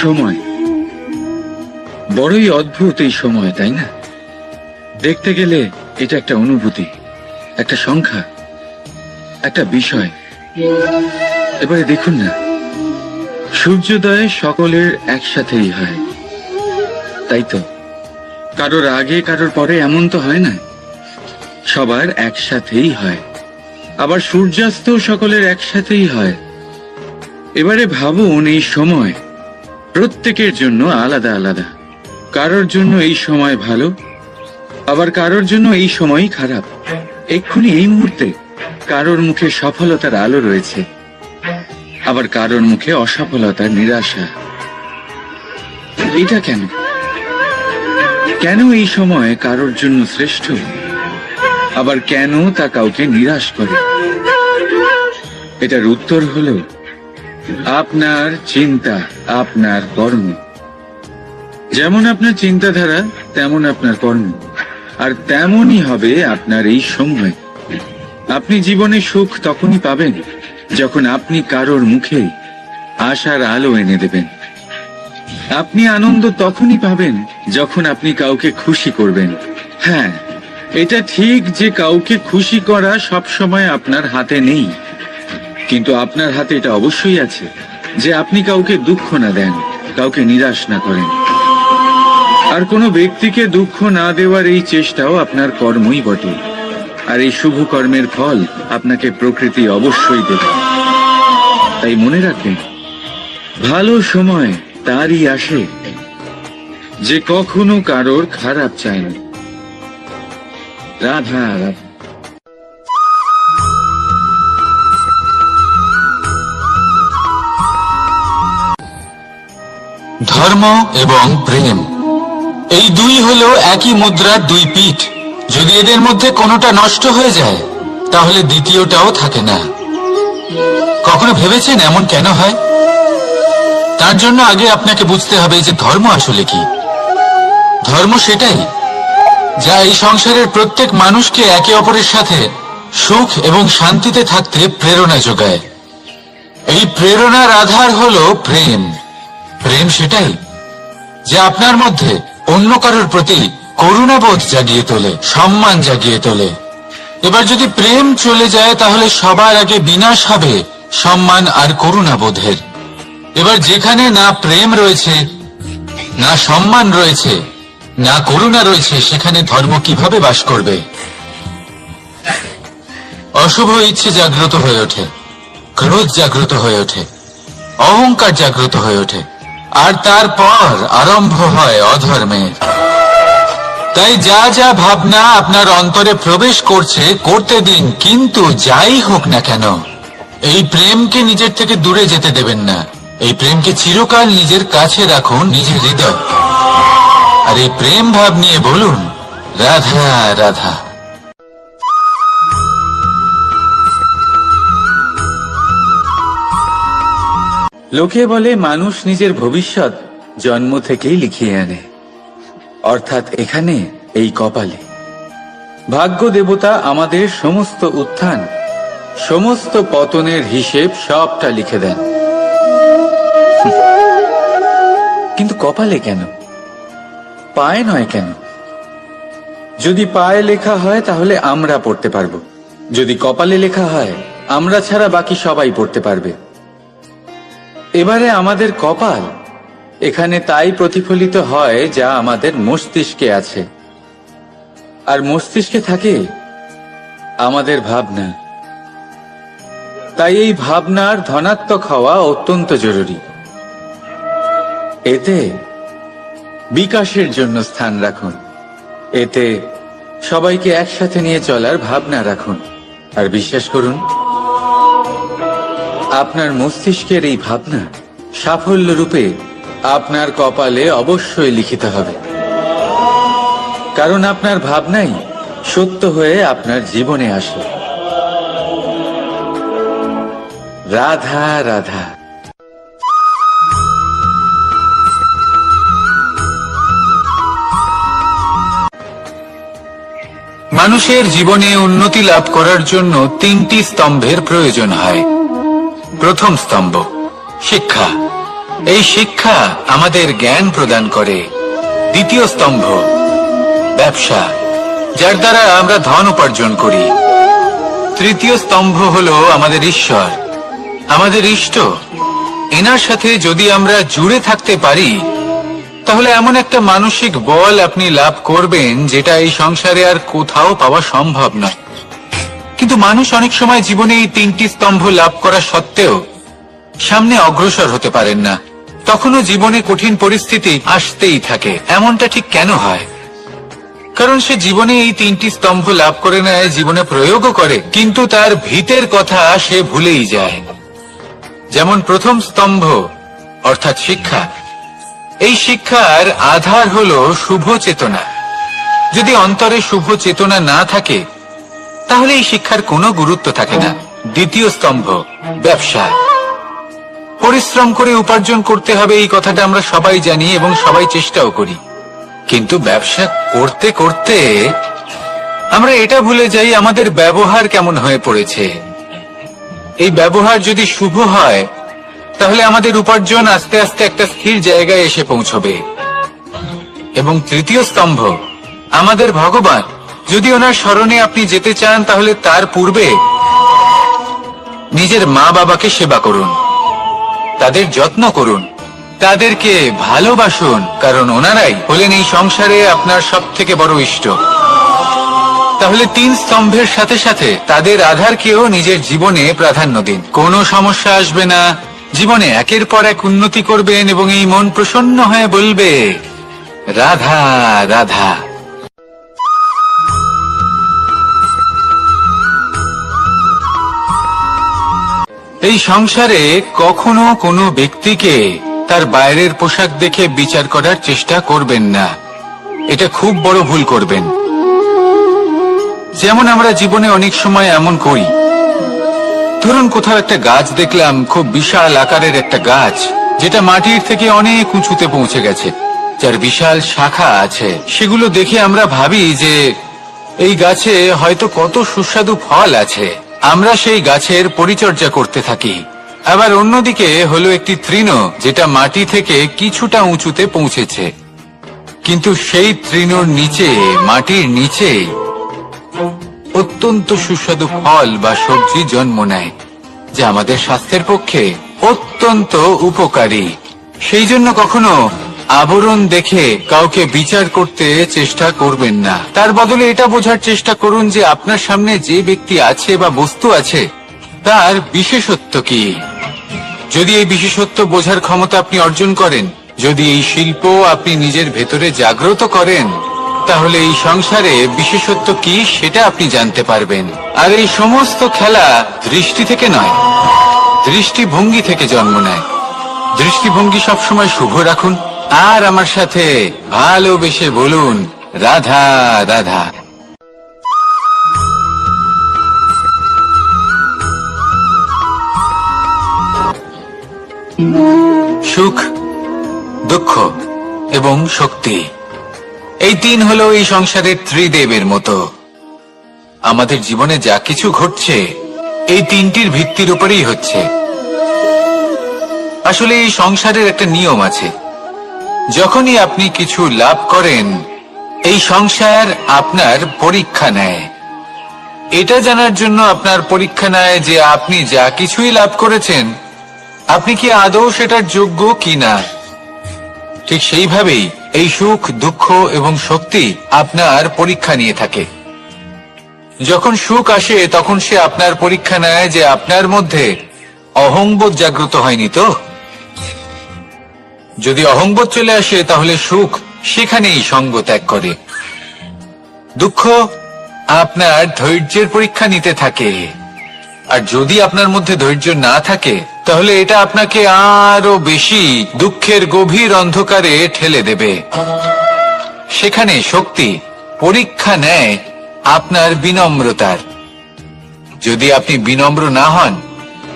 সময় বড়ই অদ্ভুত, এই সময়, তাই না? দেখতে গেলে এটা একটা অনুভূতি, একটা সংখ্যা, একটা বিষয়। এবারে দেখুন না, সূর্যোদয় সকলের একসাথেই হয়, তাই তো? কারোর আগে কারোর পরে এমন তো হয় না, সবার একসাথেই হয়। আবার সূর্যাস্ত সকলের একসাথেই হয়। এবারে ভাবুন, এই সময় প্রত্যেকের জন্য আলাদা আলাদা। কারোর জন্য এই সময় ভালো, আবার কারোর জন্য এই সময়ই খারাপ। এক্ষুনি এই মুহূর্তে কারোর মুখে সফলতার আলো রয়েছে, আবার কারোর মুখে অসফলতার নিরাশা। এটা কেন? কেন এই সময় কারোর জন্য শ্রেষ্ঠ, আবার কেন তা কাউকে নিরাশ করে? এটার উত্তর হলো আপনার চিন্তা, আপনার কর্ম। যেমন আপনার চিন্তাধারা, তেমন আপনার কর্ম, আর তেমনই হবে আপনার এই সময়। আপনি জীবনে সুখ তখনই পাবেন যখন আপনি কারোর মুখে আশার আলো এনে দেবেন। আপনি আনন্দ তখনই পাবেন যখন আপনি কাউকে খুশি করবেন। হ্যাঁ, এটা ঠিক যে কাউকে খুশি করা সব সময় আপনার হাতে নেই, কিন্তু আপনার হাতে এটা অবশ্যই আছে যে আপনি কাউকে দুঃখ না দেন, কাউকে নিরাশ না করেন। আর কোনো ব্যক্তিকে দুঃখ না দেওয়ার এই চেষ্টাও আপনার কর্মই বটে। আর এই শুভ কর্মের ফল আপনাকে প্রকৃতি অবশ্যই দেবে। তাই মনে রাখবেন, ভালো সময় তারই আসে যে কখনো কারোর খারাপ চায় না। রাধা রাধা। ধর্ম এবং প্রেম এই দুই হলো একই মুদ্রার দুই পিঠ। যদি এদের মধ্যে কোনোটা নষ্ট হয়ে যায় তাহলে দ্বিতীয়টাও থাকে না। কখনো ভেবেছেন এমন কেন হয়? তার জন্য আগে আপনাকে বুঝতে হবে যে ধর্ম আসলে কি। ধর্ম সেটাই যা এই সংসারের প্রত্যেক মানুষকে একে অপরের সাথে সুখ এবং শান্তিতে থাকতে প্রেরণা যোগায়। এই প্রেরণার আধার হলো প্রেম। প্রেম সেটাই যা আপনার মধ্যে অন্য কারোর প্রতি করুণাবোধ জাগিয়ে তোলে, সম্মান জাগিয়ে তোলে। এবার যদি প্রেম চলে যায় তাহলে সবার আগে বিনাশ হবে সম্মান আর করুণাবোধের। এবার যেখানে না প্রেম রয়েছে, না সম্মান রয়েছে, না করুণা রয়েছে, সেখানে ধর্ম কিভাবে বাস করবে? অশুভ ইচ্ছে জাগ্রত হয়ে ওঠে, ক্রোধ জাগ্রত হয়ে ওঠে, অহংকার জাগ্রত হয়ে ওঠে, আর তারপর আরম্ভ হয় অধর্মের। তাই যা যা ভাবনা আপনার অন্তরে প্রবেশ করছে করতে দিন, কিন্তু যাই হোক না কেন এই প্রেমকে নিজের থেকে দূরে যেতে দেবেন না। এই প্রেমকে চিরকাল নিজের কাছে রাখুন, নিজের হৃদয়। আর এই প্রেম ভাব নিয়ে বলুন, রাধা রাধা। লোকে বলে মানুষ নিজের ভবিষ্যৎ জন্ম থেকেই লিখিয়ে আনে, অর্থাৎ এখানে এই কপালে। ভাগ্য দেবতা আমাদের সমস্ত উত্থান, সমস্ত পতনের হিসেব সবটা লিখে দেন। কিন্তু কপালে কেন, পায়ে নয় কেন? যদি পায়ে লেখা হয় তাহলে আমরা পড়তে পারবো, যদি কপালে লেখা হয় আমরা ছাড়া বাকি সবাই পড়তে পারবে। এবারে আমাদের কপাল এখানে তাই প্রতিফলিত হয় যা আমাদের মস্তিষ্কে আছে, আর মস্তিষ্কে থাকে আমাদের ভাবনা। তাই এই ভাবনার ধনাত্মক হওয়া অত্যন্ত জরুরি। এতে বিকাশের জন্য স্থান রাখুন, এতে সবাইকে একসাথে নিয়ে চলার ভাবনা রাখুন। আর বিশ্বাস করুন, আপনার মস্তিষ্কের এই ভাবনা সাফল্য রূপে আপনার কপালে অবশ্যই লিখিত হবে, কারণ আপনার ভাবনাই সত্য হয়ে আপনার জীবনে আসে। রাধা রাধা। মানুষের জীবনে উন্নতি লাভ করার জন্য তিনটি স্তম্ভের প্রয়োজন হয়। প্রথম স্তম্ভ শিক্ষা। এই শিক্ষা আমাদের জ্ঞান প্রদান করে। দ্বিতীয় স্তম্ভ ব্যবসা, যার দ্বারা আমরা ধন উপার্জন করি। তৃতীয় স্তম্ভ হলো আমাদের ঈশ্বর, আমাদের ইষ্ট। এনার সাথে যদি আমরা জুড়ে থাকতে পারি তাহলে এমন একটা মানসিক বল আপনি লাভ করবেন যেটা এই সংসারে আর কোথাও পাওয়া সম্ভব নয়। কিন্তু মানুষ অনেক সময় জীবনে এই তিনটি স্তম্ভ লাভ করা সত্ত্বেও সামনে অগ্রসর হতে পারেন না। তখনও জীবনে কঠিন পরিস্থিতি আসতেই থাকে। এমনটা ঠিক কেন হয়? কারণ সে জীবনে এই তিনটি স্তম্ভ লাভ করে নেয়, জীবনে প্রয়োগও করে, কিন্তু তার ভিতের কথা সে ভুলেই যায়। যেমন প্রথম স্তম্ভ অর্থাৎ শিক্ষা। এই শিক্ষার আধার হলো শুভ চেতনা। যদি অন্তরে শুভ চেতনা না থাকে তাহলে এই শিক্ষার কোনো গুরুত্ব থাকে না। দ্বিতীয় স্তম্ভ ব্যবসা। পরিশ্রম করে উপার্জন করতে হবে, এই কথাটা আমরা সবাই জানি এবং সবাই চেষ্টাও করি। কিন্তু ব্যবসা করতে করতে আমরা এটা ভুলে যাই আমাদের ব্যবহার কেমন হয়ে পড়েছে। এই ব্যবহার যদি শুভ হয় তাহলে আমাদের উপার্জন আস্তে আস্তে একটা স্থির জায়গায় এসে পৌঁছবে। এবং তৃতীয় স্তম্ভ আমাদের ভগবান, যদি ওনার স্মরণে আপনি যেতে চান তাহলে তার পূর্বে নিজের মা বাবাকে সেবা করুন, তাদের যত্ন করুন, তাদেরকে ভালোবাসুন, কারণ ওনারাই হলেন এই সংসারে আপনার সবথেকে বড় ইষ্ট। তাহলে 3 স্তম্ভের সাথে সাথে তাদের আধারকেও নিজের জীবনে প্রাধান্য দিন। কোনো সমস্যা আসবে না, জীবনে একের পর এক উন্নতি করবেন এবং এই মন প্রসন্ন হয়ে বলবে রাধা রাধা। এই সংসারে কখনো কোনো ব্যক্তিকে তার বাইরের পোশাক দেখে বিচার করার চেষ্টা করবেন না, এটা খুব বড় ভুল করবেন। যেমন আমরা জীবনে অনেক সময় এমন করি, ধরুন কোথাও একটা গাছ দেখলাম, খুব বিশাল আকারের একটা গাছ, যেটা মাটির থেকে অনেক উঁচুতে পৌঁছে গেছে, যার বিশাল শাখা আছে। সেগুলো দেখে আমরা ভাবি যে এই গাছে হয়তো কত সুস্বাদু ফল আছে, আমরা সেই গাছের পরিচর্যা করতে থাকি। আবার অন্যদিকে হলো একটি তৃণ, যেটা মাটি থেকে কিছুটা উঁচুতে পৌঁছেছে, কিন্তু সেই তৃণর নিচে, মাটির নিচে অত্যন্ত সুস্বাদু ফল বা সবজি জন্ম নেয়, যা আমাদের স্বাস্থ্যের পক্ষে অত্যন্ত উপকারী। সেই জন্য কখনো আবরণ দেখে কাউকে বিচার করতে চেষ্টা করবেন না, তার বদলে এটা বোঝার চেষ্টা করুন যে আপনার সামনে যে ব্যক্তি আছে বা বস্তু আছে তার বিশেষত্ব কি। যদি এই বিশেষত্ব বোঝার ক্ষমতা আপনি অর্জন করেন, যদি এই শিল্প আপনি নিজের ভেতরে জাগ্রত করেন, তাহলে এই সংসারে বিশেষত্ব কি সেটা আপনি জানতে পারবেন। আর এই সমস্ত খেলা দৃষ্টি থেকে নয়, দৃষ্টিভঙ্গি থেকে জন্ম নেয়। দৃষ্টিভঙ্গি সবসময় শুভ রাখুন, আর আমার সাথে ভালোবেসে বলুন রাধা রাধা। সুখ, দুঃখ এবং শক্তি, এই 3 হলো এই সংসারের ত্রিদেবের মতো। আমাদের জীবনে যা কিছু ঘটছে এই 3টির ভিত্তির উপরেই হচ্ছে। আসলে এই সংসারের একটা নিয়ম আছে, যখনই আপনি কিছু লাভ করেন এই সংসার আপনার পরীক্ষা নেয়। এটা জানার জন্য আপনার পরীক্ষা নেয় যে আপনি যা কিছুই লাভ করেছেন আপনি কি আদৌ সেটার যোগ্য কিনা। ঠিক সেইভাবেই এই সুখ, দুঃখ এবং শক্তি আপনার পরীক্ষা নিয়ে থাকে। যখন সুখ আসে তখন সে আপনার পরীক্ষা নেয় যে আপনার মধ্যে অহংবোধ জাগ্রত হয়নি তো। যদি অহংবোধ চলে আসে তাহলে সুখ সেখানেই সঙ্গ ত্যাগ করে। দুঃখ আপনার ধৈর্যের পরীক্ষা নিতে থাকে, আর যদি আপনার মধ্যে ধৈর্য না থাকে তাহলে এটা আপনাকে আরো বেশি দুঃখের গভীর অন্ধকারে ঠেলে দেবে। সেখানে শক্তি পরীক্ষা নেয় আপনার বিনম্রতার। যদি আপনি বিনম্র না হন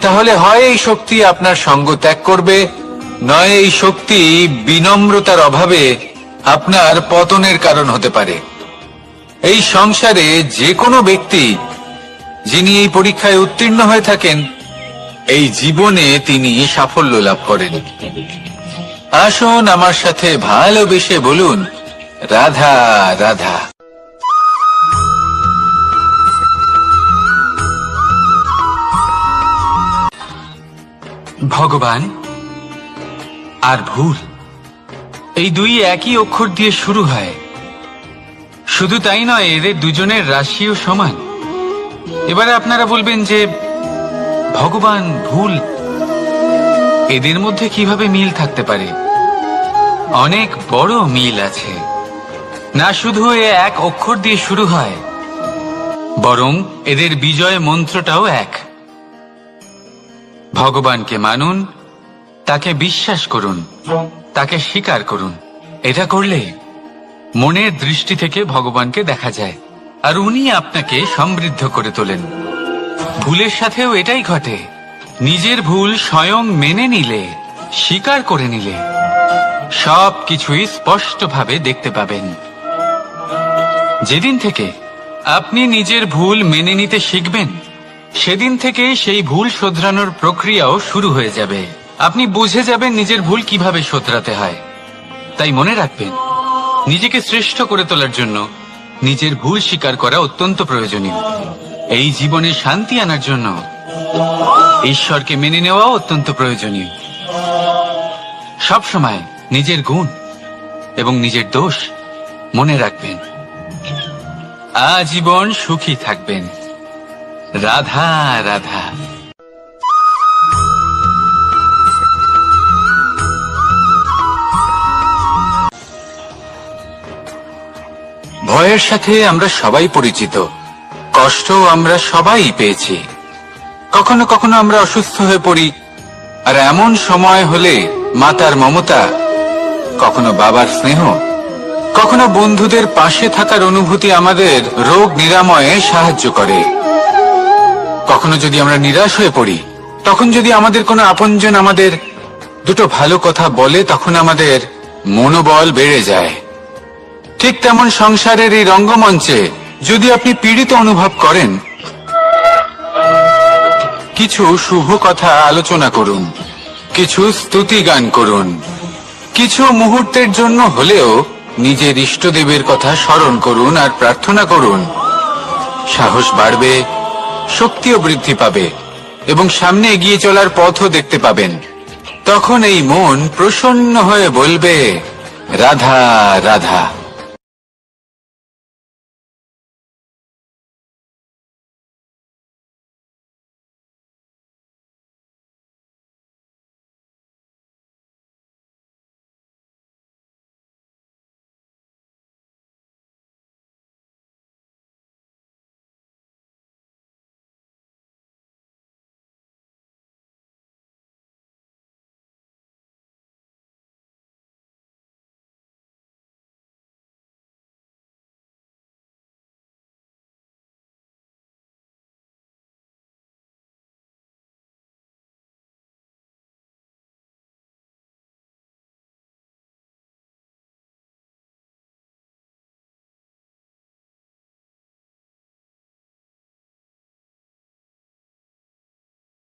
তাহলে হয় এই শক্তি আপনার সঙ্গ ত্যাগ করবে, নয় এই শক্তি বিনম্রতার অভাবে আপনার পতনের কারণ হতে পারে। এই সংসারে যে কোনো ব্যক্তি যিনি এই পরীক্ষায় উত্তীর্ণ হয়ে থাকেন এই জীবনে তিনি সাফল্য লাভ করেন। আসুন আমার সাথে ভালোবেসে বলুন রাধা রাধা। ভগবান আর ভুল, এই 2 একই অক্ষর দিয়ে শুরু হয়। শুধু তাই নয়, এদের দুজনের রাশিও সমান। এবারে আপনারা বলবেন যে ভগবান, ভুল, এদের মধ্যে কিভাবে মিল থাকতে পারে? অনেক বড় মিল আছে। না শুধু এক অক্ষর দিয়ে শুরু হয়, বরং এদের বিজয় মন্ত্রটাও এক। ভগবানকে মানুন, তাকে বিশ্বাস করুন, তাকে স্বীকার করুন। এটা করলে মনের দৃষ্টি থেকে ভগবানকে দেখা যায়, আর উনি আপনাকে সমৃদ্ধ করে তোলেন। ভুলের সাথেও এটাই ঘটে। নিজের ভুল স্বয়ং মেনে নিলে, স্বীকার করে নিলে সব কিছুই স্পষ্টভাবে দেখতে পাবেন। যেদিন থেকে আপনি নিজের ভুল মেনে নিতে শিখবেন, সেদিন থেকে সেই ভুল শোধরানোর প্রক্রিয়াও শুরু হয়ে যাবে। আপনি বুঝে যাবেন নিজের ভুল কিভাবে শোধরাতে হয়। তাই মনে রাখবেন, নিজেকে শ্রেষ্ঠ করে তোলার জন্য নিজের ভুল স্বীকার করা অত্যন্ত প্রয়োজনীয়। এই জীবনে শান্তি আনার জন্য ঈশ্বরকে মেনে নেওয়া অত্যন্ত প্রয়োজনীয়। সবসময় নিজের গুণ এবং নিজের দোষ মনে রাখবেন। আজীবন সুখী থাকবেন। রাধা রাধা। ভয়ের সাথে আমরা সবাই পরিচিত, কষ্ট আমরা সবাই পেয়েছি। কখনো কখনো আমরা অসুস্থ হয়ে পড়ি, আর এমন সময় হলে মাতার মমতা, কখনো বাবার স্নেহ, কখনো বন্ধুদের পাশে থাকার অনুভূতি আমাদের রোগ নিরাময়ে সাহায্য করে। কখনো যদি আমরা নিরাশ হয়ে পড়ি, তখন যদি আমাদের কোনো আপনজন আমাদের দুটো ভালো কথা বলে, তখন আমাদের মনোবল বেড়ে যায়। ঠিক তেমন সংসারের এই রঙ্গমঞ্চে যদি আপনি পীড়িত অনুভব করেন, কিছু শুভ কথা আলোচনা করুন, কিছু স্তুতি গান করুন, কিছু মুহূর্তের জন্য হলেও নিজের ইষ্টদেবের কথা স্মরণ করুন আর প্রার্থনা করুন। সাহস বাড়বে, শক্তিও বৃদ্ধি পাবে এবং সামনে এগিয়ে চলার পথও দেখতে পাবেন। তখন এই মন প্রসন্ন হয়ে বলবে, রাধা রাধা।